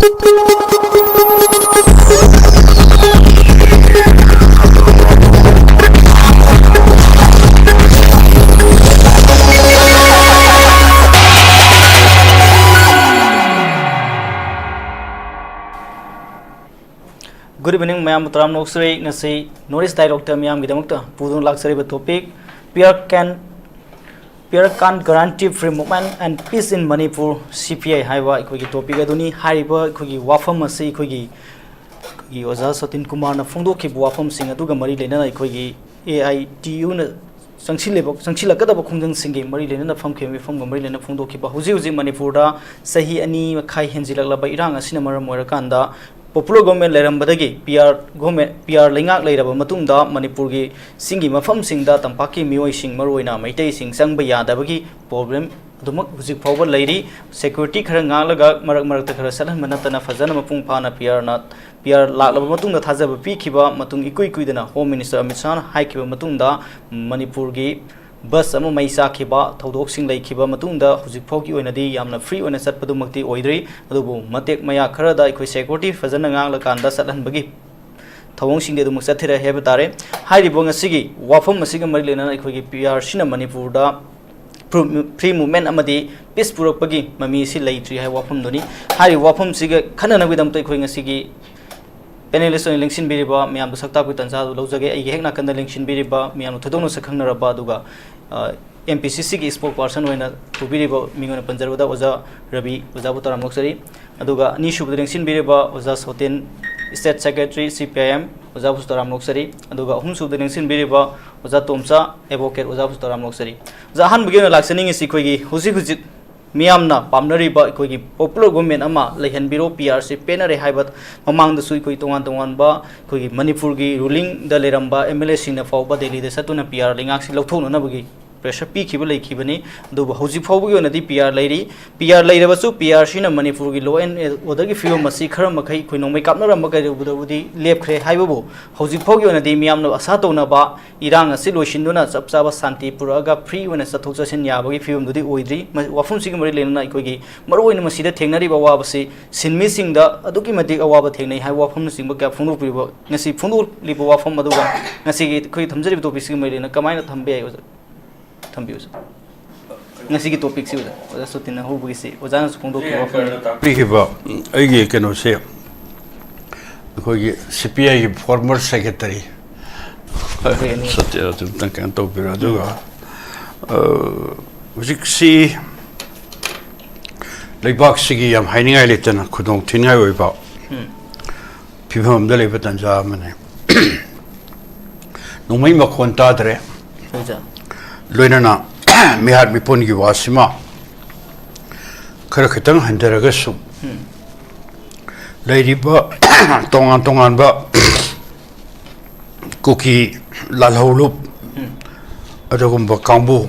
Good evening, Ma'am. Tram Noxray, Nasi, Norris Director Miam Gidamukta, Pudun Luxury topic. Pierre can guarantee free movement and peace in Manipur. CPI Haiwa, Kugi topic Aduni, Hariba, Kugi Wafam Masi, Kugi Yoza SOTIN KUMAR, Fundo Kip Wafam Sing, Aduga Marilena, Kugi AITU. Sangchila kada bakung singi mari lena from kemi from Marilena Fundo Kipa, Huzi Manipura, Sahi ani Kai Henzila by Iranga Cinema Morakanda. Popular government Lerambadagi, PR Lingak later Matunda, Manipurgi, Singi Mafam Singda, Tampaki, Mui Sing Maruina, Maite Sing Sang Baya, Dabagi, problem, Dumak Power Lady, Security Karangalaga, Marakmarata Salan Manatana Fazana Mapung Pana, PR not PR Matunda Taza Pikiba, Matung Ikuidana, Home Minister Amisan, Haikiba Matunda, Manipurgi. Bus ama maisa khiba thodok sing lai khiba matungda huzik phoki oinadi yamna free oina sat padumakti oidri adubu matek maya khara da ikoi security fazana ngang la kanda satlan bagi thawong sing de du muksa thira heba tare hairi bong asigi wafam asiga mari lena ikoi gi PR sina Manipur da free movement amadi peace purak bagi mami si lai tri hai wafam doni hairi wafam siga khana na bidam tai khoi ngasigi PANELIST on Linkshin Biriba, Miam Sakta Kutanza, Lozage, Hekna Kanda Linkshin Biriba, Miam Todono Sakana Rabaduga, MPCC spokesperson when to Biriba, Mingon Panzerva was a RABI, was Abutar Moxari, Aduga, Nishu Linkshin Biriba, was a SOTIN, State Secretary, CPIM, was Abustar Moxari, Aduga, Humsu the Linkshin Biriba, was a TOMCHA, Advocate, was Abustar Moxari. Zahan began laxening is Sequigi, Husi Miamna, Pamnariba, Kogi, popular government ama, Lehan Biro, PRC, Penare Hibat, among the Sui Kuituan Ba, Kogi, Manipurgi, ruling the Leramba, MLS in the Fauba, Daily, the Satuna PR, Lingaxi Lotona Nabugi, pressure P. Kibule Kibani, do Hosi Fobu and the PR lady, PR lady was so PR Shina Manipurgi low and Odagi Fio Masi Karamakai, Kuno make up Naramaka with the Lepre Haibu, Hosi Pogo and the Miamno Asato Naba, Iranga Silo Shinduna, Sapsaba Santi, Puraga, Pre when a Satosa Yabi film to the Oidri, Wafum Sigmarilena Ikogi, Maru in Masida Tenari Wabasi, Sin missing the Adukimatic Awaba Tene, Hawafum Simba Fundu, Nasi Fundu Lipo from Maduga, Nasi Kuitamzeri to Pisimilina, Kamina Tambe. Nasi topics was a SOTIN who we see was an Fundo I cannot say CPI former secretary. Such a Tankanto Piraduga. See like Boxigi, I'm hiding a little, could not think about people from the Levitan Germany. No Mima Contadre. Luina, me had me pony wasima. Karakatan and Deragasum. Lady Ba Tongan Ba Cookie Lalholup Adogumba Kambu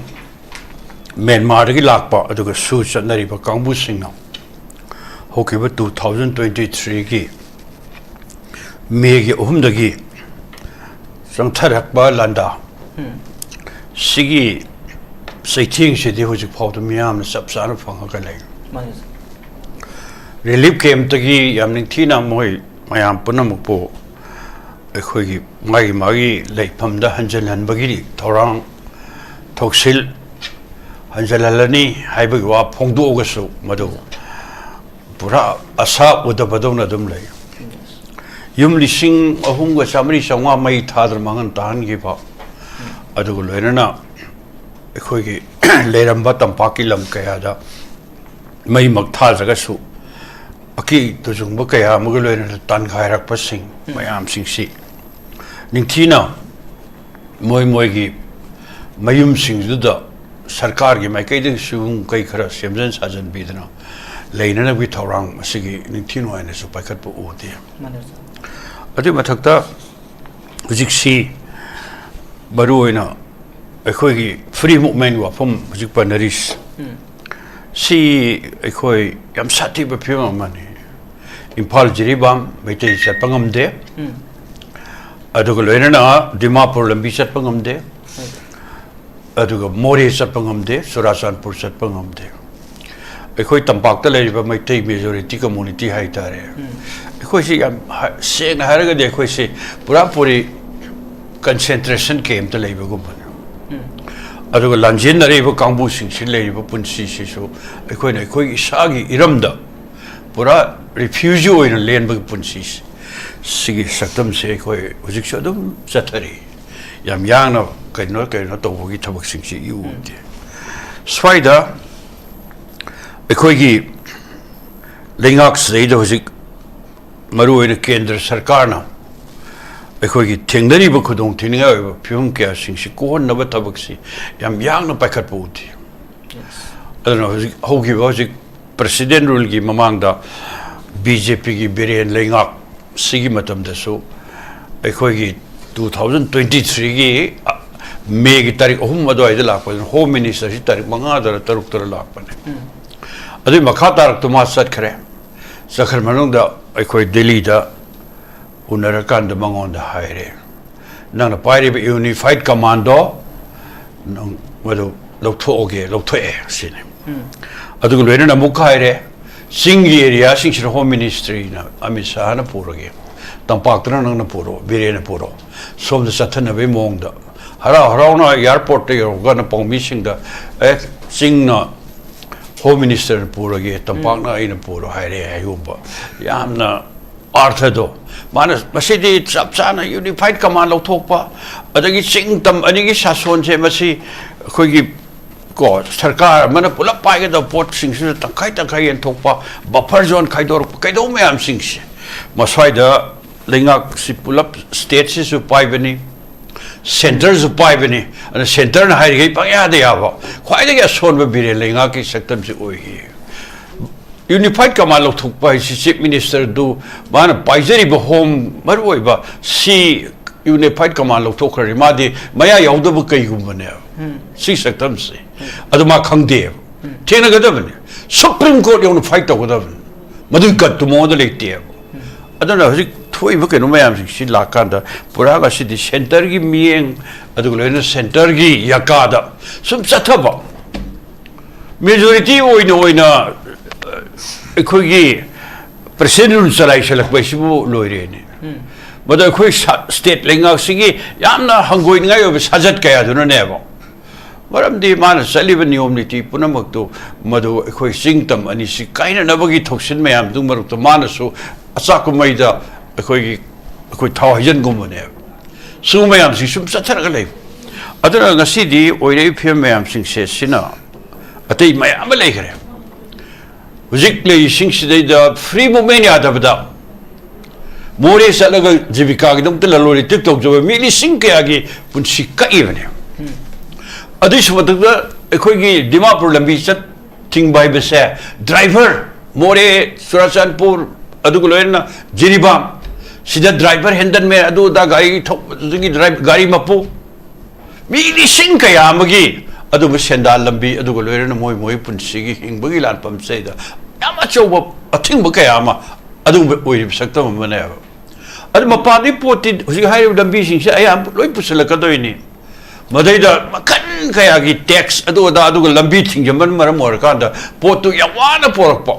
Men Margi Lakpa Adoga Suits and Nariba Kambu Singer. Hokiba 2023 gi Megi Umdagi Some Tarakba Landa. Sigi Saiting City was a part of Miam, the subsana from Hogale. Relief came to Gi Yamnitina Moy, my aunt Punamupo, a Quiggy, Magi, Lake Pamda, Hanjel and Bagiri, Torang, Toxil, Hanjelalani, Haibagua, Pongdo Ogaso, Mado, Pura, Asa with the Badona Dumley. Yumli sing a hunga somebody someone may tather mangan tan give up. Adugo Lerena, a quiggy, Leramba Tampakilam Kayada, May Maktazasu, a key to Zumbukaya, Mugulena, Tankaira passing, my arm sing sea. Nintina, Moy Moigi, Mayum sings Duda, Sarkargi, my cading soon Kaikara, Siemens hasn't been now. Lena with Torang, Sigi, Nintino and a Supakapo, oh dear. Adimatakta, Zixi. Baruina, a quiggy free movement from Jupanaris. See a quay, I'm sati pure money. In Paljiribam, which is at Pangam de. Adugolena, Dimapur and Bishat Pangam de. Adugo Mori Sapangam de, Surasan Pur Sapangam de. ꯑꯩꯈꯣꯏ ꯇꯝꯄꯥꯛꯇ ꯂꯩꯔꯤꯕ Meitei majority community ꯍꯥꯏꯇꯥꯔꯦ ꯑꯩꯈꯣꯏꯁꯤ ꯌꯥꯝ ꯁꯦꯡꯅ ꯍꯥꯏꯔꯒꯗꯤ ꯑꯩꯈꯣꯏꯁꯤ ꯄꯨꯔꯥ ꯄꯨꯔꯤ ꯀꯟꯁꯦꯟꯇ꯭ꯔꯦꯁꯟ ꯀꯦꯝꯞꯇ ꯂꯩꯕꯒꯨꯝꯕꯅꯤ ꯑꯗꯨꯒ ꯂꯥꯟꯖꯦꯟꯅꯔꯤꯕ ꯀꯥꯡꯕꯨꯁꯤꯡꯁꯤ ꯂꯩꯔꯤꯕ ꯄꯨꯟꯁꯤꯁꯤꯁꯨ ꯑꯩꯈꯣꯏꯅ ꯑꯩꯈꯣꯏꯒꯤ ꯏꯁꯥꯒꯤ ꯏꯔꯝꯗ ꯄꯨꯔꯥ ꯔꯤꯐ꯭ꯌꯨꯖꯤ ꯑꯣꯏꯅ ꯂꯦꯟꯕꯒꯤ ꯄꯨꯟꯁꯤꯁꯤ ꯁꯤꯒꯤ ꯁꯛꯇꯝꯁꯦ ꯑꯩꯈꯣꯏ ꯍꯧꯖꯤꯛꯁꯨ ꯑꯗꯨꯝ ꯆꯠꯊꯔꯤ ꯌꯥꯝ ꯌꯥꯡꯅ ꯀꯩꯅꯣ ꯇꯧꯕꯒꯤ ꯊꯕꯛꯁꯤꯡꯁꯤ ꯎꯗꯦ ꯁ꯭ꯋꯥꯏꯗ ꯑꯩꯈꯣꯏꯒꯤ ꯂꯩꯉꯥꯛꯁꯤꯗꯩꯗ ꯍꯧꯖꯤꯛ ꯃꯔꯨꯑꯣꯏꯅ ꯀꯦꯟꯗ꯭ꯔ ꯁꯔꯀꯥꯔꯅ ꯑꯩꯈꯣꯏꯒꯤ ꯊꯦꯡꯅꯔꯤꯕ ꯈꯨꯗꯣꯡꯊꯤꯅꯤꯡꯉꯥꯏ ꯑꯣꯏꯕ ꯐꯤꯕꯝ ꯀꯌꯥꯁꯤꯡꯁꯤ ꯀꯣꯛꯍꯟꯅꯕ ꯊꯕꯛꯁꯤ ꯌꯥꯝ ꯌꯥꯡꯅ ꯄꯥꯏꯈꯠꯄ ꯎꯗꯦ ꯑꯗꯨꯅ ꯍꯧꯖꯤꯛ ꯍꯧꯈꯤꯕ ꯍꯧꯖꯤꯛ ꯄ꯭ꯔꯁꯤꯗꯦꯟ ꯔꯨꯜꯒꯤ ꯃꯃꯥꯡꯗ BJPꯒꯤ ꯕꯤꯔꯦꯟ ꯂꯩꯉꯥꯛ ꯁꯤꯒꯤ ꯃꯇꯝꯗꯁꯨ ꯑꯩꯈꯣꯏꯒꯤ 2023ꯒꯤ ꯃꯦꯒꯤ ꯇꯥꯔꯤꯛ 3 ꯑꯗꯨꯋꯥꯏꯗ ꯂꯥꯛꯄꯗꯨꯅ ꯍꯣꯝ ꯃꯤꯅꯤꯁꯇꯔꯁꯤ ꯇꯥꯔꯤꯛ 5ꯗꯔ 6ꯗꯔ ꯂꯥꯛꯄꯅꯦ ꯑꯗꯨꯏ ꯃꯈꯥ ꯇꯥꯔꯛꯇꯨ ꯃꯥ ꯆꯠꯈ꯭ꯔꯦ ꯆꯠꯈ꯭ꯔ ꯃꯅꯨꯡꯗ ꯑꯩꯈꯣꯏ ꯗꯦꯜꯂꯤꯗ ꯎꯅꯔꯀꯥꯟꯗ ꯃꯉꯣꯟꯗ ꯍꯥꯏꯔꯦ ꯅꯪꯅ ꯄꯥꯏꯔꯤꯕ ꯌꯨꯅꯤꯐꯥꯏꯠ ꯀꯃꯥꯟꯗꯣ ꯅꯪ ꯃꯗꯨ ꯂꯧꯊꯣꯛꯑꯦ ꯁꯤꯅꯤ ꯑꯗꯨꯒ ꯂꯣꯏꯅꯅ ꯑꯃꯨꯛ ꯍꯥꯏꯔꯦ ꯆꯤꯡꯒꯤ ꯑꯦꯔꯤꯌꯥꯁꯤꯡꯁꯤꯗ ꯍꯣꯝ ꯃꯤꯅꯤꯁꯇ꯭ꯔꯤꯅ ꯑꯃꯤꯠ ꯁꯥꯍꯅ ꯄꯨꯔꯒꯦ ꯇꯝꯄꯥꯛꯇꯅ ꯅꯪꯅ ꯄꯨꯔꯣ ꯕꯤꯔꯦꯟꯅ ꯄꯨꯔꯣ ꯁꯣꯝꯗ ꯆꯠꯊꯅꯕꯒꯤ ꯃꯑꯣꯡꯗ ꯍꯔꯥꯎ ꯍꯔꯥꯎꯅ ꯏꯌꯥꯔꯄꯣꯔꯠꯇ ꯌꯧꯔꯒꯅ ꯄꯥꯎꯃꯤꯁꯤꯡꯗ ꯆꯤꯡꯅ ꯍꯣꯝ ꯃꯤꯅꯤꯁꯇꯔꯅ ꯄꯨꯔꯒꯦ ꯇꯝꯄꯥꯛꯅ ꯑꯩꯅ ꯄꯨꯔꯣ ꯍꯥꯏꯔꯦ ꯍꯥꯏꯒꯨꯝꯕ ꯌꯥꯝꯅ ꯑꯥꯔꯊꯗꯣ ꯃꯥꯅ ꯃꯁꯤꯗꯤ ꯆꯞ ꯆꯥꯅ ꯌꯨꯅꯤꯐꯥꯏꯠ ꯀꯃꯥꯟ ꯂꯧꯊꯣꯛꯄ ꯑꯗꯒꯤ ꯆꯤꯡ ꯇꯝ ꯑꯅꯤꯒꯤ ꯁꯥꯁꯣꯟꯁꯦ ꯃꯁꯤ ꯑꯩꯈꯣꯏꯒꯤ ꯀꯣ ꯁꯔꯀꯥꯔ ꯑꯃꯅ ꯄꯨꯂꯞ ꯄꯥꯏꯒꯗꯕ ꯄꯣꯠꯁꯤꯡꯁꯤꯗ ꯇꯪꯈꯥꯏ ꯌꯦꯟꯊꯣꯛꯄ ꯕꯐꯔ ꯖꯣꯟ ꯈꯥꯏꯗꯣꯔꯛꯄ ꯀꯩꯗꯧ ꯃꯌꯥꯝꯁꯤꯡꯁꯦ ꯃꯁ꯭ꯋꯥꯏꯗ ꯂꯩꯉꯥꯛꯁꯤ ꯄꯨꯂꯞ ꯁ꯭ꯇꯦꯠꯁꯤꯁꯨ ꯄꯥꯏꯕꯅꯤ ꯁꯦꯟꯇꯔꯁꯨ ꯄꯥꯏꯕꯅꯤ ꯑꯗꯨꯅ ꯁꯦꯟꯇꯔꯅ ꯍꯥꯏꯔꯤꯈꯩ ꯄꯪꯌꯥꯗ ꯌꯥꯕ ꯈ꯭ꯋꯥꯏꯗꯒꯤ ꯑꯁꯣꯟꯕ ꯕꯤꯔꯦꯟ ꯂꯩꯉꯥꯛꯀꯤ ꯁꯛꯇꯝꯁꯤ ꯑꯣꯏꯈꯤ ꯌꯨꯅꯤꯐꯥꯏꯠ ꯀꯃꯥꯟ ꯂꯧꯊꯣꯛꯄ ꯍꯥꯏꯁꯤ ꯆꯤꯞ ꯃꯤꯅꯤꯁꯇꯔꯗꯨ ꯃꯥꯅ ꯄꯥꯏꯖꯔꯤꯕ ꯍꯣꯝ ꯃꯔꯨꯑꯣꯏꯕ ꯁꯤ ꯌꯨꯅꯤꯐꯥꯏꯠ ꯀꯃꯥꯟ ꯂꯧꯊꯣꯛꯈ꯭ꯔꯗꯤ ꯃꯥꯗꯤ ꯃꯌꯥ ꯌꯥꯎꯗꯕ ꯀꯩꯒꯨꯝꯕꯅꯦꯕ ꯁꯤ ꯁꯛꯇꯝꯁꯦ ꯑꯗꯨ ꯃꯥ ꯈꯪꯗꯦꯕ ꯊꯦꯡꯅꯒꯗꯕꯅꯤ ꯁꯨꯄ꯭ꯔꯤꯝ ꯀꯣꯔꯠ ꯌꯧꯅ ꯐꯥꯏꯠ ꯇꯧꯒꯗꯕꯅꯤ ꯃꯗꯨꯒꯤ ꯒꯠꯇꯨ ꯃꯉꯣꯟꯗ ꯂꯩꯇꯦꯕ ꯑꯗꯨꯅ ꯍꯧꯖꯤꯛ ꯊꯣꯛꯏꯕ ꯀꯩꯅꯣ ꯃꯌꯥꯝꯁꯤꯡꯁꯤ ꯂꯥꯛꯀꯥꯟꯗ ꯄꯨꯔꯥ ꯉꯁꯤꯗꯤ ꯁꯦꯟꯇꯔꯒꯤ ꯃꯤꯠꯌꯦꯡ ꯑꯗꯨꯒ ꯂꯣꯏꯅ ꯁꯦꯟꯇꯔꯒꯤ ꯌꯥꯀꯥꯗ ꯁꯨꯝ ꯆꯠꯊꯕ ꯃꯦꯖꯣꯔꯤꯇꯤ ꯑꯣꯏꯅ ꯑꯩꯈꯣꯏꯒꯤ ꯄ꯭ꯔꯁꯤꯗꯦꯟ ꯔꯨꯜ ꯆꯂꯥꯏꯁꯜꯂꯛꯄꯁꯤꯕꯨ ꯂꯣꯏꯔꯦꯅꯦ ꯃꯗꯨ ꯑꯩꯈꯣꯏ ꯁ꯭ꯇꯦꯠ ꯂꯩꯉꯥꯛꯁꯤꯒꯤ ꯌꯥꯝꯅ ꯍꯪꯒꯣꯏꯅꯤꯡꯉꯥꯏ ꯑꯣꯏꯕ ꯁꯥꯖꯠ ꯀꯌꯥꯗꯨꯅꯅꯦꯕ ꯃꯔꯝꯗꯤ ꯃꯥꯅ ꯆꯠꯂꯤꯕ ꯅꯤꯌꯣꯝ ꯅꯤꯇꯤ ꯄꯨꯝꯅꯃꯛꯇꯨ ꯃꯗꯨ ꯑꯩꯈꯣꯏ ꯆꯤꯡ ꯇꯝ ꯑꯅꯤꯁꯤ ꯀꯥꯏꯅꯅꯕꯒꯤ ꯊꯧꯁꯤꯜ ꯃꯌꯥꯝꯗꯨ ꯃꯔꯛꯇ ꯃꯥꯅꯁꯨ ꯑꯆꯥꯛꯄ ꯃꯩꯗ ꯑꯩꯈꯣꯏ ꯊꯥꯎ ꯍꯩꯖꯤꯟꯒꯨꯝꯕꯅꯦꯕ ꯁꯤꯒꯨꯝꯕ ꯃꯌꯥꯝꯁꯤ ꯁꯨꯝ ꯆꯠꯊꯔꯒ ꯂꯩꯕ ꯑꯗꯨꯅ ꯉꯁꯤꯗꯤ ꯑꯣꯏꯔꯛꯏꯕ ꯐꯤꯕꯝ ꯃꯌꯥꯝꯁꯤꯡꯁꯦ ꯁꯤꯅ ꯑꯇꯩ ꯃꯌꯥꯝ ꯑꯃ ꯂꯩꯈ꯭ꯔꯦ ꯍꯧꯖꯤꯛ ꯂꯩꯔꯤꯁꯤꯡꯁꯤꯗꯩꯗ ꯐ꯭ꯔꯤ ꯃꯨꯚꯃꯦꯟ ꯌꯥꯗꯕꯗ ꯃꯣꯔꯦ ꯆꯠꯂꯒ ꯖꯤꯕꯤꯀꯥꯒꯤꯗꯃꯛꯇ ꯂꯂꯣꯟ ꯏꯇꯤꯛ ꯇꯧꯖꯕ ꯃꯤ ꯂꯤꯁꯤꯡ ꯀꯌꯥꯒꯤ ꯄꯨꯟꯁꯤ ꯀꯛꯏꯕꯅꯦ ꯑꯗꯨꯒꯤꯁꯨ ꯃꯊꯛꯇ ꯑꯩꯈꯣꯏꯒꯤ ꯗꯤꯃꯥꯄꯨꯔ ꯂꯝꯕꯤ ꯊꯤꯡꯕ ꯍꯥꯏꯕꯁꯦ ꯗ꯭ꯔꯥꯏꯚꯔ ꯃꯣꯔꯦ ꯆꯨꯔꯥꯆꯥꯟꯄꯨꯔ ꯑꯗꯨꯒ ꯂꯣꯏꯅꯅ ꯖꯤꯔꯤꯕꯥꯝ ꯁꯤꯗ ꯗ꯭ꯔꯥꯏꯚꯔ ꯍꯦꯟꯗꯜꯃꯦꯟ ꯑꯗꯨꯗ ꯒꯥꯔꯤ ꯃꯄꯨ ꯃꯤ ꯂꯤꯁꯤꯡ ꯀꯌꯥ ꯑꯃꯒꯤ ꯑꯗꯨꯕꯨ ꯁꯦꯟꯗꯥꯟ ꯂꯝꯕꯤ ꯑꯗꯨꯒ ꯂꯣꯏꯅꯅ ꯃꯣꯏ ꯄꯨꯟꯁꯤꯒꯤ ꯍꯤꯡꯕꯒꯤ ꯂꯥꯟꯐꯝꯁꯤꯗ ꯌꯥꯝ ꯑꯆꯧꯕ ꯑꯊꯤꯡꯕ ꯀꯌꯥ ꯑꯃ ꯑꯗꯨꯒꯨꯝꯕ ꯑꯣꯏꯔꯤꯕ ꯁꯛꯇꯝ ꯑꯃꯅꯦꯕ ꯑꯗꯨ ꯃꯄꯥꯟꯗꯒꯤ ꯄꯣꯠꯇꯤ ꯍꯧꯖꯤꯛ ꯍꯥꯏꯔꯤꯕ ꯂꯝꯕꯤꯁꯤꯡꯁꯦ ꯑꯌꯥꯝꯕ ꯂꯣꯏ ꯄꯨꯁꯤꯜꯂꯛꯀꯗꯣꯏꯅꯤ ꯃꯗꯩꯗ ꯃꯈꯜ ꯀꯌꯥꯒꯤ ꯇꯦꯛꯁ ꯑꯗꯨꯒ ꯂꯝꯕꯤ ꯊꯤꯡꯖꯤꯟꯕꯅ ꯃꯔꯝ ꯑꯣꯏꯔꯀꯥꯟꯗ ꯄꯣꯠꯇꯨ ꯌꯥꯝ ꯋꯥꯅ ꯄꯣꯔꯛꯄ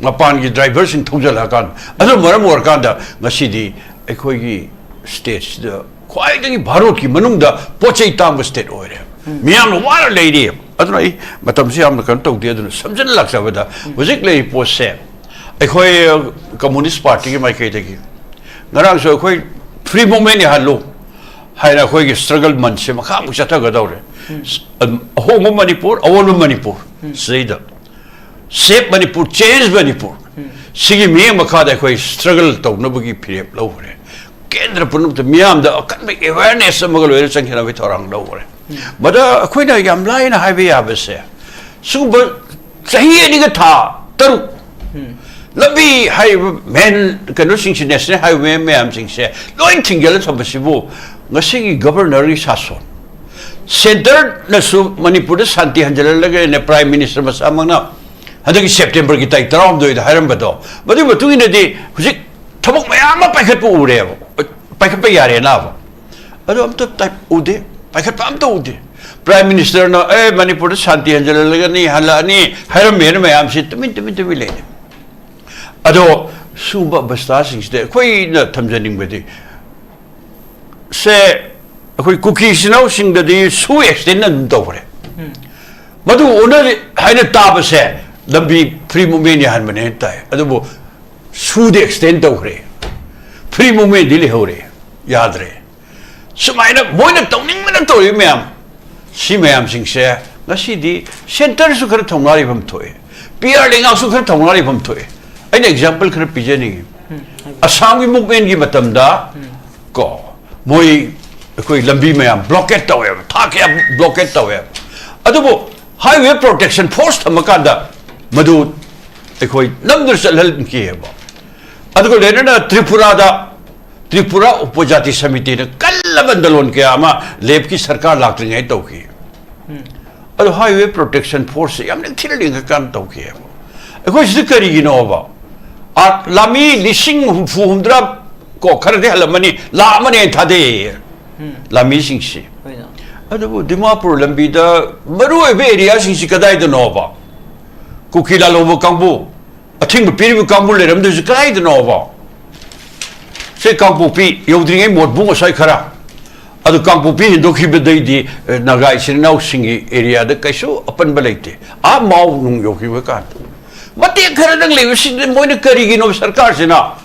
ꯃꯄꯥꯟꯒꯤ ꯗ꯭ꯔꯥꯏꯚꯔꯁꯤꯡ ꯊꯧꯖꯤꯜꯂꯛꯑꯀꯥꯟꯗ ꯑꯗꯨꯅ ꯃꯔꯝ ꯑꯣꯏꯔꯀꯥꯟꯗ ꯉꯁꯤꯗꯤ ꯑꯩꯈꯣꯏꯒꯤ ꯁ꯭ꯇꯦꯠꯁꯤꯗ ꯈ꯭ꯋꯥꯏꯗꯒꯤ ꯚꯥꯔꯠꯀꯤ ꯃꯅꯨꯡꯗ ꯄꯣꯠ ꯆꯩ ꯇꯥꯡꯕ ꯁ꯭ꯇꯦꯠ ꯑꯣꯏꯔꯦ ꯃꯤꯌꯥꯝꯅ ꯋꯥꯅ ꯂꯩꯔꯤ ꯑꯗꯨꯅ ꯑꯩ ꯃꯇꯝꯁꯤ ꯌꯥꯝꯅ ꯀꯩꯅꯣ ꯇꯧꯗꯦ ꯑꯗꯨꯅ ꯁꯝꯖꯤꯟꯅ ꯂꯥꯛꯆꯕꯗ ꯍꯧꯖꯤꯛ ꯂꯩꯔꯤꯕ ꯄꯣꯠꯁꯦ ꯑꯩꯈꯣꯏ ꯀꯝꯃꯨꯅꯤꯁꯠ ꯄꯥꯔꯇꯤꯒꯤ ꯃꯥꯏꯀꯩꯗꯒꯤ ꯉꯔꯥꯡꯁꯨ ꯑꯩꯈꯣꯏ ꯐ꯭ꯔꯤ ꯃꯨꯚꯃꯦꯟ ꯌꯥꯍꯜꯂꯨ ꯍꯥꯏꯅ ꯑꯩꯈꯣꯏꯒꯤ ꯁ꯭ꯇ꯭ꯔꯒꯜ ꯃꯟꯁꯦ ꯃꯈꯥꯃꯨꯛ ꯆꯠꯊꯒꯗꯧꯔꯦ ꯑꯍꯣꯡꯕ ꯃꯅꯤꯄꯨꯔ ꯑꯑꯣꯟꯕ ꯃꯅꯤꯄꯨꯔ ꯁꯤꯗꯩꯗ ꯁꯦꯞ ꯃꯅꯤꯄꯨꯔ ꯆꯦꯟꯖ ꯃꯅꯤꯄꯨꯔ ꯁꯤꯒꯤ ꯃꯤꯠꯌꯦꯡ ꯃꯈꯥꯗ ꯑꯩꯈꯣꯏ ꯁ꯭ꯇ꯭ꯔꯒꯜ ꯇꯧꯅꯕꯒꯤ ꯐꯤꯔꯦꯞ ꯂꯧꯈ꯭ꯔꯦ ꯀꯦꯟꯗ꯭ꯔ ꯄꯨꯝꯅꯃꯛꯇ ꯃꯤꯌꯥꯝꯗ ꯑꯀꯟꯕ ꯑꯦꯋꯦꯌꯔꯅꯦꯁ ꯑꯃꯒ ꯂꯣꯏꯅ ꯆꯪꯁꯤꯟꯅꯕꯒꯤ ꯊꯧꯔꯥꯡ ꯂꯧꯈ꯭ꯔꯦ ꯃꯗ ꯑꯩꯈꯣꯏꯅ ꯌꯥꯝ ꯂꯥꯏꯅ ꯍꯥꯏꯕ ꯌꯥꯕꯁꯦ ꯁꯤꯒꯨꯝꯕ ꯆꯍꯤ ꯑꯅꯤꯒ ꯊꯥ 6 ꯂꯝꯕꯤ ꯍꯥꯏꯔꯤꯕ ꯃꯦꯟ ꯀꯩꯅꯣꯁꯤꯡꯁꯤ ꯅꯦꯁꯅꯦꯜ ꯍꯥꯏꯋꯦ ꯃꯌꯥꯝꯁꯤꯡꯁꯦ ꯂꯣꯏ ꯊꯤꯡꯖꯤꯜꯂ ꯊꯝꯕꯁꯤꯕꯨ ꯉꯁꯤꯒꯤ ꯒꯕꯔꯅꯔꯒꯤ ꯁꯥꯁꯣꯟ ꯁꯦꯟꯇꯔꯅꯁꯨ ꯃꯅꯤꯄꯨꯔꯗ ꯁꯥꯟꯇꯤ ꯍꯟꯖꯤꯜꯍꯜꯂꯒ ꯄ꯭ꯔꯥꯏꯝ ꯃꯤꯅꯤꯁꯇꯔ ꯃꯁꯥꯃꯛꯅ ꯍꯟꯗꯛꯀꯤ ꯁꯦꯞꯇꯦꯝꯕꯔꯒꯤ ꯇꯥꯔꯤꯛ 12ꯗ ꯍꯥꯏꯔꯝꯕꯗꯣ ꯃꯗꯨꯒꯤ ꯃꯇꯨꯡ ꯏꯟꯅꯗꯤ ꯍꯧꯖꯤꯛ ꯊꯕꯛ ꯃꯌꯥꯝ ꯑꯃ ꯄꯥꯏꯈꯠꯄ ꯎꯔꯦꯕ ꯄꯥꯏꯈꯠꯄ ꯌꯥꯔꯦꯅꯕ ꯑꯗꯨ ꯑꯝꯇ ꯎꯗꯦ ꯄꯥꯏꯈꯠꯄ ꯑꯝꯇ ꯎꯗꯦ Prime Minister no Manipur Shanti Hanjalagani Halani Haramen Mayam sit to me lane. Ado Sumba Bastasings there, quite not Tamjaning with it. Say, cookies now sing that they so extended over it. But only had a taba say, the be primumania hanmaneta, Adabo Su the extent over it. Primume dilihore, Yadre. So my boy toning mandatory, ma'am. She ma'am sing share, Nashidi, centers who could tomari from toy. Pierring also could tomari from toy. An example could be Jenny. A song movement give a tamda, go. Moi, Lambi ma'am, block it away, talk up, block it away. Adobo, highway protection post Makanda, Madu, numbers a little care. Adugo Lena Tripura Upojati Samiti, Kalavandalon Kiama, Lepki Sarkar Lacking a Toki. A highway protection force, I'm not telling a cantoki. A question the Kariginova. Lami Lishing whom drop Kokardella money, La money and Tade. La missing she. Adugo Dimapur Lambida, Maru area since she could die the Nova. Kukila Lobo Kambu. I think the period Kambu let him do the guide Nova. Say Kampupi, you drink more boom Saikara. Other Kampupi, Doki Nagai, now singing area, the Kaisho, upon Balete. I'm Mau Yoki Wakat. But they currently live in the Monica of Sarkarsina.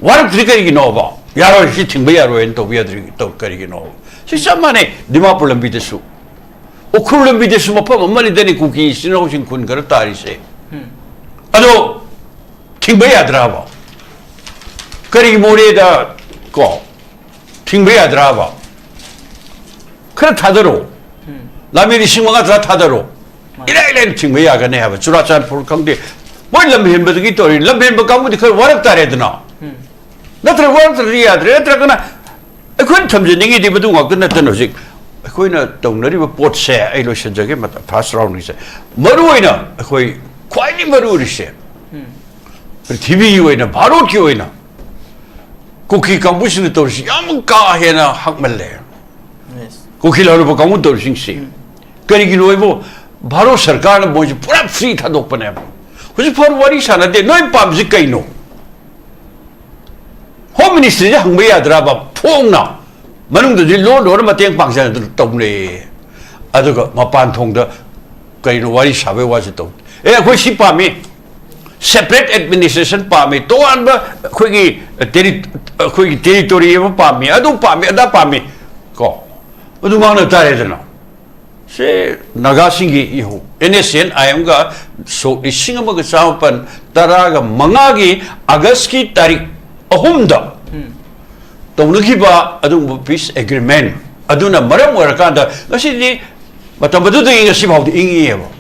What Trigarinova? Yaro hitting Bayaro and Tobiadri Tokarinova. See some money, Dimapulam Bitesu. Okulam Bitesumapa, money then cookies, you know, in Kungaratari say. Ado Timbaya Drava. Kari Moreda go. Timbaya Drava. Kratadaro. Lamini Simanga Tadaro. Ireland Timbaya can have a Surachan for Conde. What Lamim but the guitar, Lamim become with the work that now. Not a word to Riad, I couldn't come to Nigi, but do not the Netanozik. I couldn't don't port say, I look at the game at pass round. He said, Maruina, quite Marurisha. TV in a Baroque in a cookie combustion to Yamka Hena Hakmale. Cookie Larabacamuto sing sea. Cariginovo, Baro Sarkana boys, put up feet had open them. Which for what is another no pubsicano. Home Ministry Hungaya Draba, Pona, Manung the Lord or Matang Pangshan Tomle. Other Mapan Tonga, Kainowari Shave was it. Eh, where she pa me. Separate administration Pami, Toanba, Quiggy territory of Pami, I don't Pami, that Pami. Go. What do you want to tell you? Say Nagasingi, NSN, I am got so is Singapore Saupan, Taraga, Mangagi, Agaski Tarik, Ahumda. Tonukiba, Adum peace agreement. Aduna Maram Warakanda, Nasidi, but I'm doing a sim of the Ingi.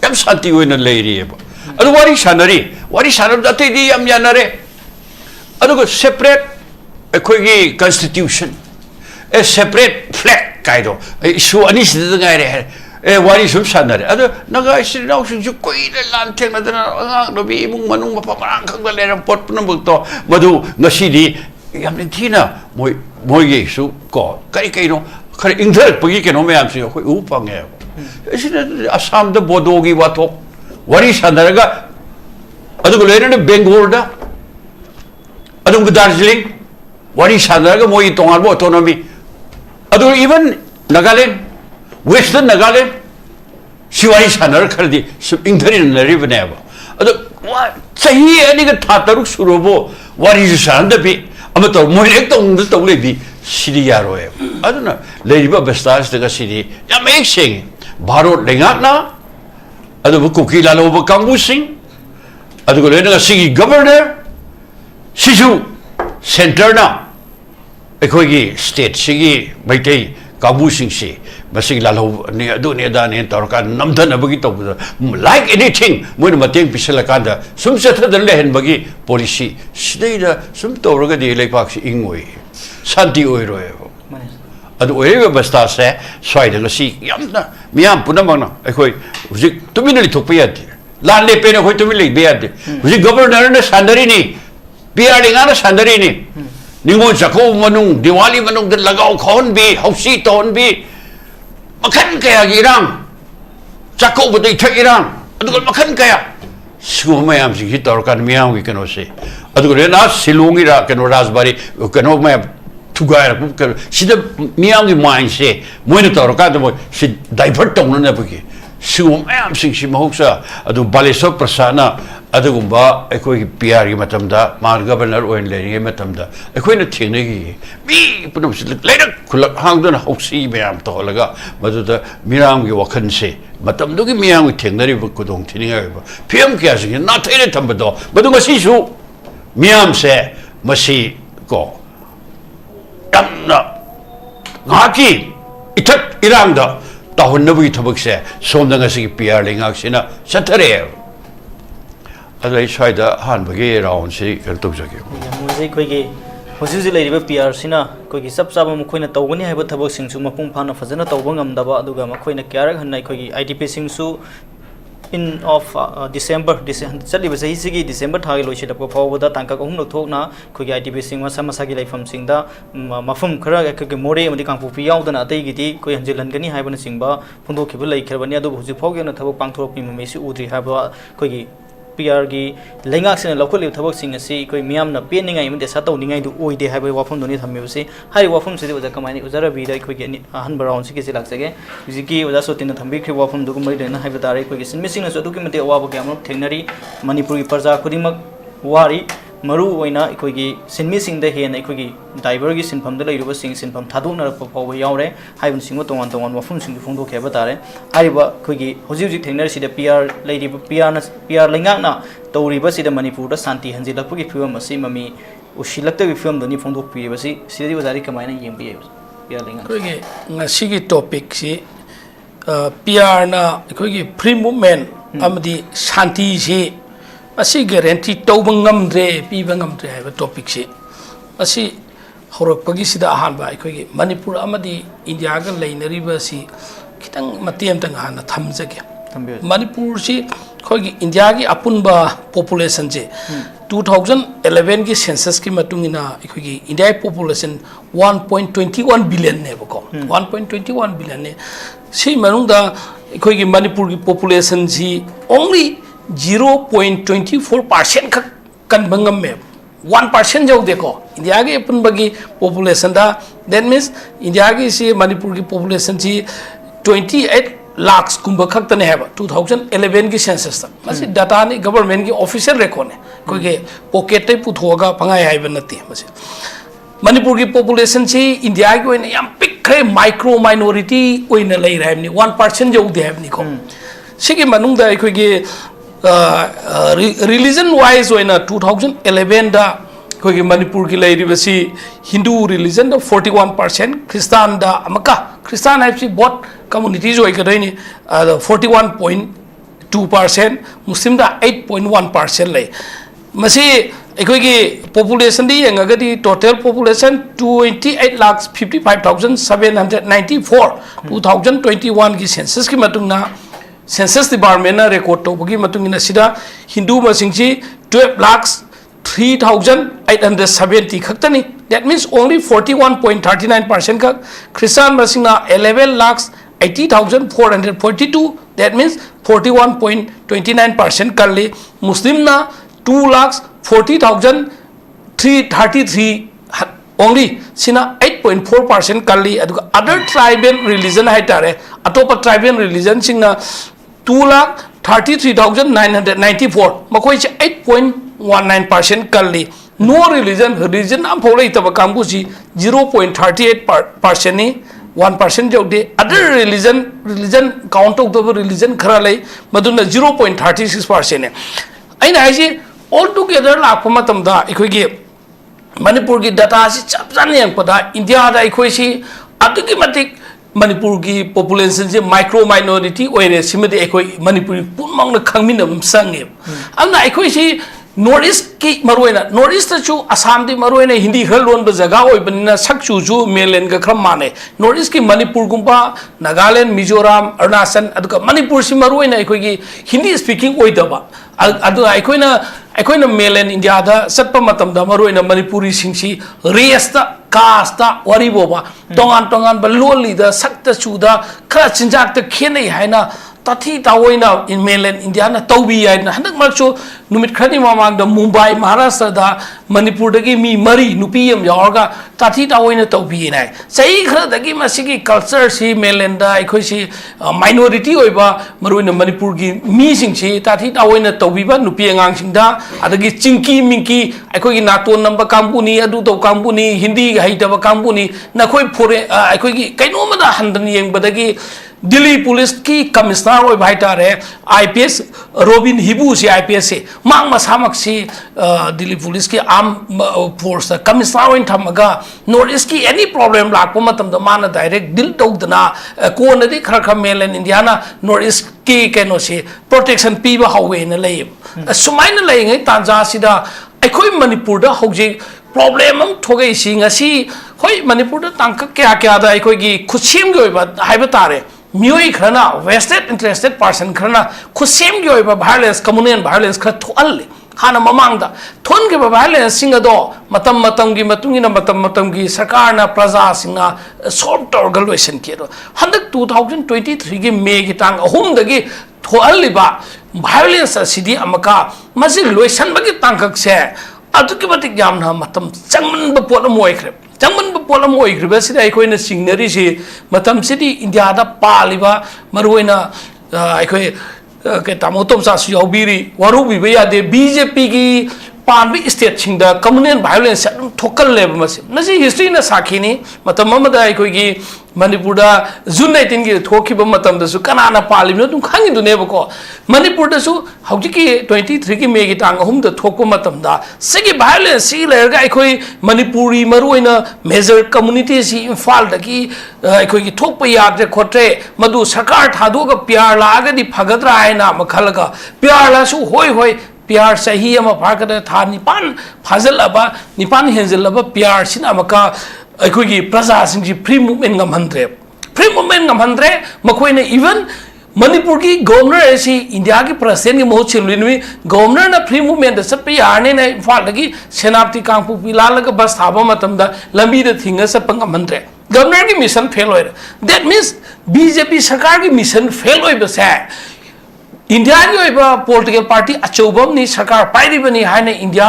I'm Santi in a lady. And what is Sanari? What is Sanam that they am Yanare? I don't go separate a quiggy constitution, a separate flag, Kaido. So, an is the guy. What is Sanare? Other Nagai said, no, you quit a lantern, the be Manuma Paparanka, the letter pot Punamuto, Madu, Nasidi, Yamentina, Moye, so God, Karikano, Inter, Pugikano, I'm saying, Upang. Isn't it Assam the Bodogi Wato? What is Sandaraga? Adugulated Bengorda? Adung Darjeeling? What is Sandaraga? Moi Tongarbo autonomy? Adu even Nagaland? Western Nagaland? Shiwari Sandarkardi, Interin Riveneva. What? Say any Tataru Surobo? What is Sandabi? Amateur Moineton the Tolebi, Sidiaro. I don't know. Lady Babastas the city. Amazing. Baro Lengatna? Adu Kukila over Kambusing, Adu Golena Sigi Governor, Sisu, Centerna, Equigi State, Sigi, Maite, Kambusing Sea, Basigla, near Duniadan and Torkan, Namdan Abagito, like anything, when Matin Pisalakanda, some settled the Lehen Bagi, policy, Sneda, some Toraga de Lepax Ingwe, Santi Oiro. Adu wherever Basta say, Swide and see, Yamna, Miam Punamana, Equi, to me to Piat, Lande Pena to me, Bead, was the governor in the Sandarini, Piadingana Sandarini, Nimo Jaco Manung, Diwali Manung, the Lagao Conby, Housito on B, makan kaya girang cakok betul cak irang aduh makan kaya semua mayam sih kita orang miyam we keno se aduh rena silungi ra keno rasbari keno mayam tugai ra sida miyam di main se moi na orang kan moi si divert tong na bagi semua mayam sih si mahuksa aduh balesok persana aduh gumba ekoi PR gi matam da mar governor oin le gi matam da ekoi na thing gi mi punum si ledak khulak hang don hoksi mayam to laga madu da miram gi wakhan se matam do gi miyam gi thing nari bu kudong thini ga ba PM kya sing na thene tham ba do madu masi su miyam se masi ko tamna ngaki itat irang da tahun nabi thabak se somda ngasi PR le ngak sina satare other शायद हान बगे round से कर तो जगे मुझे कोई के होजी ले रिबे पीआर सिना कोई के सब सब मखोइना तौगनी हाइबो थबक सिंसु मपुंग फाना फजना तौबो ngam-daba aduga मखोइना क्यारक हन्नाइ कोई आईडीपी सिंसु in of December चलिबे सही सिगी December थागे लोइसिलपो फावबदा तांका कहूं नथोकना कोई के आईडीपी सिंग मसा मसागी लाइफम सिंगदा मफम खरा के मोरे मदि कांगपुपि यावदना अतै गिदि कोई हंजिलनगनी हाइबना सिंगबा फुंदोखिबो लैखरबनी अदु हुजि फावगेना थबक पांगथोरपि ममेसि उद्रि हाबा कोई PR की लेंगाक से लौखल थबक सिंग से कोई मियाम न पेनिंगाई मदे सातौ निंगाई दु ओइदे हाइबे वाफम दोनि थम्मेबसे हाइ वाफम से उजा कमाइनि उजारा बिदा कोई के अहन बराउन से के लाक्सगे जिकि उजा सोतिन थम्बिख्रि वाफम दुगु मरि देना हाइबे तारे कोई के सिनमिसिंग न सदुकि मते अवाब के अमर थेंगनरी मणिपुरी प्रजा खुदिमक वारी मरु ओइना कोई सिनमिसिंग द हेन कोई डाइवर की सिनफम द लैरुब सिंग सिनफम थादोनरप फाव यावरे हाइबन सिंग तोंगान तोंगान वफम सिंग फोंदो खेबा तारे आइबा कोई होजि होजि थेंगनर सिदा PR लैरिब PR लेंगाकना तौरीब सिदा मणिपुर द शांति हंजिलपगी फिल्म असि ममी उशिलक्तगी फिल्म दनि फोंदो पिबसि सिदि वजारी कमाइना येंबि PR लेंगा कोई ngasi topic si PR na कोई free movement amadi shanti si asi guarantee tawba ngamdre piba ngamdre haiba topic si asi horakpagi sida ahan ba koi Manipur amadi India ga lainariba si kitang matiem tang hana thamjage Manipur si koi India gi apunba population je 2011 ki census ki matungina koi India population 1.21 billion ne bako 1.21 billion ne si manungda koi Manipur ki population ji only 0.24% खक कन्बंगम में 1% जाऊ देखो India के अपन बगी population दा that means India की सी मणिपुर की population ची 28 लाख कुंभ खक तने है 2011 की सेंसस तक मसी डाटा ने गवर्नमेंट की ऑफिशियल रिकॉर्ड है कोई के पॉकेट पे पुथोगा पंगाय हाइब नती मसी मणिपुर की पॉपुलेशन ची इंडिया की ओइने याम पिक्रे माइक्रो माइनॉरिटी ओइने लई रहबनी 1% जाऊ दे हैबनी को सिके मनुंग दा कोई के religion wise oina 2011 da koi Manipur ki lairibasi Hindu religion da 41% Christian da amaka Christian haipsi both communities oi kadai ni 41.2% Muslim da 8.1% lai masi ekoi ki population di yangagadi total population 28,55,794 2021 ki census ki matungna Census Department na record to bagi matung ina sida Hindu masingchi 12,03,870 khaktani that means only 41.39% kak Christian masingna 11,80,442 that means 41.29% kalli Muslim na 2,40,333 only sina 8.4% kalli aduga other tribal religion haitare atopa tribal religion singna 2,33,994 makoi 8.19% kalli no religion am phole itaba kambu si 0.38% ni 1% jaude other religion count of the religion khara lai maduna 0.36% ne aina haisi all together la phama tamda ikoi ge Manipur की data si chap jane yang pada India da ikoi si aduki matik Manipur की population se micro minority oine simade ikoi Manipur punmang na khangmin nam sange amna ikoi si North East की मरोइना North East चु असम दी मरोइना हिंदी खर loan ब जगह ओइ बनिना सक्चु चु mainland का क्रम माने North East की मणिपुर गुम्पा नागालैंड मिजोरम अरुणाचल अदुका मणिपुर सि मरोइना इखोगी हिंदी स्पीकिंग ओइ दबा अदु आइखोइना ꯑꯩꯈꯣꯏꯅ ꯃꯦꯟꯂꯦꯟ ꯏꯟꯗꯤꯌꯥꯗ ꯆꯠꯄ ꯃꯇꯝꯗ ꯃꯔꯨꯑꯣꯏꯅ ꯃꯅꯤꯄꯨꯔꯤꯁꯤꯡꯁꯤ ꯔꯦꯁꯇ ꯀꯥꯁꯇ ꯋꯥꯔꯤ ꯐꯥꯎꯕ ꯇꯣꯉꯥꯟ ꯇꯣꯉꯥꯟꯕ ꯂꯣꯜꯂꯤꯗ ꯁꯛꯇ ꯆꯨꯗ ꯈꯔ ꯆꯤꯟꯖꯥꯛꯇ ꯈꯦꯠꯅꯩ ꯍꯥꯏꯅ tathi tawoina in mainland India na taubi ay na handak marcho numit khani mamang da Mumbai Maharashtra da Manipur dagi mi mari nupiyam yaorga tathi tawoina taubi nai sai khra dagi masigi culture si mainland da aikoi si minority oiba maruina Manipur gi mi sing si tathi tawoina taubi ba nupi angang sing da adagi chingki minki aikoi gi naton number kampuni adu to kampuni Hindi haita ba kampuni na khoi phore aikoi gi kaino ma da handan yeng badagi Delhi Police की commissioner और भाई तारे IPS robin Hibu से IPS से मांग मसामक से Delhi police की आर्म फोर्स कमिश्नर इन थमगा नॉर्थ ईस्ट की एनी प्रॉब्लम लाख को मतलब माना डायरेक्ट दिल टोकदना को नदी खरखर मेलैंड इंडिया ना नॉर्थ ईस्ट की कैनो से प्रोटेक्शन पीबा हाउवे न ले सुमाइन लेंगे तांजा सीधा अखोई मणिपुर दा होजे प्रॉब्लम हम थोगे सिंग असी होई मणिपुर दा तांका क्या क्या दा अखोई की खुशिम के ओइबा हाइबा तारे मियोई खरना वेस्टेड इंटरेस्टेड पर्सन खरना खुसेम की ओइबा वायलेंस कम्युनल वायलेंस खर थोअल हाना ममांगदा थोन के वायलेंस सिंग दो मतम मतम की मतुंगिना मतम की सरकार ना प्रजा सिंगा सॉर्ट ऑर्गनाइजेशन केरो हंदक 2023 के मे की तांग अहुम दगी थोअलिबा वायलेंस सिदी अमका मसि लोइसन बगी तांगक से अदुकी बतिक यामना मतम चंगमन बपोल मोइख्रे चंगमन बपोल मोइख्रे सिदा अखोइना सिग्नरी से मतम सिदी इंडिया दा पालिबा मरुइना अखोइ के तामो तोमचा सु याउबिरी वारुबिबा यादे बीजेपी की पानबी स्टेट सिंगदा कम्युनल वायलेंस अदुम थोकल लेब मसि हिस्ट्री ना साखिनी मतम ममदा अखोइगी मणिपुर जून 19 की थोखिबा मतम दसु कनाना पालिबनो दुम खांगिदुनेबको मणिपुर दसु हौजिकी 23 की मे की तांग अहुम द थोको मतम दा सिगी वायलेंस सी लेरगा अखोइ मणिपुरी मरुइना मेजर कम्युनिटी सी इम्फाल दगी अखोइ की थोकप याद्रे खोट्रे मदु सरकार थादोगा प्यार लागदी फगद्रा हैना मखलगा प्यार लासु होय होय प्यार सही अमा फागद था निपान फाजलबा निपान हेंजलबा प्यार सिन अमका अखोगी प्रजा सिंजी फ्री मूवमेंट गमहंद्रे मखोइने इवन मणिपुर की गवर्नर ऐसी इंडिया की प्रेसिडेंट की बहुत छिलुनी गवर्नर ना फ्री मूवमेंट सप्पे यारने ना इम्फाल दगी सेनापति कांगपु पिलालग बस थाबा मतमदा लंबी द थिंग सप्पे गमहंद्रे गवर्नर की मिशन फेल होय दैट मींस बीजेपी सरकार की मिशन फेल होय बसे इंडिया की पॉलिटिकल पार्टी अचौबनी सरकार पाइबनी है इंडिया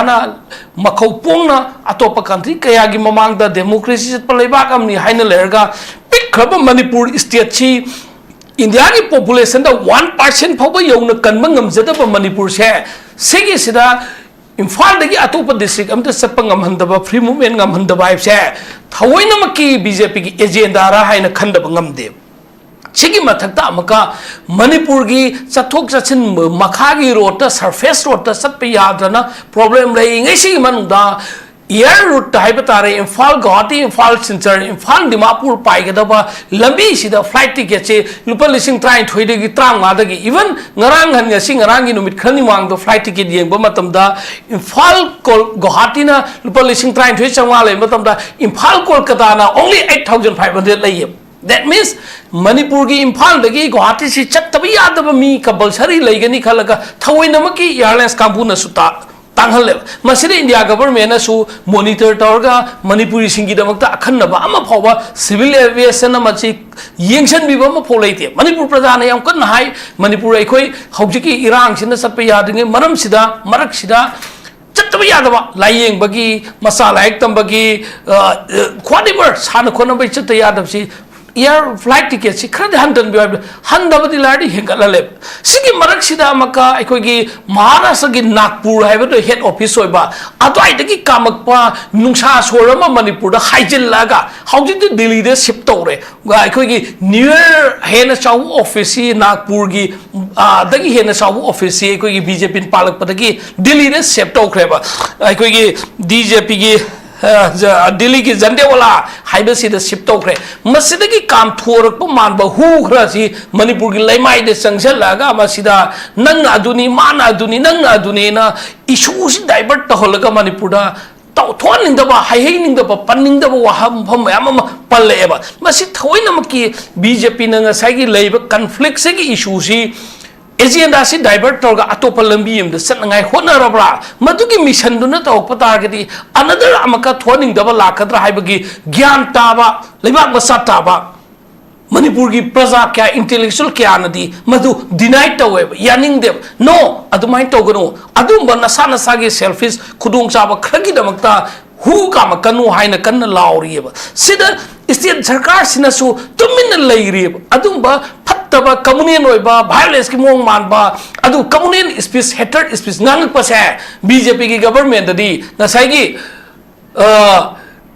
मखौ पोंगना अतोप कंट्री कया की ममांग डेमोक्रेसी चटपलेबाकमनी है लेरगा पिखब मणिपुर स्टेट सी इंडिया की पॉपुलेशन 1% फाव यौन कन्ब ngमजदब मणिपुर से सेगी सिदा इम्फाल दगी अतोप डिस्ट्रिक्ट अमत चप ngमहंदब फ्री मूवमेंट ngमहंदब हाइबसे थवोइनमकी बीजेपी की एजेंडा रा हाइना खंदब ngमदे सिगी मथक्ता अमका मणिपुर की चथोक चचिन मखागी रोड सरफेस रोड चप यादना प्रॉब्लम रही सिगी मनुदा एयर रूट है तारे इम्फाल गुवाहाटी इम्फाल सिलचर इम्फाल दिमापुर पाइगदबा लंबी सिदा फ्लाइट टिकेट से लुपा लिसिंग 23 35 even ngarang han ngasi ngarang gi numit khani mang do flight ticket yengba matamda Imphal Guwahati ना लुपा लिसिंग 23 changwa le matamda Imphal Kolkata ना only 8500 लइए That means Manipur की इम्फाल दगी गुवाहाटी से चत्तब यादब मी कंपल्सरी लेगनी खलगा थवोइनमकी एयरलाइंस कांबुना सुता तांगहले मसिदे इंडिया गवर्नमेंट सु मॉनिटर तौरगा मणिपुरी सिंगी दमकता अखन्नबा अमा फावबा सिविल एविएशन अमची येंगसन बिबा म फोलेते मणिपुर प्रजान याम कन हाई मणिपुर अखोई हौजिकी इरांग सिन सप्पे यादिंगे मरम सिदा मरक सिदा चत्तब यादबा लायेंग बगी मसा लायक तंबगी ख्वादिबर सान खोनबे चत्त यादबसी एयर फ्लाइट टिकेट से खरद हंदन बिब हंदबदी लाडी हेंगलले सिगी मरक सिदा मका अखोगी महाराष्ट्र की नागपुर है हेड ऑफिस होइबा अदवाइदगी कामकपा नुंसा सोरम मणिपुर हाइजिल्लागा हौजिद दिल्ली दे शिफ्ट तौरे अखोगी न्यू ईयर हेन चाउ ऑफिस नागपुर की दगी हेन चाउ ऑफिस अखोगी बीजेपी पालक पदगी दिल्ली दे शिफ्ट तौखरेबा अखोगी बीजेपी की दिल्ली की जंडेवाला हाइबे से शिफ्ट तौखरे मसिदगी काम थोरक मानब हु खरासी मणिपुर की लैमाई दे चंगसलगा मसिदा नंग अदुनी मान अदुनी नंग अदुनी ना इशू से डाइवर्ट तहलगा मणिपुर थोनिंदबा हाइनिंदबा पन्निंदबा वहाम फम याम पल्लेबा मसि थोइनमकी बीजेपी न ngasai gi leiba conflict se gi issue si agenda से डाइवर्ट तौर अतोप लंबी चलनाई होनरब्रा मदुगी मिशन दुना तौप तारगदी अनदर अमका थोनिंगदब लाकद्रा हाइबगी ज्ञान ताबा लेबाक मसा ताबा मणिपुर की प्रजा क्या इंटेलेक्चुअल क्या नदी मधु डिनाई तवे यानिंगदेब नो अदुमाइन तौगनो अदुम नसा नसा की सेल्फिश खुदोंग चाबा खरगीदमक्ता हु काम कनु हाइना कन्न लाउरियब सिदा स्टेट सरकार सिनसु तुमिन लैरियब अदुम फत्तबा कम्युनियन होइबा वायलेंस की मोंग मानबा अदु कम्युनियन स्पीच हेटर्ड स्पीच नांगपसे बीजेपी की गवर्नमेंट ददी नसाइगी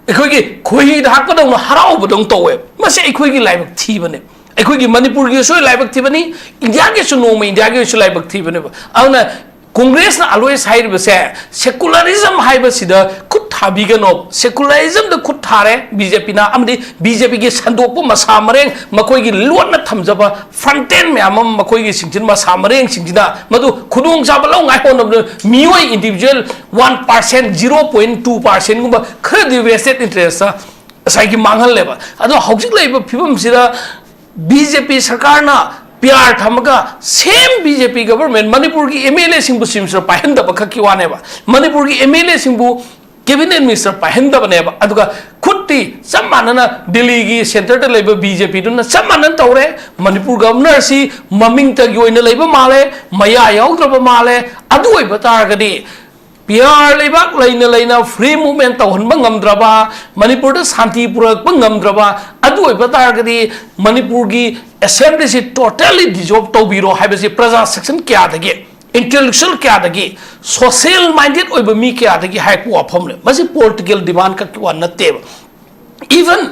अखोगी खोई हाकदौन हराउबदौन तौवे मसे अखोगी लाइबक थीबने अखोगी मणिपुर की सो लाइबक थीबनी इंडिया के सो नोम इंडिया के सो लाइबक थीबने अउना कांग्रेस ना अलवेस हाइबसे सेकुलरिज्म हाइबसिदा खुद थाबिगनो सेकुलरिज्म द खुद थारे बीजेपी ना अमदि बीजेपी के संदोकपो मसा मरेंग मखोगी लोन थमजब फ्रंटेन में अमम मखोगी सिंजिन मसा मरेंग सिंजिना मदु खुदोंग जाबलो ngai होन मियोय individual 1% 0.2% Gauba खरदि vested interest psyche मांगल लेबा अदो हौजिक लेबा फिबम सिदा बीजेपी सरकार ना प्यार थमगा सेम बीजेपी गवर्नमेंट मणिपुर की एमएलए सिंबु सिमसर पाहंदब खकी वानेबा मणिपुर की एमएलए सिंबु कैबिनेट मिनिस्टर पाहंदबनेबा अदुगा खुट्टी सम्मानना दिल्ली की सेंटर ते लेबा बीजेपी दुना सम्मानन तौरे मणिपुर गवर्नर सी ममिंग तगी ओइना लेबा माले मया याउद्रबा माले अदु ओइबा तारगदी प्यार लेबाक लेना लेना फ्री मूवमेंट तौहनबा ngamद्रबा मणिपुर शांति पुरकबा ngamद्रबा अदु ओइबा तारगदी मणिपुर की असेंबली से टोटली डिजॉल्व तौबिरो हाइबसे प्रजा सेक्शन क्या दगे इंटेलेक्चुअल क्या दगे सोशल माइंडेड ओइबा मी क्या दगे हाइक वाफमले मसे पॉलिटिकल डिमांड का क्यों नतेब इवन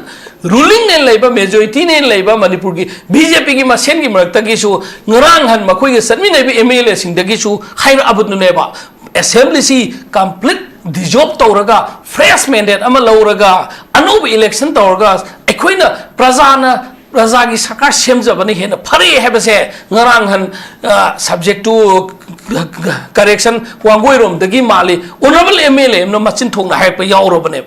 रूलिंग ने लेबा मेजॉरिटी ने लेबा मणिपुर की बीजेपी की मसेन की मरक्तगीसु ngरang han मखोई के सनमिनेबी एमएलए सिंह दगीसु हाइर अबुनुनेबा असेंबली सी कंप्लीट डिजॉल्व तौरगा फ्रेश मैंडेट अमा लौरगा अनोब इलेक्शन तौरगा अखोइना प्रजा की सरकार सेमजबने हेन फरे हेबसे ngरang han सब्जेक्ट टू करेक्शन वांगोइरोम दगी माली ऑनरेबल एमएलए न मचिन थोंना हाइप यावरबने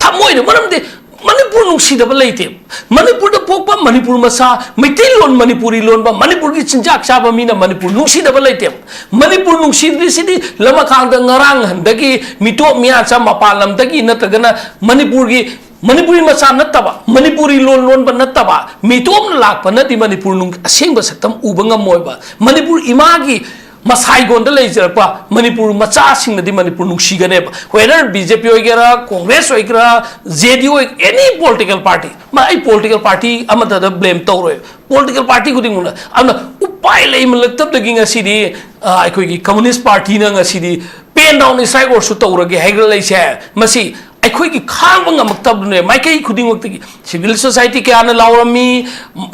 थमोइने मरमदे मणिपुर नुसीदब लेते मणिपुर द पोकपा मणिपुर मसा मैतेई लोन मणिपुरी लोन बा मणिपुर की चिंजाक चाबा मीना मणिपुर नुसीदब लेते मणिपुर नुसीदि सिदि लमखांग द ngरang हंदगी मिटो मिया चा मपाल लमदगी नतगना मणिपुर की मणिपुरी मचा नत्तबा मणिपुरी लोन लोन बा नत्तबा मिटोम लाकपा नति मणिपुर नुंग असेंग सकतम उबंगम मोयबा मणिपुर इमागी मसाइगोंद लेजरपा मणिपुर मचा सिंगदि मणिपुर नुसीगने वेदर बीजेपी होइगेरा कांग्रेस होइगेरा जेडीयू एनी पॉलिटिकल पार्टी माई पॉलिटिकल पार्टी अमदद ब्लेम तौरोय पॉलिटिकल पार्टी खुदिंगुना अन उपाय लेमलक्तब दगिंग असिदि अखोइगी कम्युनिस्ट पार्टी न असिदि पेन डाउन इसाइ और सु तौरगे हाइग्र लेसे मसी अखोइगी खांग ngमक्तबने माइकई खुदिंगक्तगी सिविल सोसाइटी क्या न लाउरमी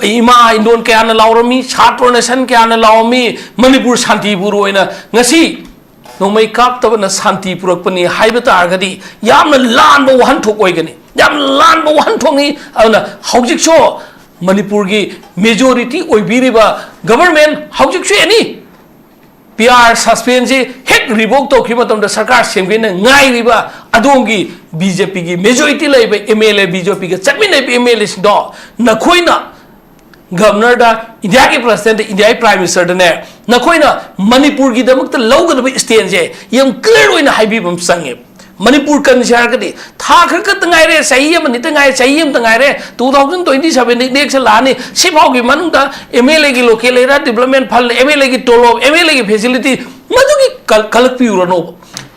इमा इंडोन क्या न लाउरमी छात्र नेशन क्या न लाउरमी मणिपुर शांति पुर ओइना ngasi नोमै काप्तबना शांति पुरकपनि हाइब तारगदी यामना लानबो वहनथोक ओइगनी याम लानबो वहनथोंगी अना हौजिकसो मणिपुर की मेजॉरिटी ओइबिरिबा गवर्नमेंट हौजिकसो एनी पीआर सस्पेंड से हेक रिवोक तो सरकार सेमगेन गाइरिबा अदोंगी बीजेपी की मेजॉरिटी लेबे एमएलए बीजेपी के चटमिने एमएलए सिदो नखोइना गवर्नर दा इंडिया के प्रेसिडेंट इंडिया के प्राइम मिनिस्टर ने नखोइना मणिपुर की दमक लौगदब स्टैंड से यम क्लियर ओइना हाइबिबम संगे मणिपुर कंसियारगदी था खरकत गाइरे सही अमनि तंगाइ सही अम तंगाइरे 2027 नेक्स्ट लानी सिफाउगी मनुंदा एमएलए की local area development fund MLA की टोलो एमएलए की फैसिलिटी मधुगी कलक पिउरनो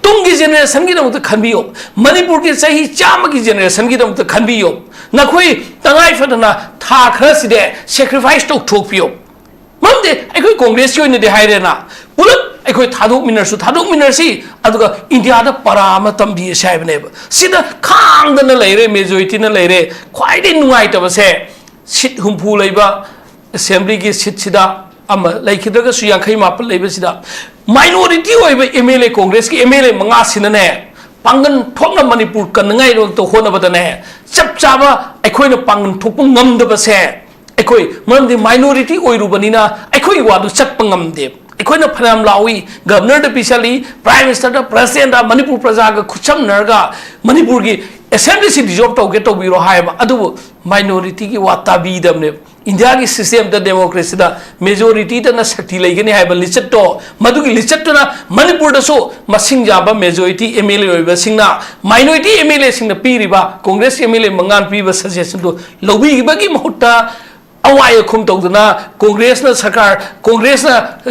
तुंगी जनरेशन की दमक खनबियो मणिपुर की सही चाम की जनरेशन की दमक खनबियो नखोई तंगाइ फदना था खरसिदे सैक्रिफाइस तो ठोकपियो ममदे अखोई कांग्रेस की ओइने दे हाइरेना पुलप अखोई थादोकमिनरसी अदुगा इंडिया दा पराम तंबी साइबनेब सिदा खांगदन लेरे मेजॉरिटी न लेरे ख्वाइदे नुंगाइतबसे सीट हुंफु लेबा असेंबली की सीट सिदा अम लेखिदगा सुयांखै मापल लेबा सिदा माइनॉरिटी ओइबा एमएलए कांग्रेस की एमएलए मंगा सिनने पांगन ठोकना मणिपुर कनंगाइ रोक तो होनबदने चप चाबा अखोइना पांगन ठोकप ngamdabase अखोइ मरमदि माइनॉरिटी ओइरुबनिना अखोइ वादु चटप ngamde अखोइना फनाम लावी गवर्नर द पिसली प्राइम मिनिस्टर द प्रेसिडेंट द मणिपुर प्रजा ग खुचम नरगा मणिपुर की असेंबली से डिजॉल्व तौगे तौबिरो हायबा अदुबो माइनॉरिटी की वाता बीदमने इंडिया की system the democracy the majority the न शक्ति लेगनी है लिचट तो मधुगी लिचट तो ना मणिपुर दसो मसिंग जाबा मेजोरिटी एमएलए होइबा सिंगना माइनॉरिटी एमएलए सिंगना पीरिबा कांग्रेस एमएलए मंगान पीबा सजेशन तो लौबीबगी महत्ता अवाय खुम तौदना कांग्रेस न सरकार कांग्रेस न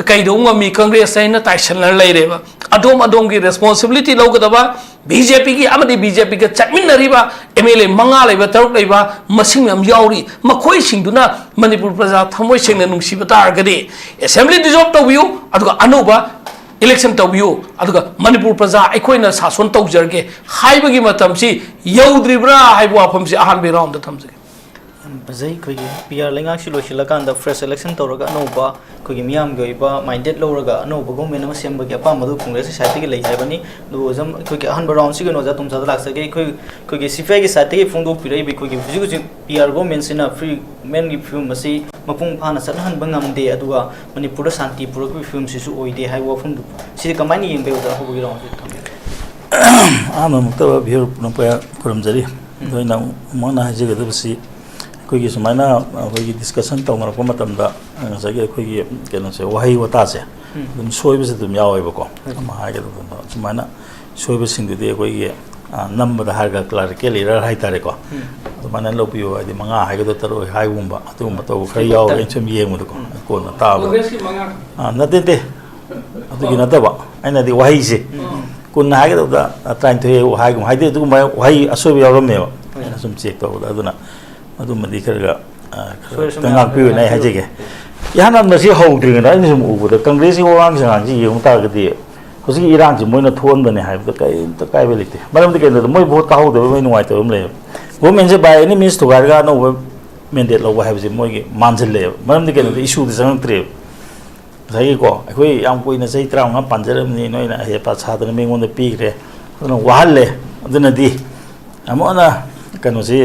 कईदोंगमी कांग्रेस न टाइसन लेरेबा अदोम अदोम की रेस्पॉन्सिबिलिटी लौगदबा बीजेपी की अमदी बीजेपी के चटमिनरिबा एमएलए मंगा लेबा तरुक लेबा मसिंग यम याउरी मखोय सिंगदुना मणिपुर प्रजा थमोय सिंगना नुंसिबा तारगदि असेंबली डिसॉल्व तौबियो अदुगा अनोबा इलेक्शन तौबियो अदुगा मणिपुर प्रजा अखोयना शासन तौजरगे हाइबगी मतमसी यौद्रिब्रा हाइबो वाफमसी अहानबे राउंड थमजगे बजै खोगी पीआर लेंगाक सि लोसिलकांदा फ्रेश इलेक्शन तौरगा अनौबा खोगी मियाम गइबा माइंडेड लौरगा अनौबा गवर्नमेंट अमा सेमबगी अपामदु कांग्रेस साइड के लई हाइबनी दुजम खोगी अहन राउंड सि गनो जा तुमसा लाक्सगे खोगी सीफाई के साइड के फोंदो पिरै बि खोगी हुजि पीआर गवर्नमेंट सिना फ्री मेन की फिल्म मसी मपुंग फाना सनहन बंगमदे अदुगा मणिपुर शांति पुरक फिल्म सिसु ओइदे हाइ वफम सि कमाइनी यंबे उदा होबगी राउंड थम आम मुक्तब भिर पुनपया खुरमजरी दोइना मना हाइजगदबसि अखोगी सुमाइना अखोगी डिस्कशन तौनरप मतमदा ngसागी अखोगी केनो से वहाई वता से दम सोइबसे दम यावेबको हाइगदबना सुमाइना सोइबसिंगदि अखोगी नंबदा हारगा क्लरिकल एरर हाइतारेको सुमाइना लोपियो आदि मंगा हाइगदो तरो हाइगुंबा अतुम तो खरै याव एचम येमुदको कोना ताबा नतेते अतुगी नतबा आइना दि वहाई से कुन हाइगदोदा ट्राइन थे हाइगुम हाइदे दुगुम वहाई असोबि यावरमेबा सम चेक तौदा अदुना अदुमदि खरगा तंगाक पिउ नै हाजेगे याना मसी हौद्रिगना इन सम उबुद कांग्रेस वांग संगांजी यम तागदि होसि इरांग जि मोइना थोनबने हाइबद काय बेलिते मरमदि केनो मोइ भोट काहौदब मोइ नुवाइतब ले गवर्नमेंट से बाय एनी मीन्स थुगारगा नो मेंडेट लौबा हाइबजे मोइगे मानजले मरमदि केनो इशू दि संगत्रे सही को अखोई याम कोइना सही 35 पांजरमनि नोइना हेपा छादन मेंगोंद पीग्रे अदुना वाहल्ले अदुनदि अमोना कनो से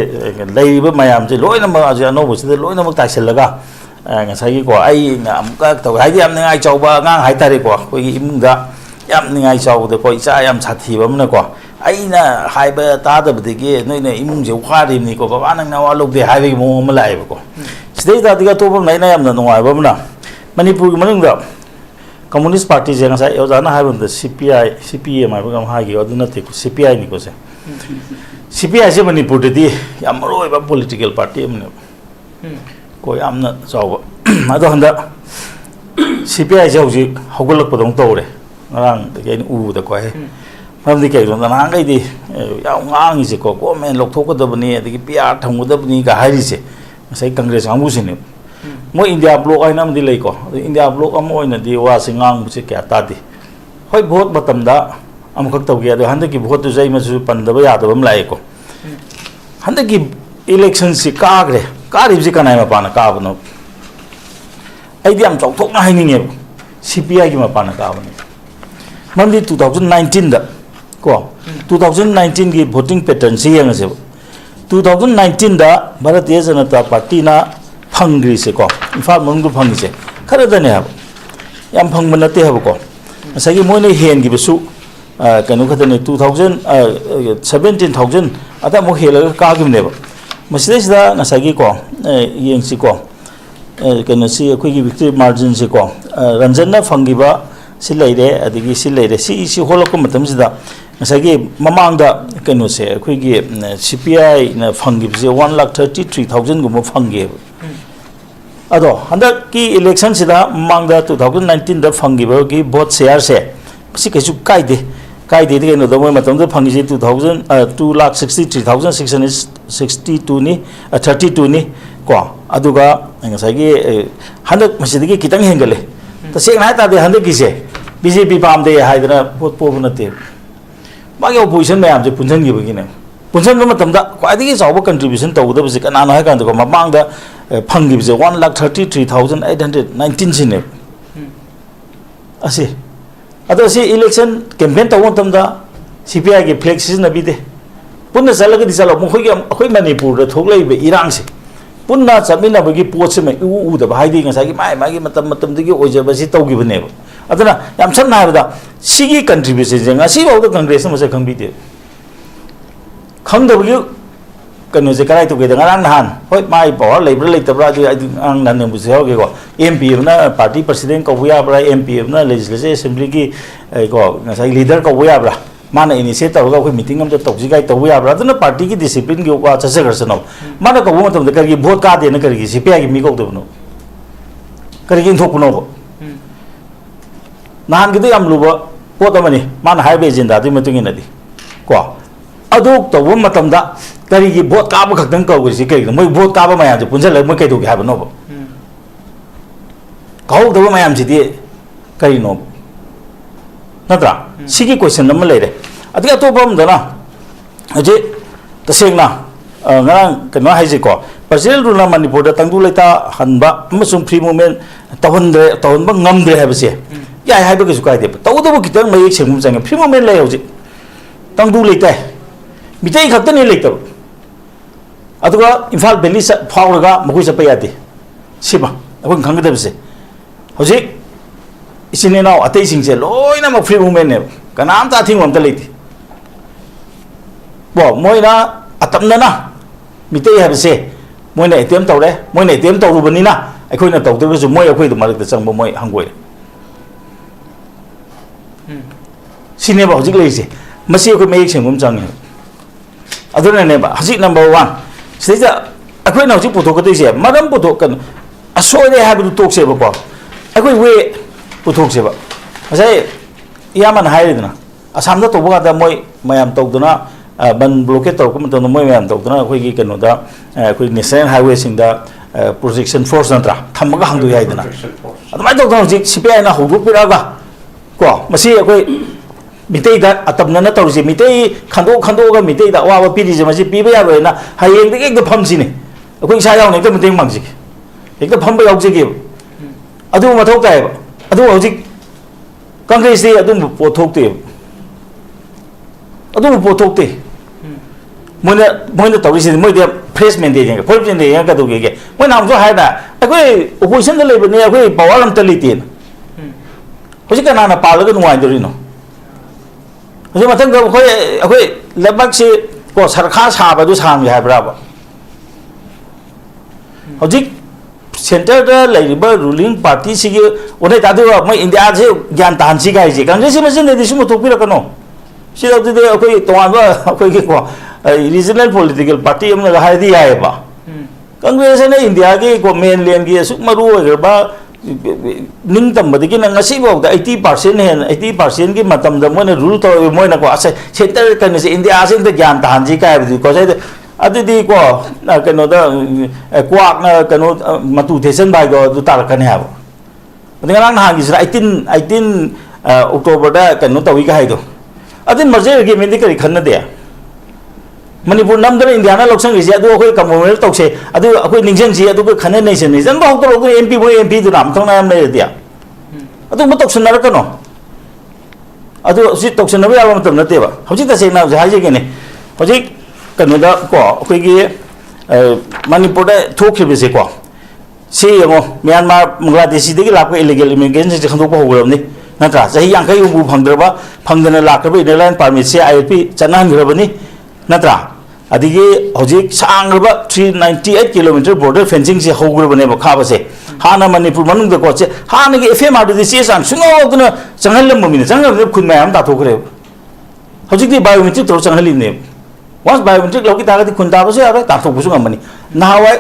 लेब मयाम से लोइनमक आज अनोबसिद लोइनमक ताइसलगा ngसागी को आई अमुका तौ हाइदि याम निगाइ चौबा ngang हाइतारे को कोइ इमुंगा याम निगाइ चौबद को इचा याम साथीब हमना को आइना हाइबा तादबदिगे नोइना इमुंजे उखारिमनि को बाबा नंग नवा लोगदे हाइबे मो हम लाइब को सिदे दादिगा तोबम नाइना यामना नुवाइबमना मणिपुर मनुंगा कम्युनिस्ट पार्टी जे ngसा योजना हाइबम सीपीआई सीपीएम हाइबगम हागी अदुना ते सीपीआई नि को से सीपीआई से मणिपुर दी यामरोइबा पॉलिटिकल पार्टी हमने को यामना चाव अदो हंदा सीपीआई से हौजी हौगलकपदों तौरे ngarang के उ द को है हमदि के जों नांगै दि याव ngang से को गवर्नमेंट लौथोकदबनी अदि पीआर थंगदबनी का हारि से सै कांग्रेस आंगुसिने मो इंडिया ब्लॉक आइना मदि लै को इंडिया ब्लॉक अम ओइना दि वा से ngang से क्या तादि होय भोट मतमदा अमखक तौगे अदो हंदकी भोट जै मसु पंदब यादबम लाइ को हंदकी इलेक्शन से काग्रे कारिबजे कनाय मपाना काबनो आइदि हम चौथोकना हाइनिंगे सीपीआई की मपाना काबनो मंदी 2019 दा को 2019 की वोटिंग पैटर्न से यंगसे 2019 दा भारतीय जनता पार्टी ना फंग्री से को इम्फाल मंगु फंगी से खरदने हब याम फंग मनते हब को सगी मोने हेन की बसु कनो खदने 17,000 अदा मो हेलग कागिमने मसिदा नसागी को यंगसी को कनो सी अखोगी विक्ट्री मार्जिन से को Ranjan फंगिबा si leire adigi si leire si holok matamsida ngasagi mamangda kenu se akhoi CPI na phangib je 1,33,000 gum phangi ado handa ki election sida mamangda 2019 da phangiba ki vote share se si kesu kaide de no do moi matamda phangi je 2,63,662 ni 32 ni ko aduga ngasagi handa masidigi kitang hengale तो सेंग हाय तादे हंदे किसे BJP पामदे हाइदना vote पोबनते मागे opposition ma'am से पुंसन गिबगिने पुंसन मतमदा क्वाइदगी चाव contribution तौदबसे कनानो हाय कांदको ममांगदा फंगिबसे 1,33,819 सिने असे अदो से election campaign तौ मतमदा CPI के फ्लैग सिजन नबीदे पुन्ना चलगदि चलो मखोई अखोई मणिपुर दा थोकलैबे इरांग से पुन्ना चमिनबगी पोचे में उ द भाइदि ngसागी माइ मागी मतम दिगी ओजबसी तौगिबने अदना याम सन्ना हाबदा सिगी कंट्रीब्यूशन जे ngasi बाउ द कांग्रेस मसे खंबिदे खंगदबगी kanu je karai tu ke ngarang nahan hoi mai power labor leitabra du ang nan bu se hoge ko MP na party president ko buya bra MP na legislative assembly ki ko ngasai leader ko buya bra mana initiate ta ko meeting am to ji gai to buya bra na party ki discipline ki ko cha se gar sano mana ko bu matam de kar ki vote ka de na kar ki CPI ki mi ko de no kar ki thok no nahan ki de am lu ba vote amani mana high agenda di matung ina di ko aduk to bu matam da kari ki vote ka ba khakdang ko si kai moi vote ka ba mayam je punjal moi kai du ki ha ba no kau do mayam ji di kari no natra sigi question nam le re atika to bam da na aje taseng na ngarang kena hai ji ko president rule manipur da tangdu leita hanba amasung free movement tawon ba ngam de ha ba se ya hai ba ki su kai de taw do ki tang mai chengum chang free movement le ji tangdu leita mitai khakta ne leita aduga Imphal Valley fauraga makui sa payade siba akon khangda bse hoji isine naw atei singse loina ma free movement ne kanam ta thing wam ta leiti bo moina atamna na mitai ha bse moina ATM tawre moina ATM tawru bani na akhoi na tawde su moi akhoi du marak ta changbo moi hangoi sine ba hoji leise masi ko mei chengum chang aduna ne ba haji number 1 sida akhoi na ji puthok ka tise maram puthok kan asoi de ha bu tok se ba ko akhoi we puthok se ba asai yaman hai dina asam da to ba da moi mayam tok duna ban blockade tor ko man to moi mayam tok duna akhoi gi kanu da akhoi national highway sing da protection force nantra thamaga hangdu yai dina adamai tok dong ji CPI na hogu piraga ko masi akhoi mitai da atamna na tawse mitai khando ga mitai da wa piri je masi piba ya na hayeng de ek da pham sine akoi sa yaw ne da mitai mangji ek da pham ba yaw je ge adu ma thok tai adu hojik congress de adu po thok te adu po thok te moina tawse moi de placement de ge placement de ya ka du ge moi nam jo hai da akoi opposition da lebe ne akoi power am tali tin hojik kana na pal ga nuai dori no hojik matang ga akoi lebak se ko sarkha sa ba du sam ya bra ba hojik center da laiba ruling party si ge onai ta du mai india je gyan tan si ga ji congress ma sin de sumo topi ra kano si da de akoi toan ba akoi ke ko regional political party am na hai di ai ba congress ne india ge ko mainland ge su maru ga ba ning tam badi ki na ngasi bo da 80% hen 80% ki matam da mo na rule to mo na ko ase center kan se india se de gyan tan ji ka bi ko se adu di ko na kano da kwak na kano matu thesen bai go du tar kan ha bo ngang na gi 18 october da kano tawi ka hai do adin merger ge mendi kari khanna de Manipur nam da India na loksang ri adu khoi kamonel tokse adu khoi ningjang ji adu ko khane nei se nei jan ba hok to MP boy MP du nam thong na nei dia adu ma toksan na ka no adu si toksan na ba ma tam na te ba hoji ta se na ja ji ge ne hoji kanu da ko khoi gi Manipur da thokhi be se ko se yo Myanmar Bangladesh de gi la ko illegal immigration je khandok ba ho ram ni na tra jahi yang kai u phangdra ba phangdana la ka be inland permit se ILP chanan gra ba ni natra adigi hojik sangrba 398 km border fencing se hogrba ne ba khaba se hana Manipur manung da ko che hana gi FMR de se san sungo duna changalam mumina changal khun mayam ta thokre hojik di biometric to changali ne once biometric logi ta ga khun ta ba se ara ta thok bu su ngamani nahawai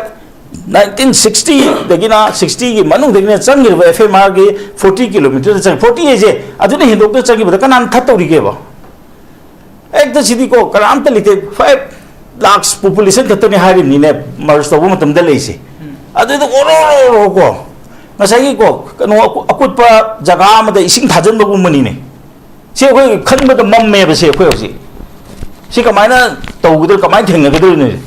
1960 dagina 60 gi manung dagina changir ba FMR gi 40 km chang 40 je aduna hindok ta changi ba kanan thattori ge ba ek da sidi ko karam ta lite 5 lakhs population katani hari ni ne mars to bu matam da leise adu do oro ko masai ko kano akut pa jaga ma da ising thajan ba gum mani ne se khoi khan ba da mam me ba se khoi hosi si ka maina to gu do ka mai theng ga do ne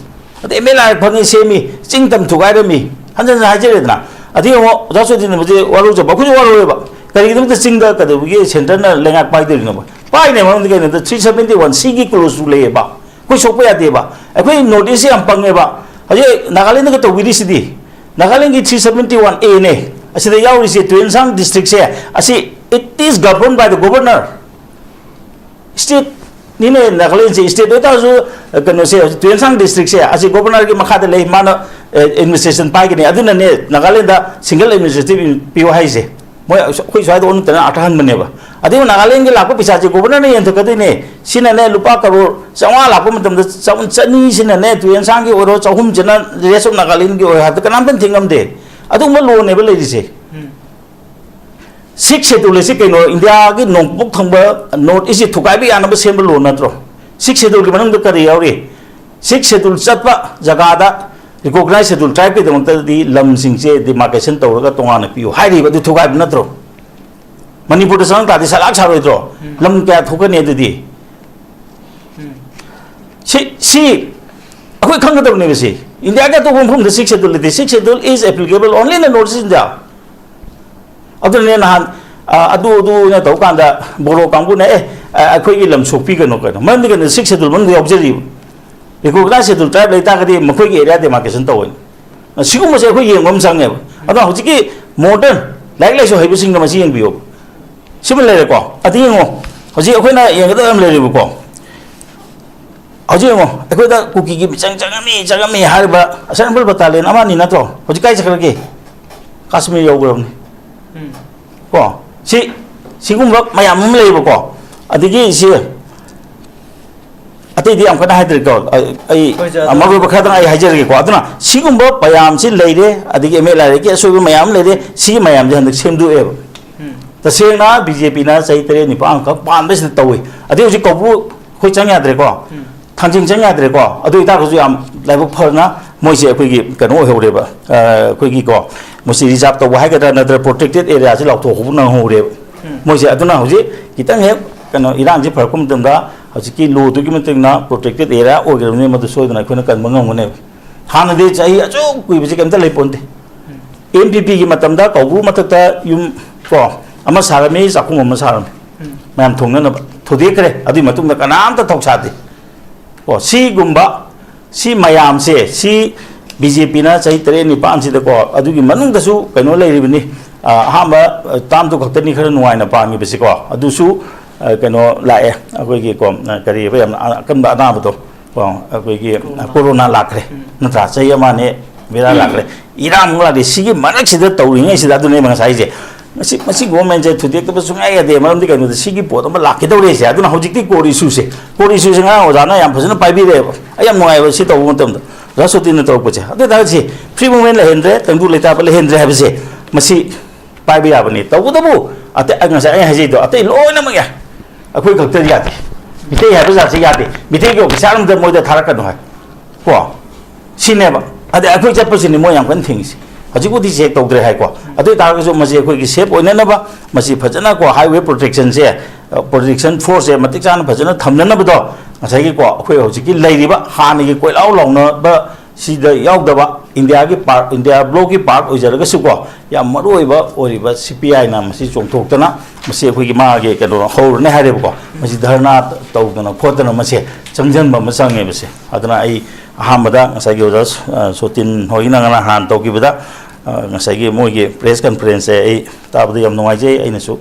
ade mela phani se mi ching tam thu ga da mi hanjan ha je na adi mo ja so din bu je waru jo ba khu waru ba kari dum da ching da ka do ge center na lenga pai de no ba pai ne mang de ne 371 sigi close to le ba ko so pa ya de ba akoi notice am pang ne ba haje Nagaland ga to wiri sidi Nagaland gi 371 A ne asida yaw ri se Tuensang district se asi it is governed by the governor state นี่เนี่ยนักเรียนสิสเตทด้วยท่าจู่กันโนเซียตัวอย่างดิสทริกเซียอาศัยกบฏนาร์กิมาขาดเลยมันadministration ไปกันเนี่ยอันนั้นเนี่ยนักเรียนได้ single administrative PO ให้สิมวยคุยสายตัวนั้นแต่อัฐหันมันเนี่ยบ่อันนี้นักเรียนกี่หลักก็พิจารณากบฏนาร์เนี่ยตัวกันเนี่ยสินะเนี่ยลูกป้ากระโดดสองหลักก็มันทำได้สองชั้นนี้สินะเนี่ยตัวอย่างกี่โอโรสองหุ่มจันทร์เรียกสมนักเรียนกี่โอหัดกันน้ำเป็นทิ้งกันเดะอันนี้มันรู้เนี่ยเป็นเลยดิสิสิกเซตุลสิกินอินเดียกี่นงบุกทั้งบ่โน้ตอิสิทุกไอ้พี่อันนั้นเป็นเซมเบลูนั่นตรอสิกเซตุลกี่มันต้องการเอาดิสิกเซตุลจัดว่าจักรดาrecognize เซตุล tribe กี่ตรงนั้นดีลำสิงเจ demarcation ตัวก็ตรงนั้นพิวให้ดีว่าดูทุกไอ้พี่นั่นตรอมันนี่พูดสังกัดที่สลักชาร์ลตรอลำแกทุกคนเนี่ยดีสิaku kan kata begini sih India kan tu hukum the six schedule the six schedule is applicable only in the North India adu ne nahan adu ne tau kan da boro kangbu ne akhoi gi lam sopi kan no kan man ni kan six schedule man gi observe recognize schedule tribe lai ta ka di makhoi gi area demarcation tawin sigu ma se akhoi yeng ngom sang ne adu hoji ki modern like lai so haibu sing ma si yeng biyo similar ko adi ngo hoji akhoi na yeng da am le ri ko Aja mo, aku dah kuki gini, jangan mi hari ba, asal nampak batalin, aman ni nato, aja kaya cakap lagi, Kashmir jauh belum ni, ko, si kumba mayam mulai ko, adigi si, ati dia amkan hadir ko, amaru berkata ay hajar ko, aduna si kumba mayam si lay de, adigi emel lay de, so mayam lay de, si mayam jangan sem du eb, tasir na BJP na saya tere ni pang kau pandas ni tahu, adi uji kau kau cakap ada ko. Thanjing chang ya de ko adu ta ko ju am lai bu phar na moi se khoi gi kan ho ho de ba khoi gi ko mo si reserve to hai ga da na protected area ji lok tho hu na ho de moi se adu na ho ji kitang he kan Iran ji phar kum tam da ho ji ki lo tu ki man na protected area o ge ne ma du soi na khoi na kan ma ngong ne han de chai a chu kui bi ji kan ta lai pon de MPP gi matam da ko bu matak ta yum ko ama sarami sakung ama saram mayam thong na thodi kre adu matung da kanam ta thok sa de ko si gumba si mayam se si BJP na chai tere ni pan si da ko adu gi manung da su kaino lai ri ni ha ma tam tu khakta ni khara nuai na pa mi besi ko adu su kaino lai akoi gi ko kari ba yam kam ba na ba to ko akoi gi corona lakre na tra chai ama ne vera lakre iram ngla de si gi manak si da tau ri ngai si da du ne ma sai je masi government je thudek ta sungai ya de maram di kaino sigi pot ma lakhi dau re se aduna hojik ti kori su se nga ojana yam phajana pai bi re ayam noi ba si to mo tam da SOTIN na to ko che adu da si free movement la hendre tangdu leta pa la hendre ha se masi pai bi ya bani to ko bu ate anga sa ai ha ji to ate lo na ma ya akhoi khak ta ya de mite ya ba sa se ya de mite ko saram da mo da tharak ka no ha ko sine ba ade akhoi chat pa sine mo yang kan thing si Ajiku di check tau dre hai ko adu ta ko masi ko ki shape oina na ba masi phajana ko highway protection se protection force se matik chan phajana thamna na ba do ngasai ki ko khoi hoji ki lai ri ba ha ni ki koi lau long na ba si da yaw da ba India ki part India block ki part oi jar ga su ko ya maroi ba ori ba CPI na masi chong thok ta na masi khoi ki ma ge ka do ho ne ha re ko masi dharna tau da na phot na masi changjan ba ma sang nge ba se aduna ai ahamada ngasai ki oja SOTIN hoi na na han to ki ba ngasai gi moi gi press conference ai ta bu yam noi je ai na su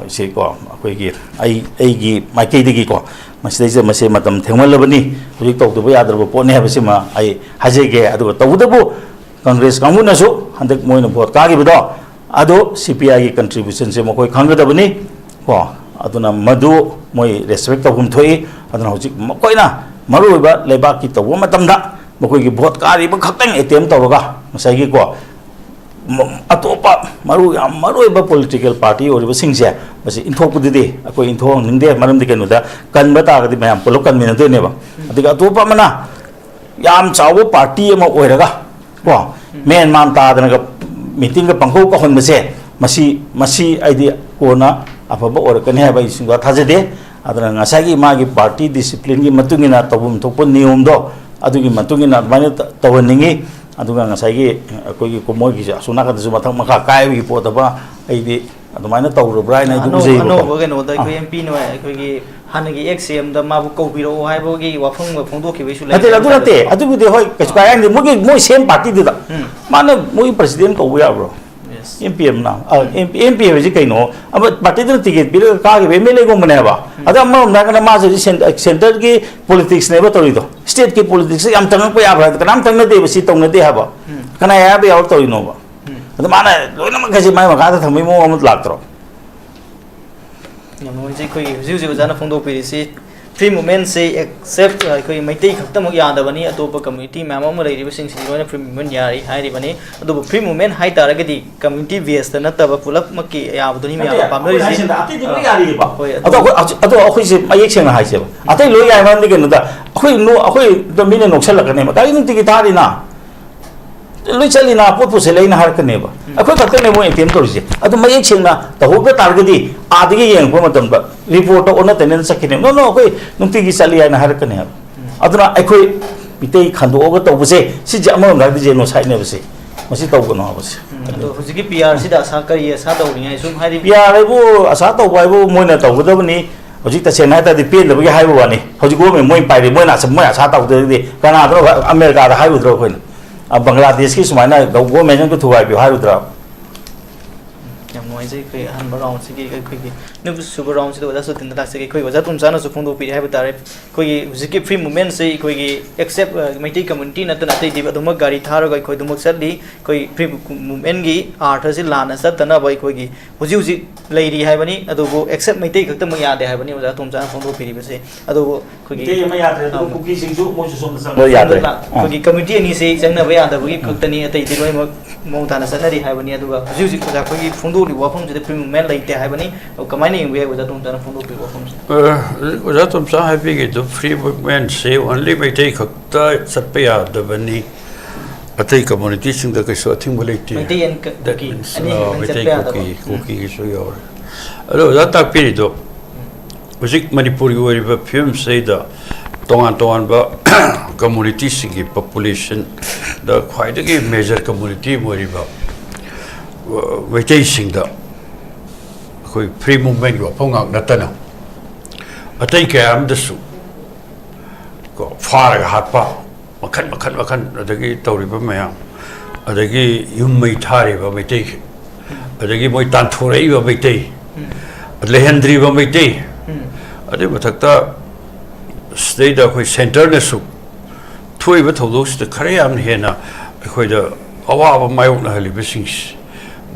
se ko akoi gi ai gi mai ke de gi ko masai je masai matam thengmal labani project tok du ya dar bo ne ha bisi ma ai haje ge adu to bu bu congress kamu na su handak moi na vote ka gi bu do adu CPI gi contribution se mo koi khang da bani ko aduna madu moi respect to hum thoi aduna hojik mo koi na maru ba leba ki to matam da mo koi gi vote ka ri ba khaktang attempt to ga masai gi ko atopa maru ba political party or sing se basi inthok pu de ako inthok ningde maram de kenu da kan bata ga di mayam polo kan min de ne ba adiga atopa mana yam chawo party ma oiraga ko men mam ta da ga meeting ga pangko ko hon se masi idea ko na apa ba or kan he ba isin ga thaje de adana ngasa gi ma gi party discipline gi matungina tabum thokpo niyom do adugi matungina bani tawaningi aduga ngasai gi koi gi komoi gi asuna ka du mathang makha kai gi po ta ba ai di adumai na tawro brai na du jei no bo no da koi MP no koi gi han gi XM da ma bu ko bi ro hai bo gi wafang ma phong do ki bi su lai ate adu ate adu bu de hoi ka kai ang mo gi moi same party du da mana moi president ko ya bro MPM na MPM is kaino but party the ticket bill ka ge MLA ko mane ba ada ma na kana ma je center ki politics ne ba tori do state ki politics am tang ko ya ba kana tang na de si tong na de ha ba kana ya ba ya tori no ba ada ma na lo na ma ga ji mai ma ga ta thami mo am lak tro yam no ji khoi ji ji jana phong do pi si free movement say except koi maitai khaktam ya da bani atopa community ma'am am lai ri sing si rona free movement yari hai ri bani adu free movement hai tara ga di community based na taba pulap makki ya bu ni mi ya pam ri si ati di yari ba ado khoi se mai ek seng hai se atai lo ya man ni ke no da khoi do mine nok sel ka ne ma kai ni ti ki thari na lui chali na pot pu se lai na har ka ne ba akhoi khakta ne mo ATM tor si adu mai ek seng na ta ho ga tar ga di adi gi yeng po matam ba report ona tenen sakine no khoi nungti gi chali ai na har ka ne aduna akhoi bitei khando ga to bu se si ja ma ga di je no sai ne ba se masi to go no ba se ado hujiki PR si da sa kari sa do ri ngai sum hai ri PR ai bu asa to bai bu moi na to ga da ni hojik ta chen hai ta di pen da ba gi hai bu wa ni hojik go me moi pai ri moi na sa moi asa to de kana do America da hai bu dro khoi Bangladesh ki sumaina government ko thuai bi hai bu dro yam no ji kai han ba round si ki kai ki nu super round si do da so tin da se kai waja tum sana su phong do pi hai ba tare koi hujiki free movement se koi ki accept maitai community na ta tai di ba dum gari thar ga koi dum sat di koi free movement gi art si lana sat ta na bai koi gi huji lai ri hai bani adu bo accept maitai khak ta ma ya de hai bani waja tum sana phong do pi ri ba se adu koi gi te ma ya de du cookie sing su mo su som da ya de koi gi community ni se jang na ba ya da ba gi khak ta ni tai di loi mo ta na sat na ri hai bani adu ga huji waja koi gi phong do ri wa phong je free movement lai te hai bani kamai ni we waja tum sana phong do pi wa phong waja TOMCHA hai pi ge free movement se only mai tai khakta sat pa ya da bani atai community sing da kai so thing bo lai ti maitai en ki ani maitai cookie so yo alo da ta pi do hujik Manipur gi wari ba film se da tongan ba community sing gi population da khwai da gi major community wari ba maitai sing da koi free movement go phong ngak na ta na atai ke am da su ko far ga hat pa makan adagi tauri ba mayam adagi yum mai thari ba mai tai adagi moi tan thorei ba mai tai lehendri ba mai tai ade mathakta state da koi center na su thui ba thodo sta khare am he na khoi da awa ba mai na hali ba sing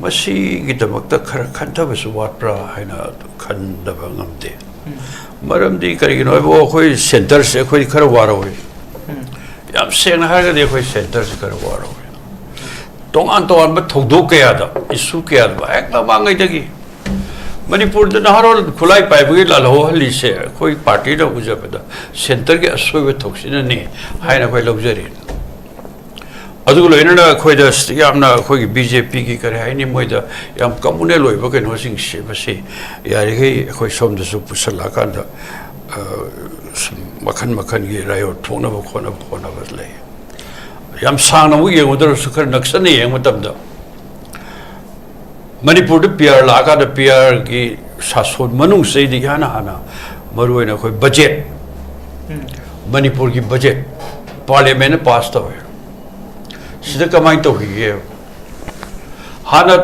masi gi da makta khar khanta ba su wat pra haina khan da ba ngam de maram di kari gi noi bo khoi center se khoi khar waro yam seng har ga de khoi center se kar waro tongan ba thodok ke ada issue ke ada ek la ba ngai dagi Manipur da harol khulai pai bu la ho hali se khoi party da uja ba da center ke asoi be thoksina ne hai na khoi luxury adu lo ina khoi da yam na khoi BJP ki kare hai ni moi da yam communal loi ba ke no sing se ba se yari ge khoi som da su pusala kan da makan gi rayo thona ba khona ba le yam sang na mu ye udar su khar naksan ye matam da Manipur da PR la ka da PR gi sason manung se di hana maroi na khoi budget Manipur gi budget parliament pass ta hoy sida kamai to hi hana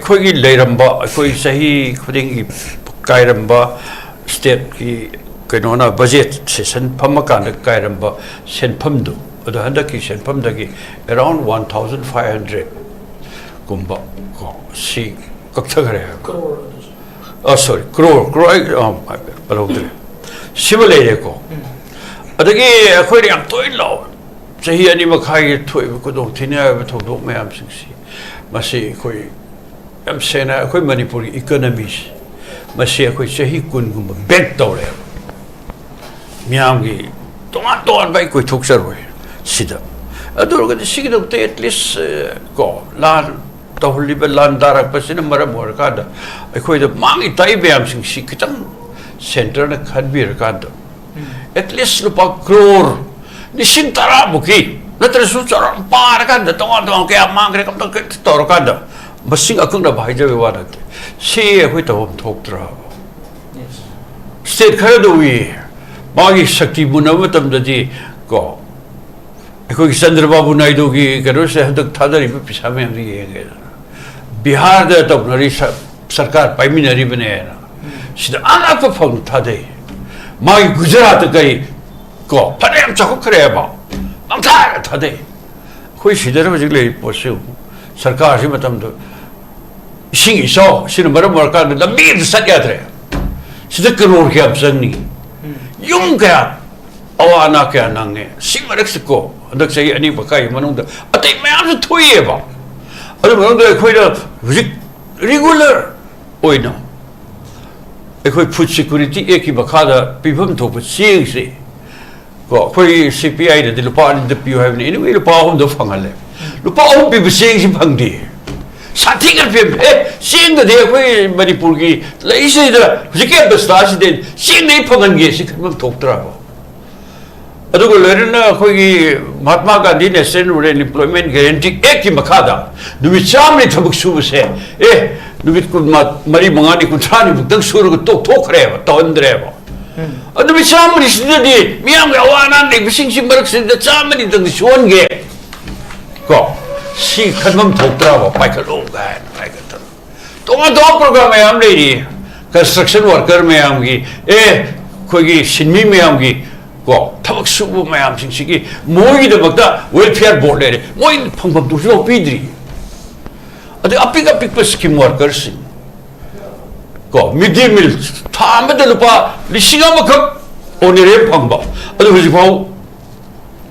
khoi gi leiramba khoi sahi khuding gi kairamba state ki kainona budget session phamaka kairamba senpham do adu handa ki senpham da gi around 1500 kumba ko si kakta gare sorry crore balogre simulate ko adagi akhoi yang toy lo sahi ani makhai thoi ko do thina ba thodok mayam sing si masi khoi am sena khoi Manipur economies masi khoi sahi kun gum back tore miam gi ton bai koi thuk sar hoy sida adur ga sigdo te at least ko lan to libe lan darak pasin maram hor ka da khoi da mangi tai beam sing si kitang center na khabir ka da at least lupa crore ni sin tara buki natra su chara par ka da ton ke mang re kam to tor ka da basing akung da bhai jawe wa da si khoi to thok tra state khara do wi bagi shakti bunama tam da ji ko khoi Chandrababu Naidu gi karo se hadak thadari pe pisa me amri ye ge Bihar da tawnari sarkar paiminari bane na sida anapa phang thade mai Gujarat kai ko phanam chakho khare ba amtha thade khoi sidar ba jigle posu sarkar si matam do sing iso sin maram marka da lambi satya dre sida crore ke absangni yung kaya awana kaya nange simarak ko andak sai ani bakai manung da atai mayam su thoye ba adu manung da khoi da regular oina khoi food security eki bakada pibam thop sing se ko khoi CPI da lupa ni da PUYAM ni anyway lupa hom do phangale lupa hom pib sing si phangdi साथी कर फिर scene तो देखो ये मणिपुर की इसे इधर जिके बस्तार से दिन सीन नहीं फगन गए सिख में ठोकता हो अदुगो लेरना कोई Mahatma Gandhi national rural employment guarantee act की मखादा दुबी चामनी थबक सुब से दुबी को मरी मंगानी को छानी बुतंग सुर को तो ठोक रहे हो तो अंदर है अदुबी चामनी से दी मियां के आवाना ने बिसिंग सिमरक से चामनी तंग सोन गे को सी खत्म ठोकता हो पाइकलो गाय पाइकता तो वहाँ दो प्रोग्राम है हम ले रही कंस्ट्रक्शन वर्कर में आऊँगी कोई सिन्मी में आऊँगी को थबक सुबह में आम सिंह की मोई द बक्ता वेलफेयर बोर्ड ले रहे मोई फंगफम दूसरे पीदरी अरे अपिक अपिक पर स्कीम वर्कर्स को मिड डे मील था में तो लुपा लिशिंगा मखक ओनेरे फंगबा अरे हुजिफाओ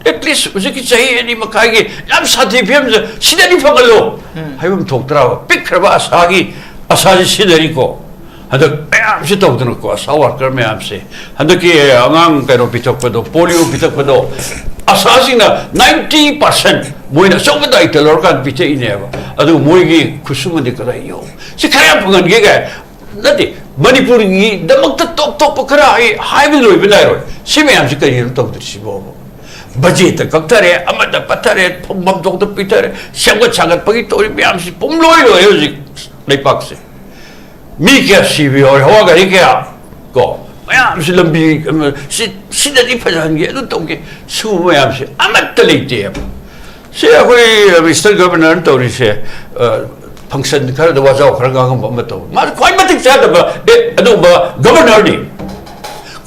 एटलीस्ट उसे की चाहिए नहीं मकाएंगे यार साथी भी हम सीधे नहीं फंगलो हाय हम ठोकता हो पिक करवा आसाजी सीधे को हदक मैम से तौदन को आशा वर्कर मैम से हदक ये अंगांग करो पिटक पदो पोलियो पिटक पदो आसाजी ना 90% मोइना सब दाई तलर का पिटे इने अदु मोइगी खुशुम दिकरा यो से खरा फंगन गे गए नते मणिपुर की दमक टॉप टॉप पकड़ा हाई भी लोई बिना रो से मैम से करियर तौदर सिबो बजेट कक्तरे अमद पत्थरे फंगम तौद पिटरे संगत संगत पगी तोरी मैम से पुम लोई लो है लेपाक से मी क्या सीवी और हवा गरी क्या को मैम से लंबी सीधा नहीं फजाएंगे तो के सु मैम से अमत लेते हैं से कोई मिस्टर गवर्नर तो रिसे फंक्शन कर दो वाजाओ कर गांग मत तो मार कोई मत चाहता बा अदो बा गवर्नर नी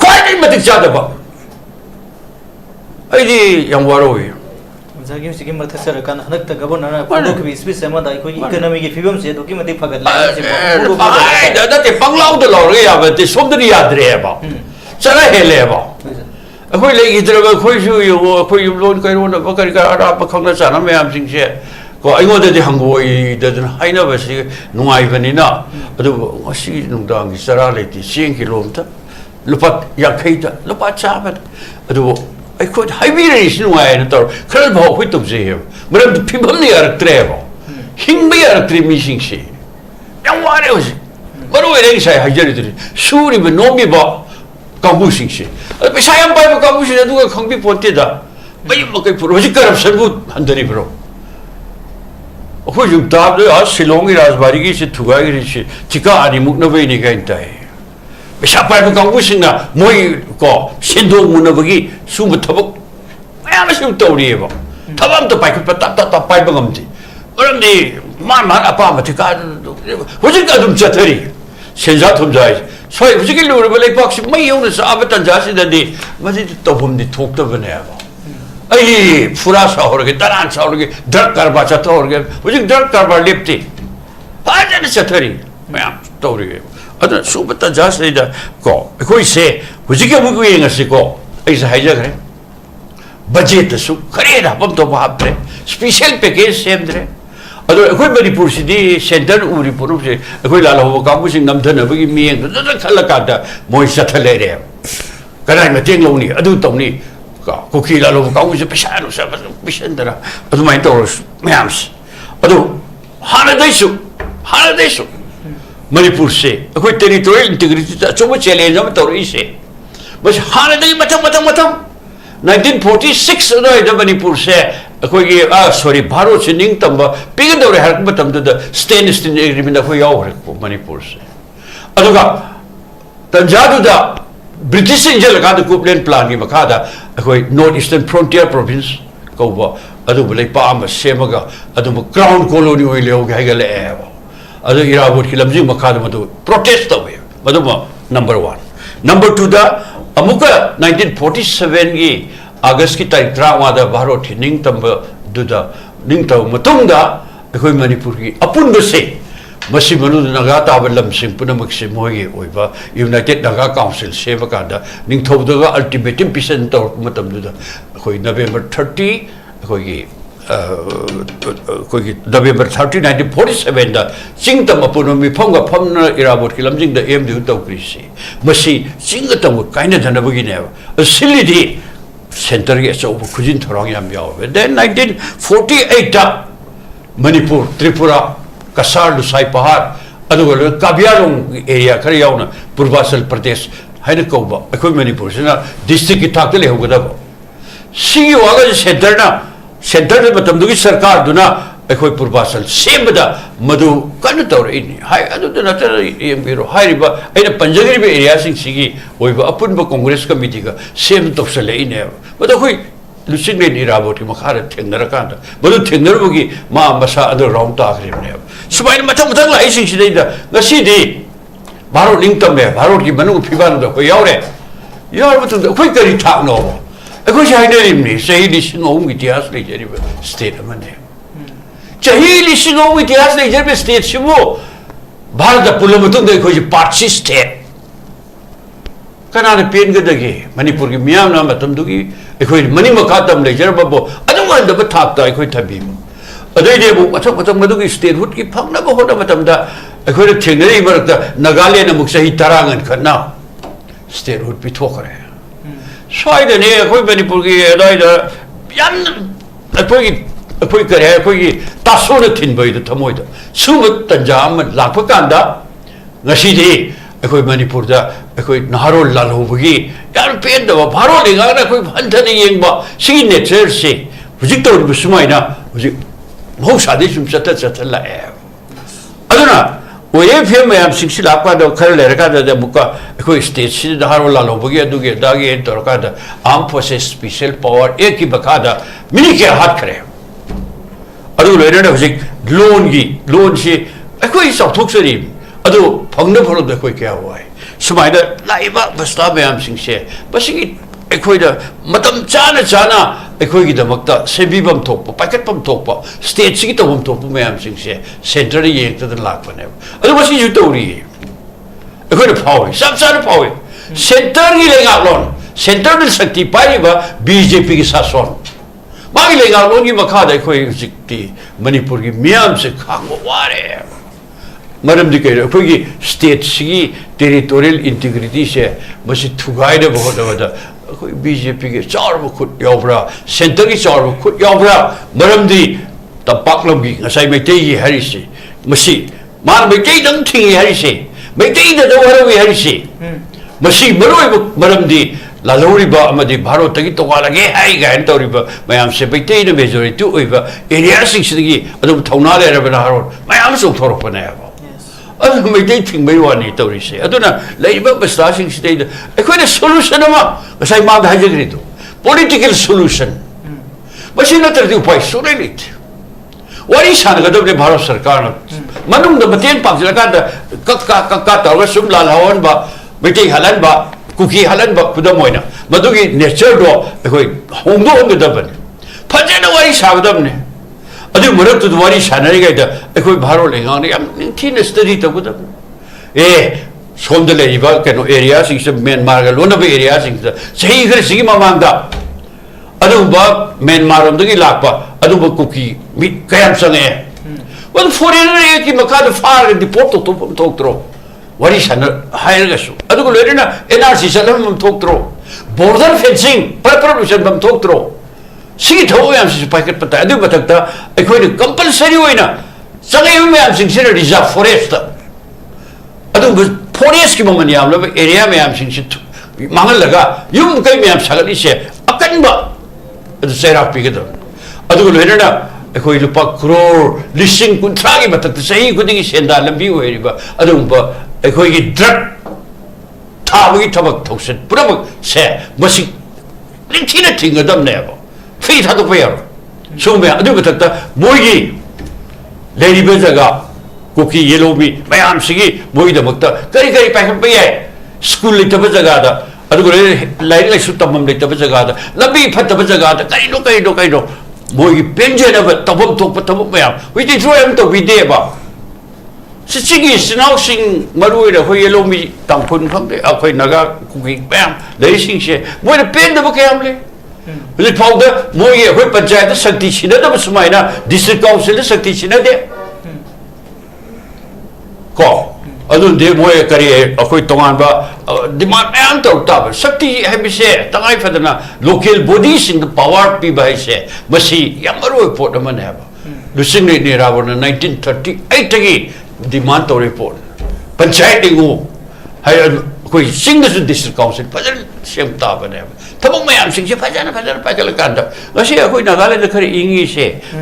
कोई नहीं मत चाहता बा ऐदी यंग वारोई जागी उसी की मत सर का हनक तक गवर्नर पुरो की स्पीच से मत आई कोई इकोनॉमी की फिल्म से तो की मत फगत लाइन से आई दादा ते पंगलाउ दे लौर या बते सोम दे याद रे बा चला हेले बा कोई ले इधर कोई जो यो कोई लोन कोई रोन बकर का आरा पखंग चाना में हम सिंह से को आइगो दे हंगोई दन हाइना बसी नुआई बनिना अदु वसी नुदांग की सरा लेती 100 किलोमीटर लुपा याखैता लुपा चाबत अदु अखोद हाइबीरे सिनुआय न तौर खरल भाव होय तबजे मरम फिबम ने यारक्त्रे बा हिंग यारक्त्रे मिसिंग से यां वारे होस मरो रेंग साय हाजरी दे सूरी बे नोमी बा काबू सिंग से पैसा यम पाइ काबू से दुगा खंगबी पोते दा बय मकै प्रोजेक्ट करप्शन बु हंदरी ब्रो अखोय जुम ताब दे आ शिलोंग की राजबारी की से थुगाई रि से चिका आनी मुकनबे नि गाइनताय पैसा पाइ काबू सिंगना मोय को सिंदो मुनबगी सुम थबक मैम से तौरिएबा थबम तो पाइक पता ता पाइब गमति मरमदि मान मान अपा मथिका हुजिक अदुम चथरी सेंजा थुमजाय सोय हुजिक लुरबे लेपाक से मै यौन साब तंजा सिददि मजि तबुमदि थोक्तबनेबा आई फुरा साहरगे तरान साहरगे ड्रग कारबा चथरगे हुजिक ड्रग कारबा लेप्ति पाजन चथरी मैम तौरिएबा अदु सुबत जासलेदा को कोई से हुजिके मुगु येंगसे को ऐसा हाइजगरे बजेट सु खरेदा पम तो बापरे स्पेशल पैकेज सेमद्रे अदु कोई मणिपुर सिदी सेंटर उरी पुरु से कोई लालो काबु सिंग नमधनबगी मियेंग द खलकादा मोय सथले रे कनाय मतेंग लोनी अदु तौनी का कुकी लालो काबु से पैसा नो सब बिशंदरा अदु माइन तोरस मैम्स अदु हानदैसु मणिपुर से कोई टेरिटोरियल इंटीग्रिटी अचौब चैलेंज अम तौरई से बस हानदगी मथम 1946 अदोय मणिपुर से कोई सॉरी भारत से निंग तंब पिगदौरे हरक मतम द स्टेन एग्रीमेंट को याव हरक मणिपुर से अदुगा तंजादुदा ब्रिटिश इंजल का कुपलेन प्लान की मखादा कोई नॉर्थ ईस्टर्न फ्रंटियर प्रोविंस को अदुब लेपा अम सेमगा अदुब क्राउन कॉलोनी ओइ लेओ गाइगले अदो इराबोट की लमजिंग मखाद मदो प्रोटेस्ट तवे मदो नंबर 1 नंबर 2 दा अमुका 1947 की अगस्त की तारीख 3 दा भारत निंग तंब दुदा निंग तव मतुंगदा अखोई मणिपुर की अपुन से मसी मनु नगा ताब लमसिंग पुनमक से मोये ओइबा यूनाइटेड नगा काउंसिल सेवा कादा निंग थौदगा अल्टीमेटम पिसन तव मतम दुदा अखोई नवंबर 30 अखोई नवंबर 30 1947 दा चिंग तम अपुनमी फंगा फमना इराबोट की लमजिंग दा एम दु तौक्रिसी मसी चिंग तम काइना धनबगिने सिलिदी सेंटर के चौब खुजिन थोरंग याम यावे देन 1948 दा मणिपुर त्रिपुरा कसार लुसाई पहाड़ अदुगल काबियालोंग एरिया खर यावना पूर्वांचल प्रदेश हाइन कौबा अखोई मणिपुर सिना डिस्ट्रिक्ट की थाक ले होगदब सिगी वागा सेंटर मतमदुगी सरकार दुना अखोई पूर्वांचल सेमबदा मधु कन तौरइनी हाय अदुदा नतर एमबीरो हाइरिबा अइना पंजगरिबे एरिया सिंग सिगी ओइबा अपुनबा कांग्रेस कमिटी का सेम तौसलेइने मदु खोई लुसिंग ले इराबोट की मखार थेंगनरकांद मदु थेंगनरबगी मा मसा अदु राउंड ताखरिबने सुबाइन मथम मथम लाई सिंग सिदैदा ngasiदी भारत निंगतमे भारत की मनु फिबान द को यावरे यार मथम खोई करी थाकनो अखोई हाइनरिमनी सही लिसिंग ओम इतिहास ले जरिबा स्टेट अमने सही लिसिंग ओम इतिहास ले जरिबा स्टेट सिबो भारत पुलो मथम दे खोई पार्टी स्टेट कनाने पेन गदगे मणिपुर की मियाम ना मतम दुगी अखोई मनी मखातम ले जरबबो अदुंगदब थाकता अखोई थबी अदैदे बु मथम मथम मदुगी स्टेट हुड की फंगनब होना मतमदा अखोई थेंगनरी मरकता नागालैंड अमुक सही तरांगन खना स्टेट हुड पिथोखरे स्वाइदने अखोई मणिपुर की अदाइदा यान अखोई करे अखोई तासोन थिनबैद थमोइद सुम तंजाम लाखपकांदा ngasiदी अखोई मणिपुर दा अखोई नहारोल लालहोबगी यार पेंदब भारो लेगाना अखोई हंथने येंबा सिगी नेचर से हुजिक तौरब सुमाइना हुजिक मौसादी सुम चत लाए अदुना ओए फेम मैम सिंगसि लापा द खर लेरका द मुका अखोई स्टेट सि नहारोल लालहोबगी अदुगे दागे तोरका द आर्म फोर्सेस स्पेशल पावर ए की बकादा मिनी के हाथ करे अदु लेरना हुजिक लोन से अखोई साउथोक्सरी अदु फंगन फरद अखोई क्या हुआ है सुमाइदा लाइबा बस्ता मैम सिंगसे बसिगी अखोइदा मतम चाना चाना अखोई की दमकता सेबीबम थोप पाकेटपम थोप स्टेट सिगी तबम थोप मैम सिंगसे सेंटर येंगता लापने अदु बसि जु तौरी अखोइदा फावे सब सारा फावे सेंटर की लेगालोन सेंटर में शक्ति पाइबा बीजेपी की शासन मागी लेगालोन की मखादा अखोई जिक्ति मणिपुर की मियाम से खांगो वारे मरमदी कह रहे स्टेट की टेरिटोरियल इंटीग्रिटी से मसी थुगाइद बहुत अखोई बीजेपी के चार खुद याब्रा सेंटर की चार खुद याब्रा मरमदी तंपाकलम की ngасai मैतई की हरिसे मसी मान मैतई दंग थिंगी हरिसे मैतई द दवरवी हरिसे मसी मरोय मरमदी लालौरिबा अमदी भारत तगी तोगालगे हाई गाइन तौरिबा मयाम से मैतई द मेजॉरिटी ओइबा एरिया सिंगसिदगी अदुम थौना लेरबना हारोन मयाम सो थोरकपने अदु मैतई थिंगबै वानी तौरिसे अदुना लैबा बस्तासिंग सिदैद अखोइना सोल्यूशन अमा ngасai मा हाइजग्रिदो पॉलिटिकल सोल्यूशन मसी नत्रदि उपाय सुनै लेत वारी सानगदबने भारत सरकार मनुंग द मतेन पांगजलकाद कक्का तौरगा सुम लालहावन बा मैतई हलन बा कुकी हलन बा खुदमोइना मदुगी नेचर दो अखोई होंदो होंगदबने फजना वारी सागदबने अदु मरक तो वारी सानरिगैद अखोई भारो लेगाने याम निंथीन स्टडी तबुदब ए सोमद लेइबा केनो एरिया सिंग से म्यांमार गा लोनब एरिया सिंग सही खर सिगी ममांगदा अदुबा म्यांमार रोमदगी लाकपा अदुबा कुकी मि कयाम संगे वन फॉरेनर ए की मकाद फार डिपोर्ट तो तोक्त्रो वारी सान हायरगसु अदुगो लेरना एनआरसी सलम तोक्त्रो बॉर्डर फेंसिंग प्रिपरेशन बम तोक्त्रो सी थो मैम से पाइकेट पता अदु बतकता अखोइने कंपलसरी होइना संगे मैम सिंग से रिजर्व फॉरेस्ट अदु फॉरेस्ट की ममन याम लब एरिया मैम सिंग से मांगल लगा युम कई मैम सगली से अकनबा अदु सेराक पिगद अदु लेरना अखोइ लुपा करोड़ लिसिंग कुंथ्रा की बतकता सही खुदिगी सेंदा लंबी होइरिबा अदुबा अखोइ की ड्रग थाबगी थबक थौसन पुरमक से मसी लिंथिना थिंगदमनेबो फ्री थादोप यारो सुमे अदु बतकता मोगी लेरिबे जगह कुकी येलो मी मैम सिगी मोई दमकता करी करी पैखन पे है स्कूल लेते जगह दा अदुगरे लाइट लाइट तमम लेते जगह दा लंबी फतब जगह दा कई नो मोई पेंजन अब तबम थोप तब मैम विदि थ्रोयम तो विदे बा सिचिगी सिनाउ सिंग मरुई दा होय येलो मी तंगफुन खंदे अखोय नगा कुकी मैम लेई सिंग से मोई पेन दब केम ले With powder, Moy, whip a jet, the Sakti China, the Sumina, District Council, the Sakti China de Call. I don't do Moy career, a quick Tonga, demand Anto Tower, Sakti, have said, Tangai Fadana, local bodies in the power people say, Masi, Yamaru report a manaba. The single near our 1938 again, demand to report. Panchayati go, I sing the District Council, but same top and ever. Tamo mayam sing si Fajana Pakalakanda. Nasi ako Nagaland the Kari English,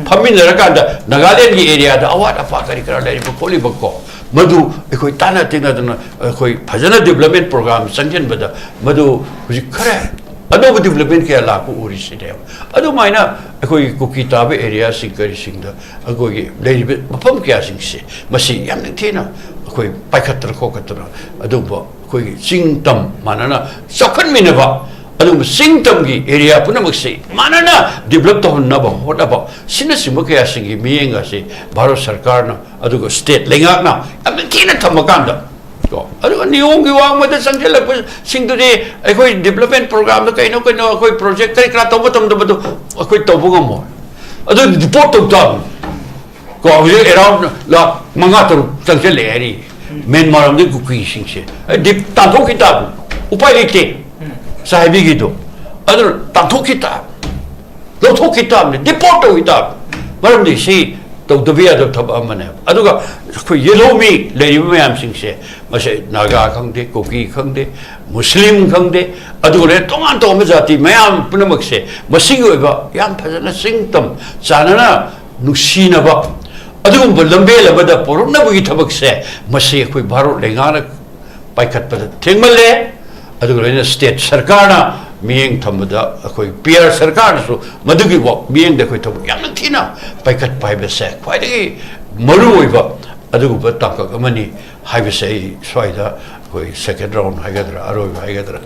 Pamin the Rakanda, Nagaland area, the Awata Pakari Kara, Poli Bako, Madu, Tana Tina, Pajana development program, Sanjan Bada, Madu, was correct. Adobe development care la uri sidem. Ado maina akoi Kukitabe area singari singda. Akoi lady bit pump casing si. Masi yam tina. Akoi Pakatra Kokatra. Adobo koi singtam manana. Sokan minava. Adum singtam gi area punamaksi. Manana developed on naba. What about Sinasimuka singi mienga si Baro Sarkarna. Adugo state lingana. Yam tina tamakanda. अरे नियोंगी वांग में तो संजय लगभग सिंह तुझे कोई development programme तो कहीं ना कोई प्रोजेक्ट करें करा तो वो तुम कोई तो वो कम हो अरे रिपोर्ट तो तब को अभी अराउंड ला मंगा तो संजय ले रही मेन मारम दे कुकी सिंह से डिप तांतों किताब उपाय लिखते साहिबी की तो अरे तांतों किताब लोगों किताब ने रिपोर्ट तो किताब मारम दे सी तो दबिया तो तब अमने अदुगा कोई येलो मी लेरी मैम सिंह से मसे नागा खंगदे कुकी खंगदे मुस्लिम खंगदे अदुगरे तोमान तो में जाति मैम पुनमक से मसिंग ओइबा याम फजना सिंगतम चानना नुसीनबा अदुगम लंबे लबदा पोरनबगी थबक से मसे कोई भारो लेगाना पाइखत पद थेंगमले अदुगरे स्टेट सरकारना मियंग थमदा कोई पीआर सरकार सो मदुगी वो मियंग दे कोई थब याम थीना पाइखत पाइबे से ख्वाइदगी मरु ओइबा अदुगुब ताकक अमनी हाइबे स्वाइदा कोई सेकेंड राउंड हाइगदरा अरोय हाइगदरा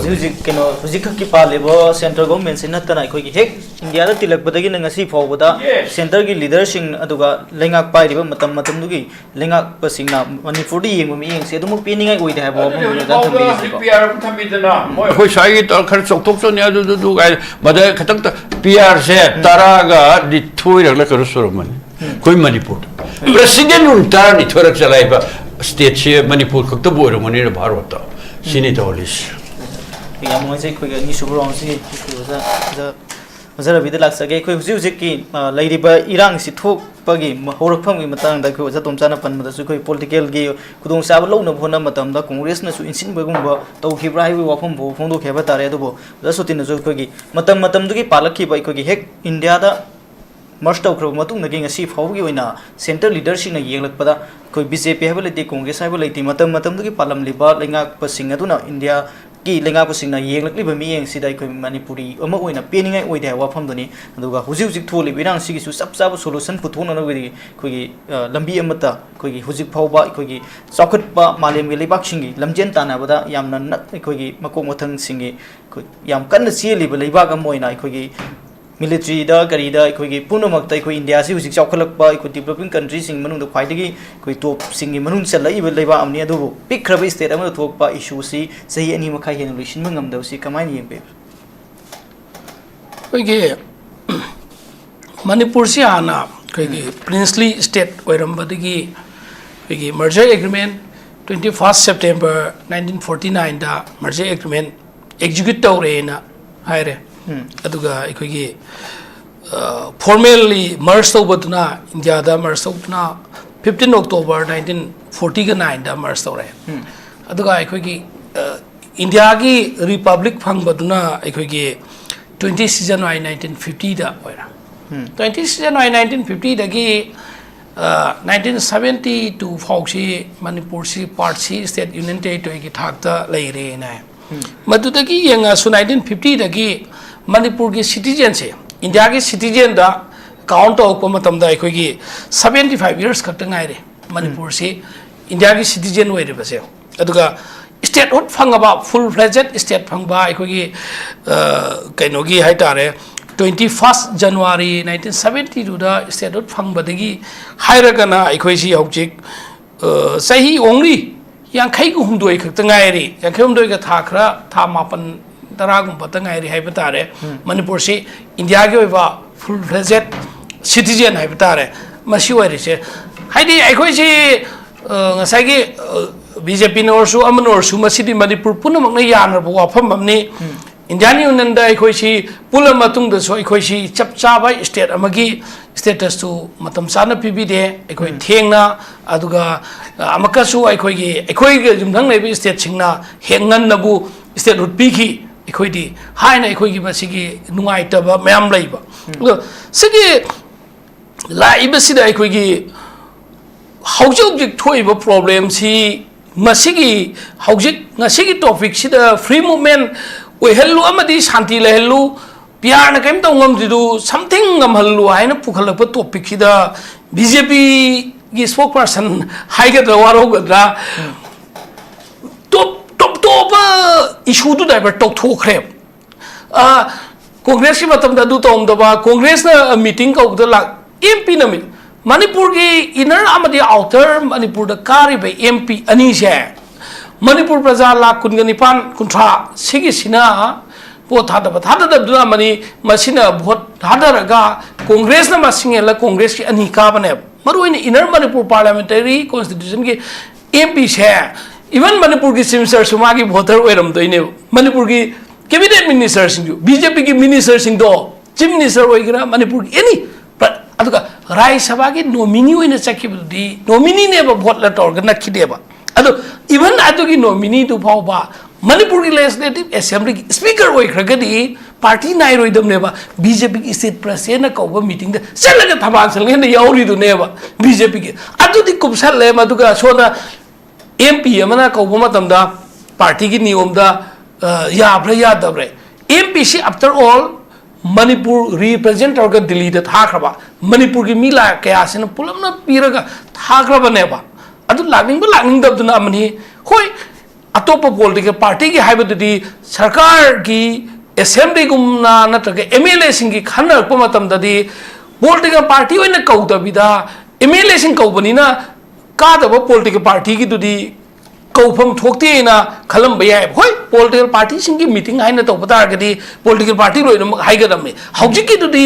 हुजिक केनो हुजिक की पालेबो सेंट्रल गवर्नमेंट से नतना कोई हेक इंडिया दा तिलक बदगी नंगसी फावबदा सेंटर की लीडर सिंग अदुगा लेंगाक पाइरिबा मतम मतम दुगी लेंगाक पसिंगना मणिपुर दी येंगो मियंग से दुमु पिनिंगाय ओइदे हाबो दा थम्बी पीआर थम्बीदना मोय कोई साइ तो खर चोकथोक ने अदु गाय मदे खतंग पीआर से तरागा दिथोइ रगला करसुरमन कोई मणिपुर प्रेसिडेंट उनता नि थोरक चलाइबा स्टेट से मणिपुर खक्त बोर मने भारत सिनि तोलिस या मोजे कोइ नि सुबरong सि जरा बिद लाग सके कोइ हुजि हुजि की लैरिबा इरांग सि थोकपगी हौरफम की मतंग दा को जतोमचाना पनमदा सु कोइ पॉलिटिकल की कुदोंग साब लौना भोना मतम दा कांग्रेस न सु इनसिन बगुंबा तौखिब्रा हाइबे वाफम भो फोंदो खेबा तारे अदुबो जसोतिन जो कोइ मतम मतम दुगी पालखि बाइ कोइ हेक इंडिया दा मर्ज तौख्रब मतुंग नगी ngasi फावगी ओइना सेंटर लीडर सिंग येंगलकपदा कोई बीजेपी हाइबे लेते कांग्रेस हाइबे लेते मतम मतम दुगी पालम लिबा लेंगाक पसिंग अदुना इंडिया की लेंगाक पसिंगना येंगलकलिबा मियेंग सिदाइ कोइ मणिपुरी अमा ओइना पेनिंगाय ओइदे वाफम दनि अदुगा हुजि हुजि थोलि बिरांग सिगिसु सब सब सॉल्यूशन पुथोना नगदि कोइ लंबी अमता कोइ हुजि फावबा कोइ चौखटपा मालेम के लेबाक सिंगी लमजेन तानाबदा यामना कोइ मकोक मथंग सिंगी कोइ याम कन्न चेलिबा लेबाक अमोइना कोइ मिलिट्री दा करीदा कोई पुनमक कोई इंडिया से हुजिक चौखलकपा कोई डेवलपिंग कंट्री सिंग मनुंग ख्वाइदगी कोई टॉप सिंग मनुंग चलइब लेबा अमनी अदुबो पिखरब स्टेट अमदा थोकपा इशू सी सही अनि मखा हेन लुसिन मंगमदव सी कमाइन येंबे कोई मणिपुर से आना कोई प्रिंसली स्टेट ओइरमबदगी कोई मर्जर एग्रीमेंट 21 सेप्टेम्बर 1949 दा मर्जर एग्रीमेंट एग्जीक्यूट तौरेना हायरे अदुगा अखोगी फॉर्मली मर्ज तौबदुना इंडिया दा मर्ज तौदुना 15 अक्टोबर 1949 दा मर्ज तौरे अदुगा अखोगी इंडिया की रिपब्लिक फंगबदुना अखोगी 20 जनवरी 1950 दा ओइरा 20 जनवरी 1950 दगी 1972 फाउसी मणिपुर सी part C state union territory की थाकता लेरे ना मदुदगी यंगा सु 1950 दगी मणिपुर की सिटीजन से इंडिया की सिटीजन दा काउंट तौरप मतमदा अखोगी 75 years खत ngaire Manipur si India ki citizen oiribase aduga state hot phangaba full fledged state phangba अखोगी kainogi haitare 21st January 1972 da state hot phangbadagi hairagana अखोisi hojik sahi only yankhai gu humdoi khakta ngaire yankhai humdoi ga tha khra tha mapan taragum patangai hai batare Manipur si India ki oiba full fledged citizen hai batare masi wari se haidi akhoi si ngasai gi BJP norsu aman norsu masidi Manipur punamak na yanar bu wafam amni Indian Union da akhoi si pula matung da so akhoi si chapcha bai state amagi status tu matam sana PB de akhoi thengna aduga amaka su akhoi gi jumdang nei bi state singna hengan nabu state rut pi ki अखोदी हाइना अखोगी मसिगी नुंगाइतबा मैम लैबा सिगी लाइबसिदा अखोगी हौजिक थोइबा प्रॉब्लम सी मसिगी हौजिक ngasiगी टॉपिक सिदा फ्री मूवमेंट ओहेल्लु अमदी शांति लेहेल्लु पियारना केम तंगम दिदु समथिंग ngमहल्लु हाइना पुखलप टॉपिक सिदा बीजेपी की स्पोकपर्सन हाइगद्रा वारोगद्रा issue to divert talk to crab. Congress matam da do tom da Congress na meeting ka the lag MP na min Manipur ki inner amadi outer Manipur da kari by MP ani she Manipur praja lag kunganipan kuntra sigi sina po thada da mani masina bhot thada raga Congress na masingela Congress ki ani ka bane maru in inner Manipur parliamentary constitution ki MP she even Manipur ki minister sumagi voter oiram doine Manipur ki cabinet minister singju BJP ki minister singdo chief minister oigra Manipur any aduga Rai Sabha ki nominee oina chakibudi nominee ne ba vote la tor na khideba adu even adu ki nominee tu phau ba Manipur ki legislative assembly ki speaker oikragadi party nai roidam ne ba BJP ki state president na kauba meeting da selaga thabang sel ne yauri du ne ba BJP ki adu di kumsal le maduga soda MP amana kauba matamda party ki niyom da yabra yadabre MP si after all Manipur represent orga Delhi da thakraba Manipur ki mila kaya sina pulamna piraga thakraba neba adu lagning dabduna amani hoi atopa political party ki haibadudi sarkar ki assembly gumna natraga MLA singi khanna pa matamda di political party oina kauda bida MLA sing kaubani na कादब political party की दुदी कौफम थोकते ना खलम बया होय political party सिंगी मीटिंग हाइना तो बता गदी पॉलिटिकल पार्टी रोइन हाइगदम ने हौजिक की दुदी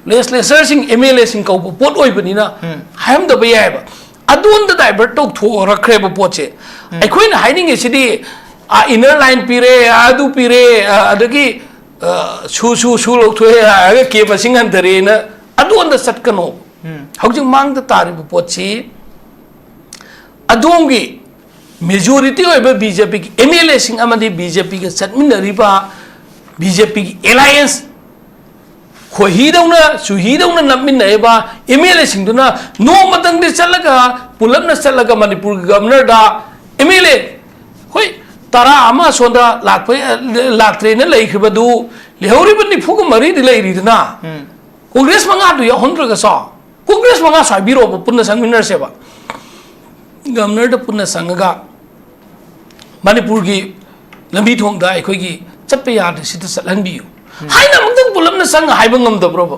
लेजिस्लेचर सिंग MLA सिंग कौ पोट ओइबनी ना हाइम द बया अदुन द डाइवर्ट तो थो रखरेब पोचे अखोइन हाइनिंग एसिदी आ इनर लाइन पीरे आदु पीरे अदगी सु लोथोए आगे के बसिंग हंदरे ना अदुन द सटकनो हौजिक मांग द तारिब पोची अदोंगी मेजॉरिटी होइबा BJP की MLA सिंग अमदी BJP के चटमिनरिबा BJP की alliance खोहिदौना सुहिदौना नमिनएबा MLA सिंग दुना नो मतंग दे चलगा पुलबना चलगा मणिपुर गवर्नर दा MLA होय तारा आमा सोंदा लाक्त्रे ने लैखबदु लेहौरिबा निफुग मरी दि लैरिदना कांग्रेस मंगा दु या होंद्रगा सा कांग्रेस मंगा साबिरो पुन्ना संगमिनर सेबा गवर्नर द पुन्ना संगगा मणिपुर की लंबी थोंगदा अखोगी चप्पे याद सिद चलहनबियु हाइना मंगदं पुलमना संग हाइबा ngमदब्रोब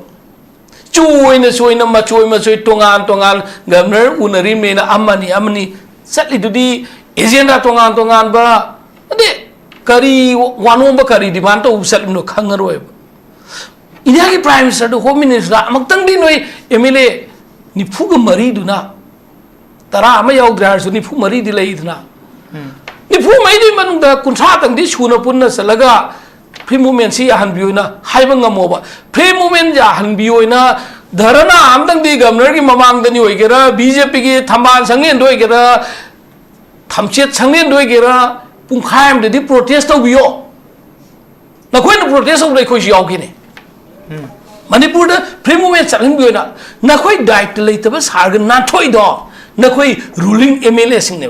चोइना मचोय तोंगान गवर्नर उनरी मेना अमनी चटलिदुदी एजेंडा तोंगान बा अदे करी वानोंबा करी डिमांड तो चलनो खंगरोय इंडिया की प्राइम मिनिस्टर दो होम मिनिस्टर अमक्तंग दी नोय MLA निफुग मरी दुना तरा अमा याउद्रासु निफु मरी दि लैदना निफु मैदि मनुंदा कुंसा तंगदि सुना पुन्ना चलगा फ्री मूवमेंट सी हनबियोना हाइबा ngमोबा फ्री मूवमेंट जा हनबियोना धरना आमदंगदि गवर्नर की ममांगदनि होइगेरा BJP की थंबान संगेन दोइगेरा थमचेत संगेन दोइगेरा पुंखायमदि प्रोटेस्ट तौबियो नखोइन प्रोटेस्ट तौ लैखोइ याउगिने मणिपुर द फ्री मूवमेंट चलहनबियोना नखोइ डाइट लैतबा सारग नाथोइ दो नखोई रूलिंग MLA सिंह ने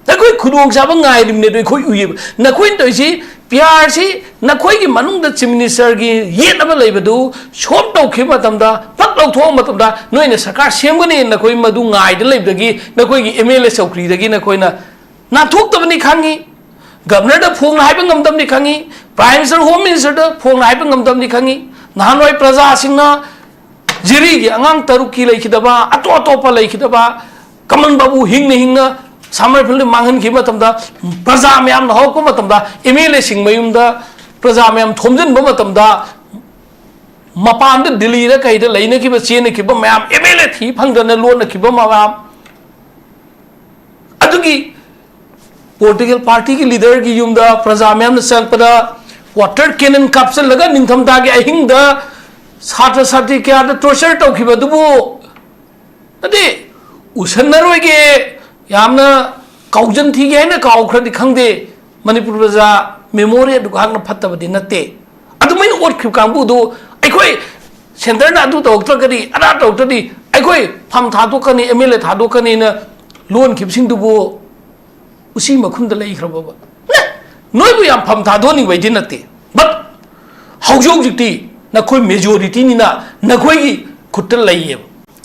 नखोई खुदोंग साबा गाइरिम ने दोइ खोइ उइब नखोइ तोइसि PR si nakoi ki manung da chief minister gi yet aba leibadu shop tau khi matamda pak lau thong matamda noi na sarkar semgani nakoi madu ngai da leibdagi nakoi gi MLA saukri dagi nakoi na thok tabani khangi governor da phong na haibang ngam tamni khangi prime minister home minister da phong na haibang ngam tamni khangi nahanoi praja singna jiri gi angang taruki leikidaba ato pa leikidaba kaman babu hingna samar philde mangan ki matamda praja myam na hok matamda MLA sing mayumda praja myam thomjin ba matamda mapan da Delhi da kai da leina ki ba chene ki ba myam MLA thi phangdana lon na ki ba mawam adugi political party ki leader ki yumda praja myam na sang pada water cannon capsule laga ningtham da gi ahing da satra sati kya da torture tau ki ba dubu ade usanaroi ge yamna kaujan thi ge na kaw khradi khangde manipur baza memory du khang na phattabadi natte adu main ot khip kangbu du aikoi center na du tok kadi ara tok tadi aikoi pham tha do kani MLA tha do kani na lon khip sing du bo usi makhun da lei khraba ba noi bu yam pham tha do ni bai din natte but haujog jikti na khoi majority ni na khoi gi khutal lei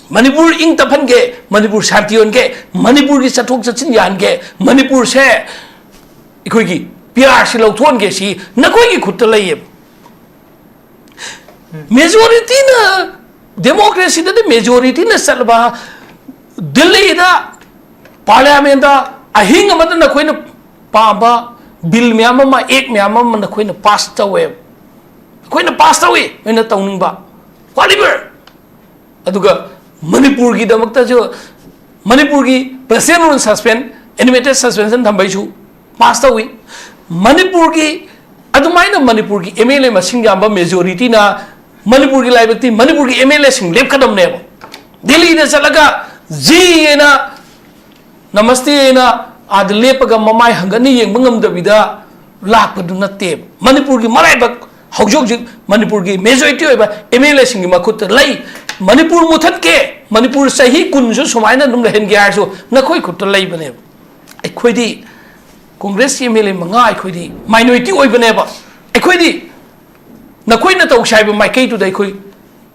Manipur ing tapan ke Manipur shantion ke Manipur ki chathok chachin yan ke Manipur se ikoi ki PR si lau thon ke si na koi ki khut lai majority na democracy da majority na salba Delhi da parliament da ahing amad na koi na pa ba bill me ama ek me ama na koi na pass away koi na pass away na tawning ba whatever aduga Manipur ki damakta jo Manipur ki president rule suspend animated suspension thambai chu pass tawi Manipur ki adumaina Manipur ki MLA masing yamba majority na Manipur ki laibati Manipur ki MLA sing lep kadam ne Delhi de salaga ji na namaste na ad lepaga mamai hangani yeng mangam dabida lak padu na te Manipur ki marai bak haujog Manipur ki majority oiba MLA sing makut lai Manipur muthat ke Manipur sahi kun jo sumaina num hen gyar so na khoi khut lai bane ai khoi di congress MLA manga ai khoi di minority oi bane ba ai khoi di na khoi na tau sai ba mai kai tu dai khoi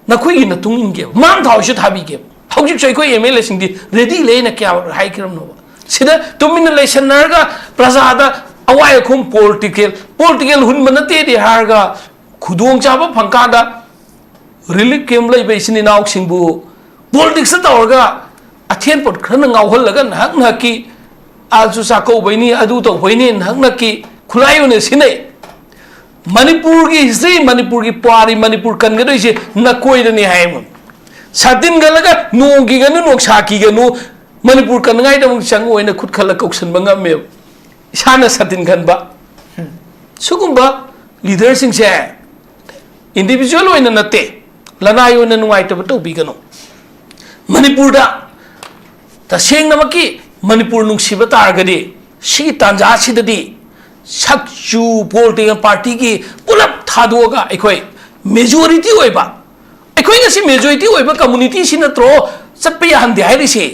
na khoi gi na tung ing ge mang thau shi thabi ge hau ji choi khoi MLA sing di ready le na kya hai kiram no sida tumin le shanar ga prasada awai khum political hun manate di har ga khudong cha ba phangka da relief camp lai bai sini nauk singbu politics ta orga athen pot khana ngau hol laga nak na ki azu sa ko bai ni adu to bai ni nak na ki khulai ne sine Manipur ki history Manipur ki pari Manipur kan ga doi se na koi da ni hai mo satin ga laga no gi ga no sa ki ga no Manipur kan ngai da mong chang oi na khut khala koksan banga me sana satin kan ba sugumba leader sing se individual oi na nate lanayo na nuai ta to bi gano Manipur da ta seng namaki Manipur nung siba targadi si tanja sidadi sakchu political party ki pulap thadoga ekoi majority oiba ekoi ngasi majority oiba community sinatro chatpe han de hairi se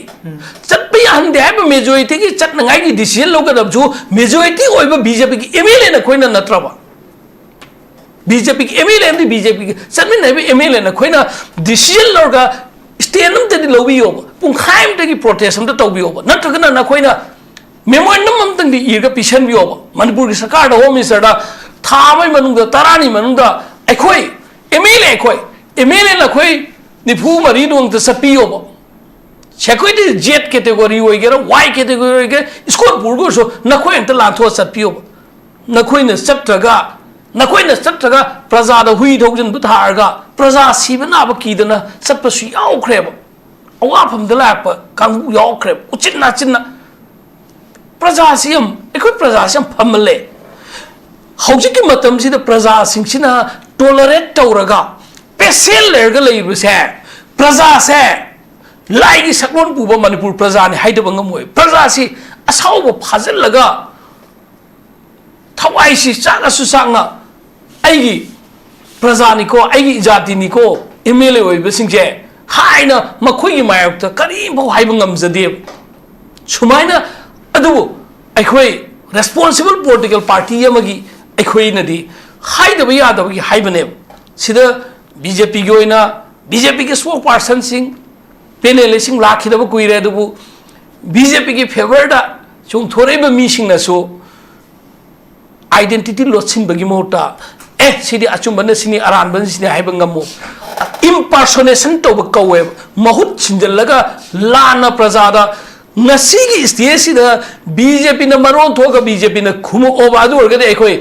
chatpe han de ba majority ki chat nangai ki decision loga dabju majority oiba BJP ki MLA na koina natraba BJP ki MLA and BJP ki samin na MLA na koina decision loga stand am de lobi yoba pung khaim de ki protest am de tobi yoba natragana na koina memorandum am tang di irga pishan bi yoba Manipur ki sarkar da home minister da thamai manung da tarani manung da ekoi MLA na koi nipu mari dong ta sapi yoba chekoi de jet category oigera y category oigera iskor burgo so na koi enta la tho sapi yoba na koi na saptraga praja da hui thogin bu tharga praja sibana ba kidana sappa su yaw khreba awa pham da la pa kang yaw khreb uchinna praja siam ekoi praja siam phamle hauji ki matam si da praja sing sina tolerate tauraga pesel lerga leibu se praja se lai gi saklon puba Manipur praja ni haida bangam moi praja si asau bo phajal laga thawai si chaga su sanga aigi praja ni ko aigi jati ni ko MLA oi besing je haina makhoi gi mayok ta kari bo haiba ngamjade sumaina adu aikhoi responsible political party yamagi ꯑꯩꯈꯣꯏꯅꯗꯤ ꯍꯥꯏꯗꯕ ꯌꯥꯗꯕꯒꯤ ꯍꯥꯏꯕꯅꯦꯕ ꯁꯤꯗ BJPꯒꯤ ꯑꯣꯏꯅ BJPꯒꯤ ꯁ꯭ꯄꯣꯛ ꯄꯥꯔꯁꯟꯁꯤꯡ ꯄꯦꯅꯦꯂꯤꯁꯁꯤꯡ ꯂꯥꯛꯈꯤꯗꯕ ꯀꯨꯏꯔꯦ ꯑꯗꯨꯕꯨ BJPꯒꯤ ꯐꯦꯚꯔꯗ ꯆꯣꯡꯊꯣꯔꯛꯏꯕ ꯃꯤꯁꯤꯡꯅꯁꯨ identity लोटसिनबगी मोटा सिदी अचुंबन सिनी अरानबन सिनी हाइब ngamo impersonation तोब कौवे महुत छिंजलगा लाना प्रजादा नसीगी स्टेज सिदा BJP न मरोन थोगा BJP न खुमो ओबादु ओरगदे एखोय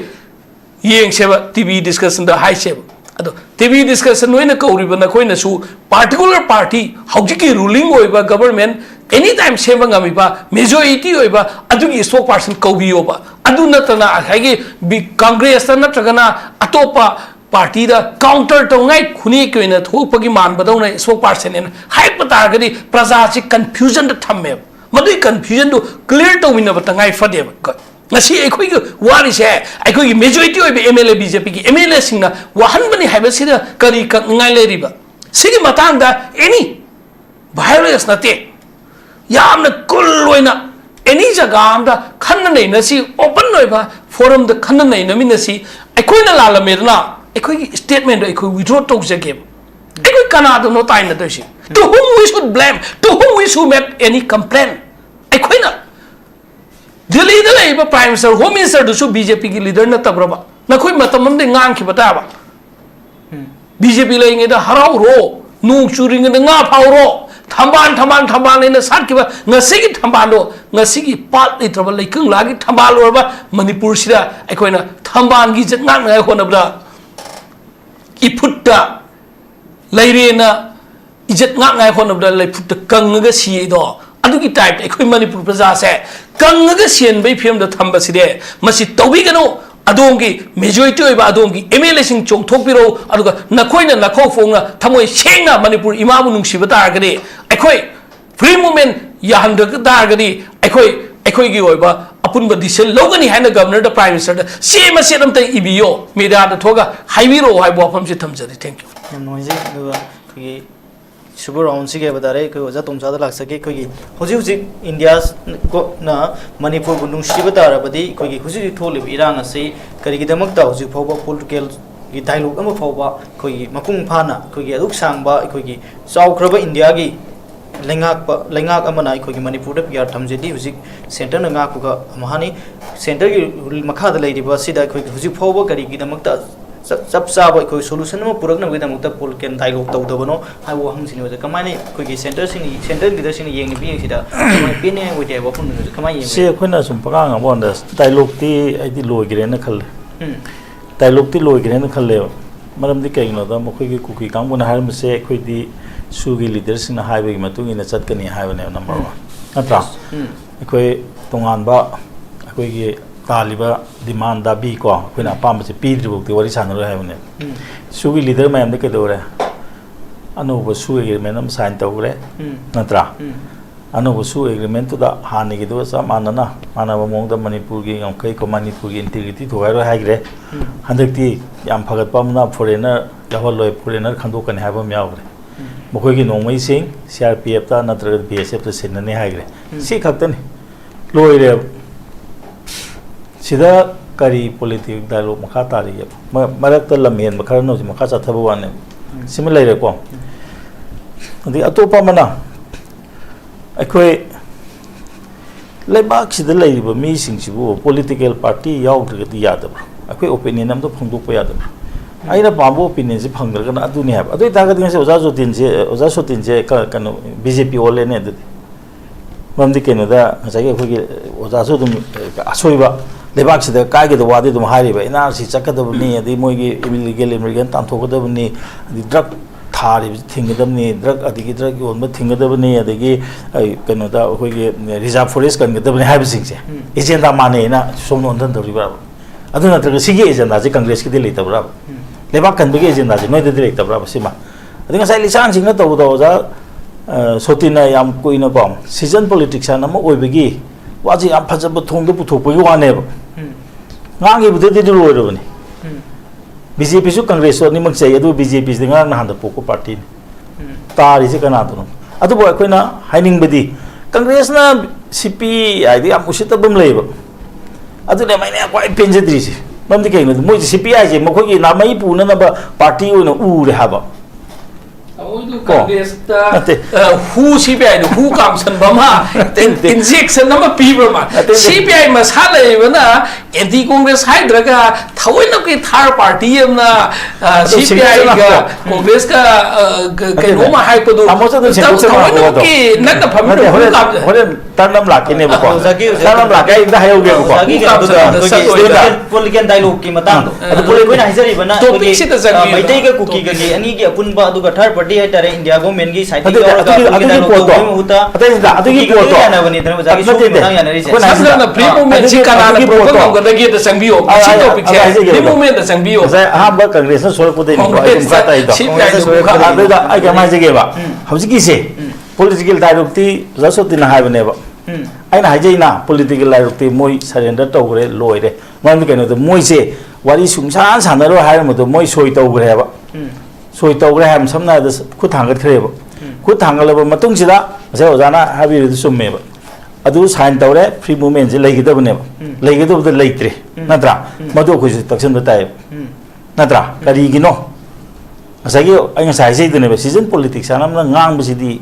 येंगसेबा टीवी डिस्कशन द हाइसेब अदो टीवी डिस्कशन नोइना कौरिबन नखोइनसु पार्टिकुलर पार्टी हौजिकी रूलिंग ओइबा गवर्नमेंट एनी टाइम सेबा ngamiba majority ओइबा अदुगी स्पोक पर्सन कौबियोबा अदु नतना हाइगे कांग्रेस नत्रगना अतोपा पार्टी दा काउंटर तोंगाई खुनी कोइना थोपगी मानबदौना स्पोक पर्सन एन हाइप तारगदी प्रजा से कंफ्यूजन द थम्मे मदुई कंफ्यूजन दु क्लियर तौमिनब तंगाई फदेब ngasi ekhoi gi wari se ekhoi gi majority oibe MLA BJP gi MLA singna wahanbani haiba sida kari ka ngai leriba sigi matang da any virus nate yamna kul loina any jaga amda khanna nei nasi open oiba forum da khanna nei nami nasi ekhoi na lala merna ekhoi gi statement do ekhoi withdraw tok jage ekhoi kana do no time na dosi to whom we should blame to whom we should make any complaint ekhoi na Delhi the Labour Prime Minister, Home Minister, the BJP leader, not a brother. Nakui Matamund Nanki Batava BJP laying in the Harao Row, no shooting in the Nap Row, Tamban in the Sarkiva, Nasigi Tambando, Nasigi partly trouble like Kung Lagi, Tambal over Manipur Sida, Equina, Tamban Gizet Nan, Honabra Iputa Lairena, Ijet Nan, Honabra, like put the Kanga Sea door. अदुगी type एखोई मणिपुर प्रजा से कंगगा सियन बै फियम द थंबा सिदे मसि तौबिगनो अदोंगी मेजॉरिटी ओइबा अदोंगी एमएलए सिंग चोंथोकपिरो अदुगा नखोइना नखो फोंगना थमोय सेंगना मणिपुर इमाबु नुंसिबा तारगदे एखोई फ्री मूवमेंट याहंदग तारगदे एखोई ओइबा अपुनबा डिसिजन लौगनी हाइना गवर्नर द प्राइम मिनिस्टर द सेम सेम त इबियो मीडिया द थोगा हाइबिरो हाइबो वफम से थमजरी थैंक यू यम नोइजे दुगा कि सुबह राउंड से बता रहे ओजा तुमचा लाग सके हजी इंडिया को मणिपुर नुसीब तारबदी हजी थोली इरांग से करीगीदमक्ता हजी फाव पोलिटिकल की डायलॉग फाव मपुंग फाना सांब चाउख्रब इंडिया की लेंगाक मणिपुर पियार थमजेदी हजी सेंटर नाकुनी सेंटर की मखाद हजी फाव करीगीदमक्ता चप चाब सोलूशन पुरक्नबगीदमक्ता पोलिटिकल डायलॉग तौदबनो हाइबो हंगसिनि कमायने सेंटर लीडर येंगबीसिदा पेने ओइदे वफुन कमाय से अखोइना सुम पगांग अबोंदा डायलॉग ती आइदि लोइग्रेना खल्ले डायलॉग ती लोइग्रेना खल्ले मरमदि कइनोदा मखोइगी कुकी कांगबोना हारमसे अखोइदि सुगी लीडर सिना हाइबगी मतुंगिना चटकनी हाइबने नंबर 1 नत्रा अखोइ तोंगानबा अखोइगी तालिबा डिमांड दाबी को अखोइना पाम से पीद्रिबोक्ति वरि सानरो हाइबने सुगी लीडर मैम दे केदोरे अनोब सु एग्रीमेंट हम साइन तौरे नत्रा अनोब सु एग्रीमेंट तो दा हानि के दो सा मानना मानव मोंग दा मणिपुर की अंकै को मणिपुर की इंटीग्रिटी थोगारो हाइग्रे हंदक्ति याम फगत पामना फॉरेनर यावलोय फॉरेनर खंदोकने हाइबम यावरे मखोइगी नोंमै सिंह CRPF ता नत्रग BSF ता सिनने हाइग्रे सि खक्तनी लोइरे सिदा करी पॉलिटिक डायलॉग मखा तारी मरक लमेन मखर नो मखा चाथब वाने सिम लेरे को अदि अतोपा मना अखोय लेबाक सिदा लेरिबो मी सिंगसिबो पॉलिटिकल पार्टी यावद्रगदि यादब अखोय ओपिनियन हम तो फंगदोप यादब आइना पाबो ओपिनियन से फंगरगना अदुनि हाब अदुइ तागदि से ओजा सोतिन से कनो BJP ओलेने अदुदि ममदि केनोदा ngajai अखोय ओजा सो दुम असोइबा लेबाक सिदा कागे दो वादे दुम हारिबा एनआरसी चकदबनी अदि मोइगी इलीगल इमिग्रेंट तांथोकदबनी अदि ड्रग थारी थिंगदबनी ड्रग अदिगी ड्रग योनब थिंगदबनी अदिगी कनोदा अखोइगी रिजर्व फॉरेस्ट कनगदबनी हाइबसिंगसे एजेंडा मानेना सोमनो अंदन दरिबा अदु नत्रग सिगी एजेंडा जे कांग्रेस की दिले तबरा लेबाक कनबगी एजेंडा जे नोइद दिले तबरा सिमा अदि ngasai लिसांग सिंगना तबदो जा सोतिना याम कोइना को सीजन पॉलिटिक्स ना म ओइबगी वाजी याम फजब थोंग पुथोपगी वानेब ngangi budedi loirobani BJP su Congress ni maksai adu BJP de ngang na handa poko party tari se kana tuno adu boy koina haining bedi Congress na CP ai di am usita bum leiba adu le mai ne kwai penjedri si ꯃꯔꯝꯗꯤ ꯀꯩꯅꯣꯗ ꯃꯣꯏꯁꯦ CPI ꯁꯦ ꯃꯈꯣꯏꯒꯤ ꯅꯥꯃꯩ ꯄꯨꯅꯅꯕ party ꯑꯣꯏꯅ ꯎꯔꯦ ꯍꯥꯏꯕ Congress who CPI who comes and Bama injection number people man CPI masala evana anti Congress Hydraga Tawin of third party na CPI ga Congress ka Roma Hypodo not the family Tanam Laki never Tanam Laki the Hyoga political dialogue Kimatano the political I take a cookie and he get Punba to the third party at India government gi side political dialogue ti SOTIN haibneba aina hajeina political dialogue ti moi surrender tawre loire man keno to moi se wari sumsan sanaro hairmodo moi soi tawre ba soi tawre ham samna da khu thangat khreba khu thangalaba matung sida ase ojana habi ru summeba adu sign tawre free movement je leigidabneba leigidabda leitre natra madu khu taksan batai natra kari gino asagi aina sai sei dune season politics anamna ngang bisidi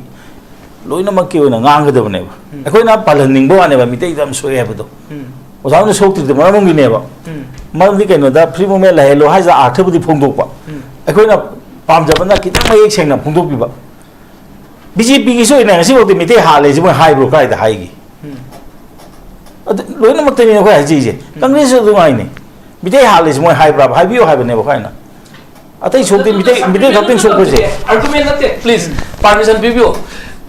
loina makki ona ngang gadabne ba akoina palanning bo ane ba mitei dam soe habdo ozana sokti de maramung ne ba maramdi keno da free movement la helo haja arthbudi phongdok ba akoina pamjabana kitang mayek sengna phongdok bi ba BJP gi soina ngasi bodi mitei hale ji mo hai bro kai da hai gi loina makte ni ko haji je Congress do ngai ne mitei hale ji mo hai bra hai bio hai ba ne ba kai na atai sokti mitei thapin sok ko je argument nate please permission review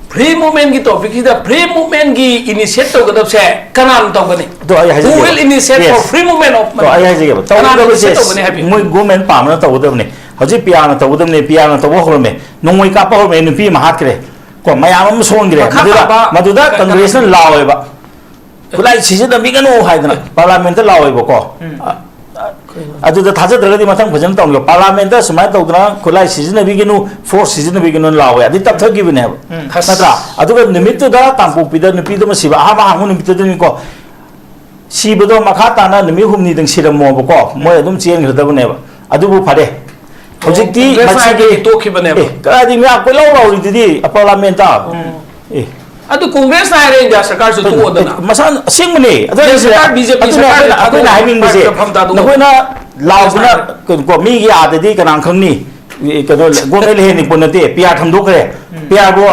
free movement की topic is the free movement की initiate तो कदम से कनाम तो बने who will initiate for free movement of तो आया है जगह तो कदम से मुझे government पामना तो कदम ने हजी पियाना तो कदम ने पियाना तो वो हो में नोंगई का पाहो में नुपी महात करे को मयाम सोन करे मधुदा कांग्रेस ने लाओ है बा कुलाई सीजन दमी का नो है ना पार्लियामेंट लाओ है बको अदुदा थाजा दरगदी मथंग भजन तौंग पार्लियामेंट समाय तौदना खुलाई सीजन बिगिनु फोर्थ सीजन बिगिनु लावे अदि तब थक गिबने नत्रा अदुगा निमित्तु दा तांपु पिदा निपिदो मसिबा आबा हांगु निमित्तु दनि को सिबदो मखा ताना निमि हुमनि दं सिरमो बको मोय अदुम चेन ग्रदबने अदुबु फादे होजिकति मसिगे तोखिबने कादि म्या कोलो लाउरिदि पार्लियामेंट अदु कांग्रेस ना रे इंडिया सरकार सु तो ओदना मसान सिंगने अदु सरकार बीजेपी सरकार अकोना हाइमिंग बिसे नकोना लाउना को मी gi adadi kanang khangni kado gomel he ni ponate pia thamdokre pia bo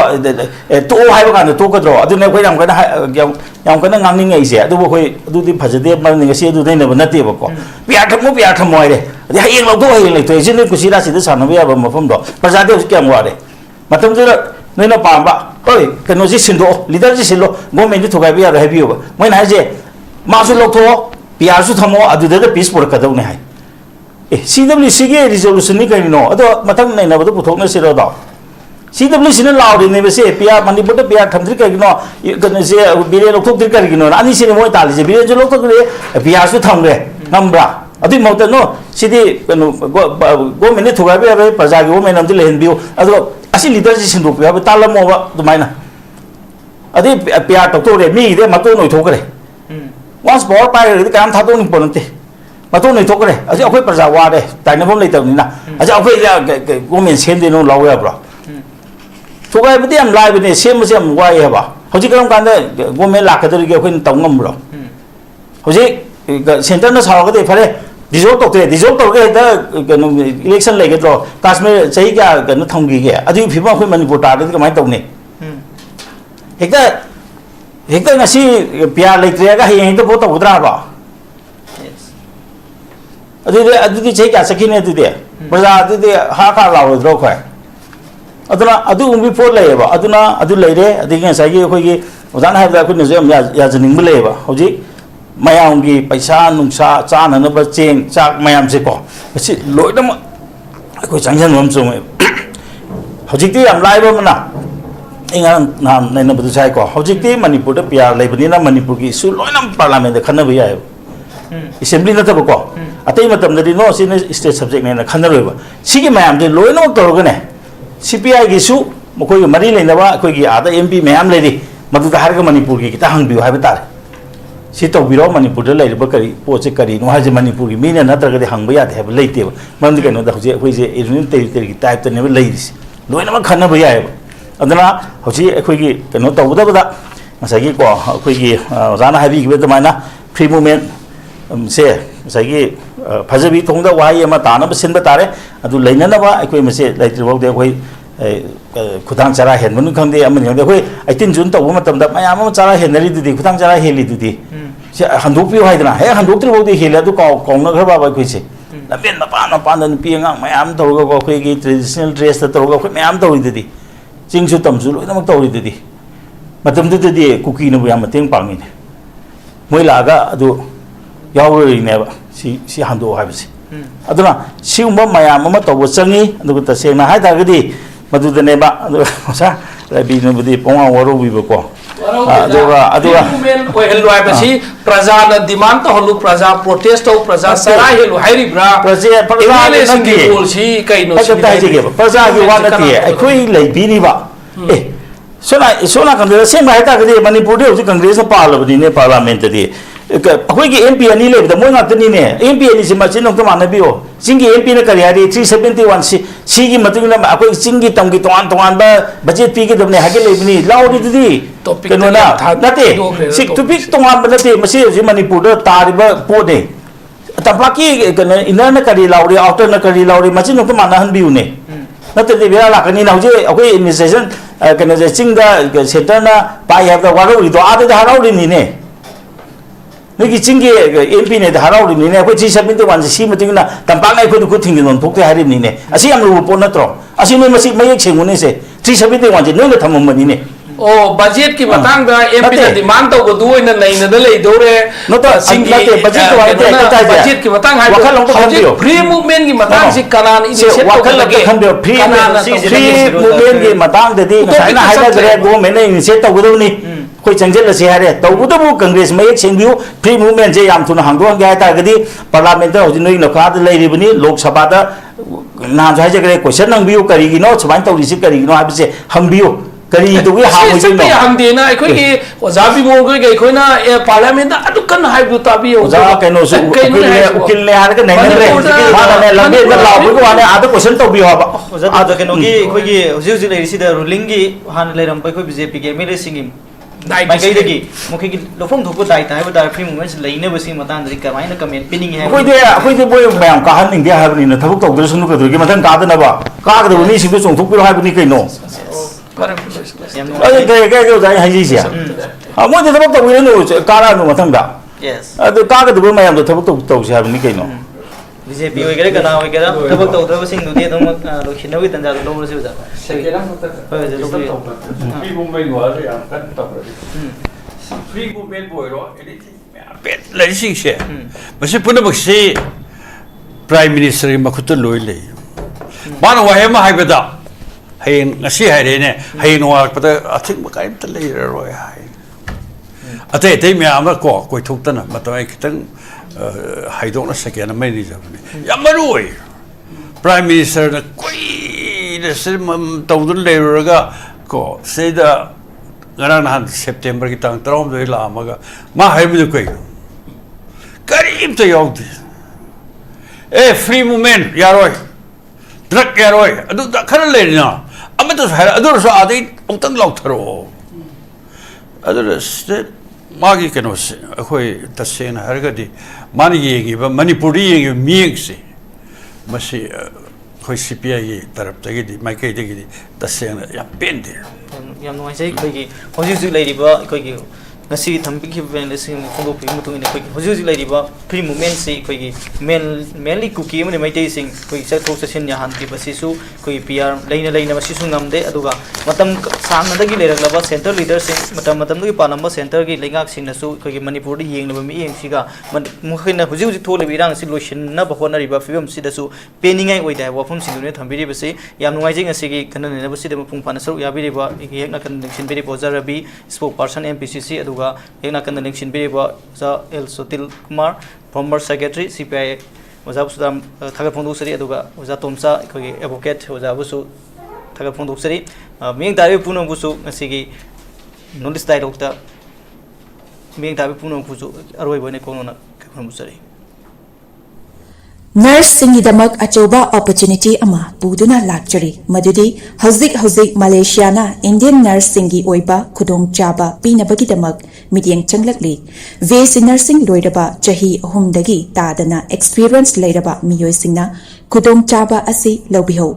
to haiba kan to kadro adu ne khoi yam kana ngangni ngai se adu bo khoi adu di phajade man ni se adu dei na banate ba ko pia thamoy re adi hayeng lo do hayeng le to jin ku sira sida sanaba ya ba mafam do prajade kyam wa re matam jira noina pamba oi kano ji sindo leader ji silo government thogai bi ya ra habiyo ba moi na je ma su lok tho pia su thamo adu de peace por ka do ne hai CWC के resolution नहीं कहीं no अतो मतंग नहीं ना बतो पुथोंग से रो दाव CWC ने लाओ रे ने बसे पिया मणिपुर तो पिया थमद्री कहीं नो कने से बिरे लोग थोक दिर कहीं नो आनी से ने मोय ताली से बिरे जो लोग तो रे पिया सु थम रे नम्बरा अति मोते नो सिदी कनो गो मेने थोगा बे बे प्रजा के वो मेने नमदि लेहन बियो अतो असि लीडर जी सिंदो पिया ताल मोबा दुमाइना अति पिया तो रे मी दे मतो नो थोक रे once power पाए रे काम था तो नहीं पनते मतो नहीं तो करे अजे अखोई प्रजा वारे ताइनबम लेतबनिना अजे अखोई गवर्नमेंट सेंदे नो लाव याब्रा थोगाय बदि हम लाइ बने सेम से हम वाय हेबा हजि करम कांद गवर्नमेंट लाखदरि के अखोई तंगमब्रो हजि सेंटर न सावगदे फरे डिजोल्व तोके द इलेक्शन लेगेद्रो कश्मीर सही क्या कन थंगी के अदि फिबा अखोई मणिपुर तादि कमाय तौने हेक्ता ngasi पिया लेत्रे ga हें तो बोत उदरा बा अदुदी चेक क्या सकीने अदुदी प्रजा अदुदी हा का लाव द्रो खय अदुना अदु उम्बी फोर लेबा अदुना अदु लेरे अदिगे सागी खोगी ओजान हाबदा खुन जे या जनिंग लेबा होजि मयामगी पैसा नुंसा चानन ब चेंग चाक मयाम से को अछि लोइदम को चांगजन मम चोमे होजिति हम लाइबा मना इंगा नाम नैन बदु साइ को होजिति मणिपुर द पिया लेबनिना मणिपुर की सु लोइनम पार्लियामेंट द खनबि आयो assembly नतब को अतई मतम दि नो सिने स्टेट सब्जेक्ट ने खनरोइबा सिगी मयाम दे लोइनो तोरगने CPI की सु मकोई मरी लेनबा कोई की आदा MP मयाम लेरी मदुदा हारग मणिपुर की किता हंगबियो हाबे तारे si tawbiro Manipur da leiriba kari poche kari no haje Manipur gi mina natraga de hangba ya de have leiteba man de no da hoje hoje union territory gi type to ne leiris loina ma khana ba ya adana hoje khoi gi no tawda ba masai gi ko khoi gi jana habi gi ba mana free movement se masai gi phajabi thongda wai ma ta na ba sin ba tare adu leina na ba khoi mase leitribo de khoi khutang chara hen mun khang de amani de khoi 18 June taw ma tam da mayam ma chara hen ri du khutang chara heli du di handuk pi hai dana he handuk tri bo de hela du ko na khar ba khoi se la ben na pa na pi nga mayam taw ga khoi gi traditional dress ta taw ga khoi mayam taw ri du di jing su tam su lo na ma taw ri du di matam du di kuki na bu ya ma teng pang ni moi la ga adu yaw ri ne ba si handuk hai ba si aduna si umba mayam ma taw changi adu ta se na hai da ga di madudane ba sa rabi no budi ponga waro bi ko aduga movement ko hello ai basi praja na demand to holu praja protest to praja sara helu hairi bra praja na ki policy kai no si ta ji praja gi wa na ti ai khoi lai bi ni ba sona kan de sem hai ta ga Manipur de ji congress pa la bi ne parliament de khoi gi MP ani le da mo nga tani ne MP ani si ma chin no to ma na bi o singi MP na kariari 371 si gi matung na akoi singi tam gi ton ba budget pi gi domne ha gi le bi ni law di di keno na nate si topic ton ba nate masi ji Manipur da ta ri ba po de tapaki keno inner na kari law ri outer na kari law ri ma chin no to ma na han bi u ne nate de bera la kani na je akoi administration keno je singa center na pa ya da wa ro ri do a de ha ro ri ni ne ngi chingi MP ne dharau ri ne ko chi sabin te wan si muting na tampang ai ko du thing non thok te hari ni ne asi am ru po na tro asi ne masi mayek cheng ne se chi sabin te wan je no le thamam mani ne o budget ki matang da MP na demand to go du na nei na da le do re no to singi budget ko wa te budget ki matang hai wakal long to khan dio free movement ki matang si kanan ini se wakal long to khan dio free movement ki matang de di sai na hai da gre go me ne se to go ni koi changjel la se hare to bu bu congress mai ek seng view free movement je yam thuna hang do ga ta gadi parliament ho jinoi no kha de lai ri bani lok sabha da na jai je gre question nang view kari gi no chban to ri sip kari gi no ha bi se hang view kari du wi ha mo je no hang de na khoi gi oja bi mo ge khoi na parliament da adu kan hai bu ta bi oja ke no su ukil ne har ke nai ne ma na ne lambe na law bu ko ane adu question to bi ha ba oja da ke no gi khoi gi hoji lai si da ruling gi han lai ram pai khoi BJP ke mele singim mai kai dagi mukhi gi lofom thoku dai tai ba da free movement lai ne basi matang dri ka mai na comment pinning hai khoi de boy mayam ka han ning de ha ni na thabuk tok de sunu ka du gi matang ka da na ba ka ga du ni sing du chong thuk pi ha bu ni kai no ai ke dai hai ji sia ha mo de thabuk tok wi no ka ra no matang da yes adu ka ga du mayam do thabuk tok sia ni kai no BJP hoy gere kana hoy gere thobok to thobok sing du de dum lo khinno gi tanja lo lo siu ja free movement wa ri am kan ta free movement boy ro anything bet la sing she masi puna baksi prime minister ma khut loi le ban wa he ma hai beda hai ngasi hai re ne hai no wa pata athik ma kai ta le ro hai ate te me am ko koi thuk ta na ma to ai kitang hai do na second na mai ni ja ni ya marui prime minister na koi de sim to dun le ro ga ko se da ngarang han September ki tang trom do la ma ga ma hai mi koi karim to yau de free movement ya roi drug ya roi adu da khar le na am to hai adu so adi ongtang lau tharo adu state magi keno se akhoi tasena hargadi mani yengi ba manipuri yengi mieng se masi khoi CPI gi tarap tagi di mai kai tagi di tasena ya pende yam no sai khoi gi hoji ju lai ri ba khoi gi ngasi thampi ki ben le sing khong phi mutung ne khoi gi hoji ju lai ri ba free movement se khoi gi mainly cookie mane mai tai sing khoi sa thok sa sin ya han ti ba si su khoi PR leina masi su ngam de aduga matam sang na dagi lerak laba center leader sing matam dagi panamba center gi lengak sing na su khoi gi Manipur di yeng na mi yeng si ga mukhin na hoji thole bi rang si lotion na ba hona ri ba film si da su peningai oi da wa phum sin ne thambi ri ba se yam ngai jing asi gi kana ne ba si da pung phana saru ya bi ri ba yek na kan sin bi ri bo RABI spokesperson MPCC aduga yek na kan sin bi ri ba za SOTIN KUMAR former secretary CPI oja su da thaga phondu sari aduga oja TOMCHA khoi advocate oja bu su thaga phondu sari ming tari puno bu su asi gi notice dialogue ta ꯃꯤꯠꯌꯦꯡ ꯇꯥꯕꯤ ꯄꯨꯝꯅꯃꯛꯄꯨꯁꯨ ꯑꯔꯣꯏꯕ ꯑꯣꯏꯅ ꯀꯣꯛꯅꯅ ꯈꯨꯔꯨꯝꯖꯔꯤ ꯅꯔꯁꯁꯤꯡꯒꯤꯗꯃꯛ ꯑꯆꯧꯕ opportunity ꯑꯃ ꯄꯨꯗꯨꯅ ꯂꯥꯛꯆꯔꯤ ꯃꯗꯨꯗꯤ ꯍꯧꯖꯤꯛ ꯃꯥꯂꯦꯁꯤꯌꯥꯅ Indian ꯅꯔꯁꯁꯤꯡꯒꯤ ꯑꯣꯏꯕ ꯈꯨꯗꯣꯡꯆꯥꯕ ꯄꯤꯅꯕꯒꯤꯗꯃꯛ ꯃꯤꯠꯌꯦꯡ ꯆꯪꯂꯛꯂꯤ ꯕꯤएससी नर्सिंग लोइरबा चही 3 तादना एक्सपीरियंस लेरबा मियोइसिंगना खुदोंचाबा असि लौबिहो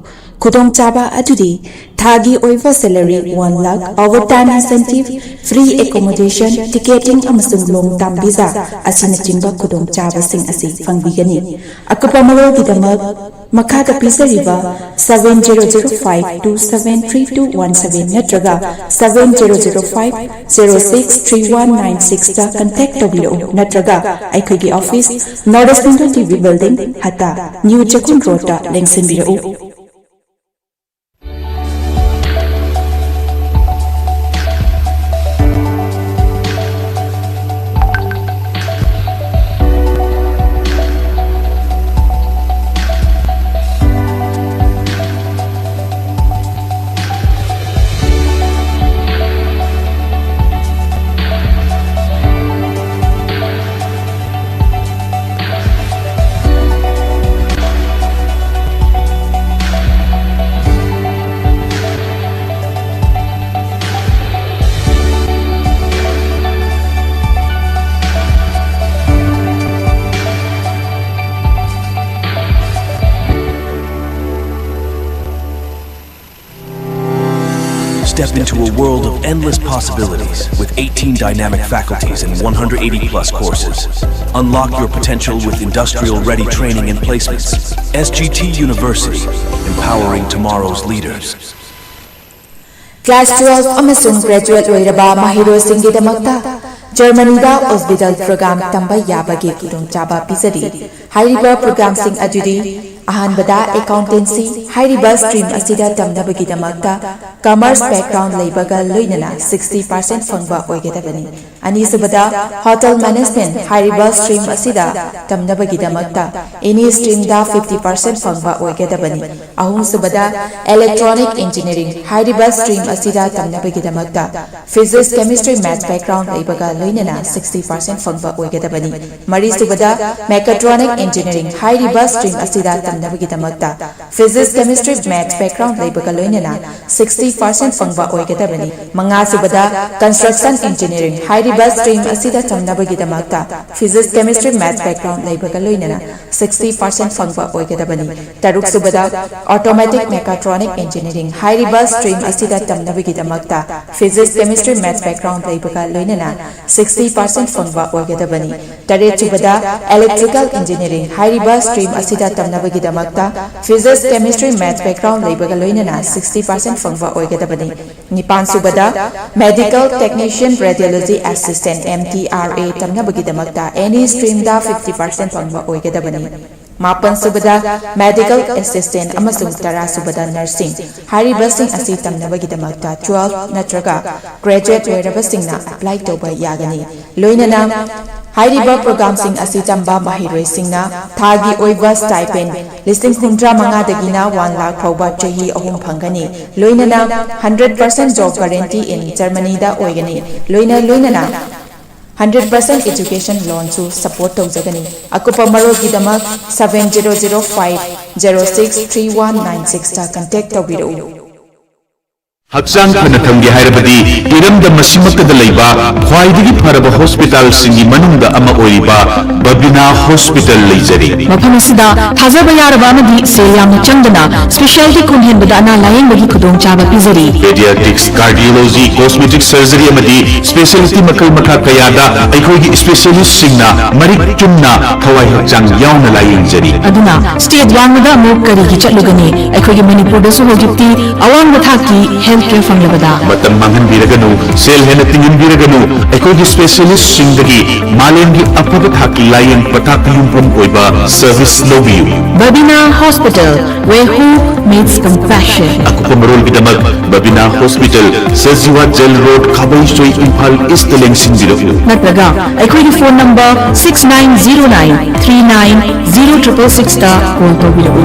खुदोंचाबा अदुदि थागी ओइवा salary 1 lakh overtime incentive free accommodation ticketing अमसुंग लोंग टर्म वीजा असिना चिंबा खुदोंचाबा सिंग असि फंगबिगनी अकपा मरोगिदमक मखादा पिसरिबा 7005273217 नत्रगा 7005063196 ता कांटेक्ट तौबिरो नत्रगा आइखोगी office north east TV building हता न्यू जकुन रोड ता लेंगसिनबिरो Step into a world of endless possibilities with 18 dynamic faculties and 180 plus courses. Unlock your potential with industrial-ready training and placements. SGT University, empowering tomorrow's leaders. Class 12 अमसुंग graduate लोइरबा महिरोसिंगीदमक्ता जर्मनीदा hospital program तंबा याबगी खुदोंचाबा पिजरी हाइरिबा program Singh अजुदी अहानबदा accountancy हाइरिबा stream असिदा तमनबगीदमक्ता commerce background लेबगा लोइनना 60% फंगबा ओइगेदबनी अनिसुबदा hotel management हाइरिबा stream असिदा तमनबगीदमक्ता any stream दा 50% फंगबा ओइगेदबनी अहुमसुबदा electronic engineering हाइरिबा stream असिदा तमनबगीदमक्ता physics chemistry math background लेबगा लोइनना 60% फंगबा ओइगेदबनी मरिसुबदा mechatronic engineering हाइरिबा stream असिदा तमनबगीदमक्ता physics chemistry math background लेबगा लोइनना 60% फंगबा ओइगेदबनी मंगासुबदा construction engineering हाइरिबा stream असिदा तमनबगीदमक्ता physics chemistry math background लेबगा लोइनना 60% फंगबा ओइगेदबनी तरुकसुबदा automatic mechatronic engineering हाइरिबा stream असिदा तमनबगीदमक्ता physics chemistry math background लेबगा लोइनना 60% फंगबा ओइगेदबनी तरेचुबदा electrical engineering हाइरिबा stream असिदा तमनबगीदमक्ता physics chemistry math background लेबगा लोइनना 60% फंगबा ओइगेदबनी निपानसुबदा medical technician radiology assistant MTRA तमनबगीदमक्ता any stream दा 50% फंगबा ओइगेदबनी मापन सुबदा medical assistant अमसुंग तरा सुबदा nursing हारिबसिंग असि तमनबगीदमक्ता 12 नत्रगा graduate ओइरबसिंगना apply तौबा यागनी लोइनना हाइरिबा programme सिंग असि तंबा महिरोइ सिंगना थागी ओइबा stipend listing 105 दगिना 1 lakh फौबा चही अहुम फंगनी लोइनना 100% job guarantee in Germany दा ओइगनी लोइनना 100% education loan to support tौजगनी अकुपा मरोगिदमक 7005063196 ता contact तौबिरो हक्चांग फना थंगे हाइरबदी इरमदा मसिमक्कदा लैबा ख्वाइदगी फरबा hospital सिंगी मनुंगदा अमा ओइबा बबिना हॉस्पिटल लैजरी मफमसिदा थाजबा यारबा मदी सेयाम चंगना स्पेशलिटी कुनहेनबदा ना लायंगबगी खुदोंचाबा पिजरी पेडियाट्रिक्स कार्डियोलॉजी कॉस्मेटिक सर्जरी अमदी स्पेशलिटी मकल मखा कयादा अखोगी स्पेशलिस्ट सिंगना मरिक चुमना थवाई हक्चांग यावना लायंगजरी अदुना स्टेट वांगदा मुक करिगी चटलुगनी अखोगी मणिपुर दसु होजिप्ती अवांग थाकी हेल्थ फंगलबदा मतम मंगन बिरगनु सेल हेन तिंगन बिरगनु एकोगी स्पेशलिस्ट सिंगगी मालेंगी अफब थाकी लायन पता पियुंपम ओइबा सर्विस लोबियु Babina hospital where who meets compassion अकुपमरोल बिदमक Babina hospital Sajiwa jail road Khabeisoi Imphal east लेंगसिन बिरगु नत्रगा एकोगी फोन नंबर 6909390666 ता कॉल तो बिरगु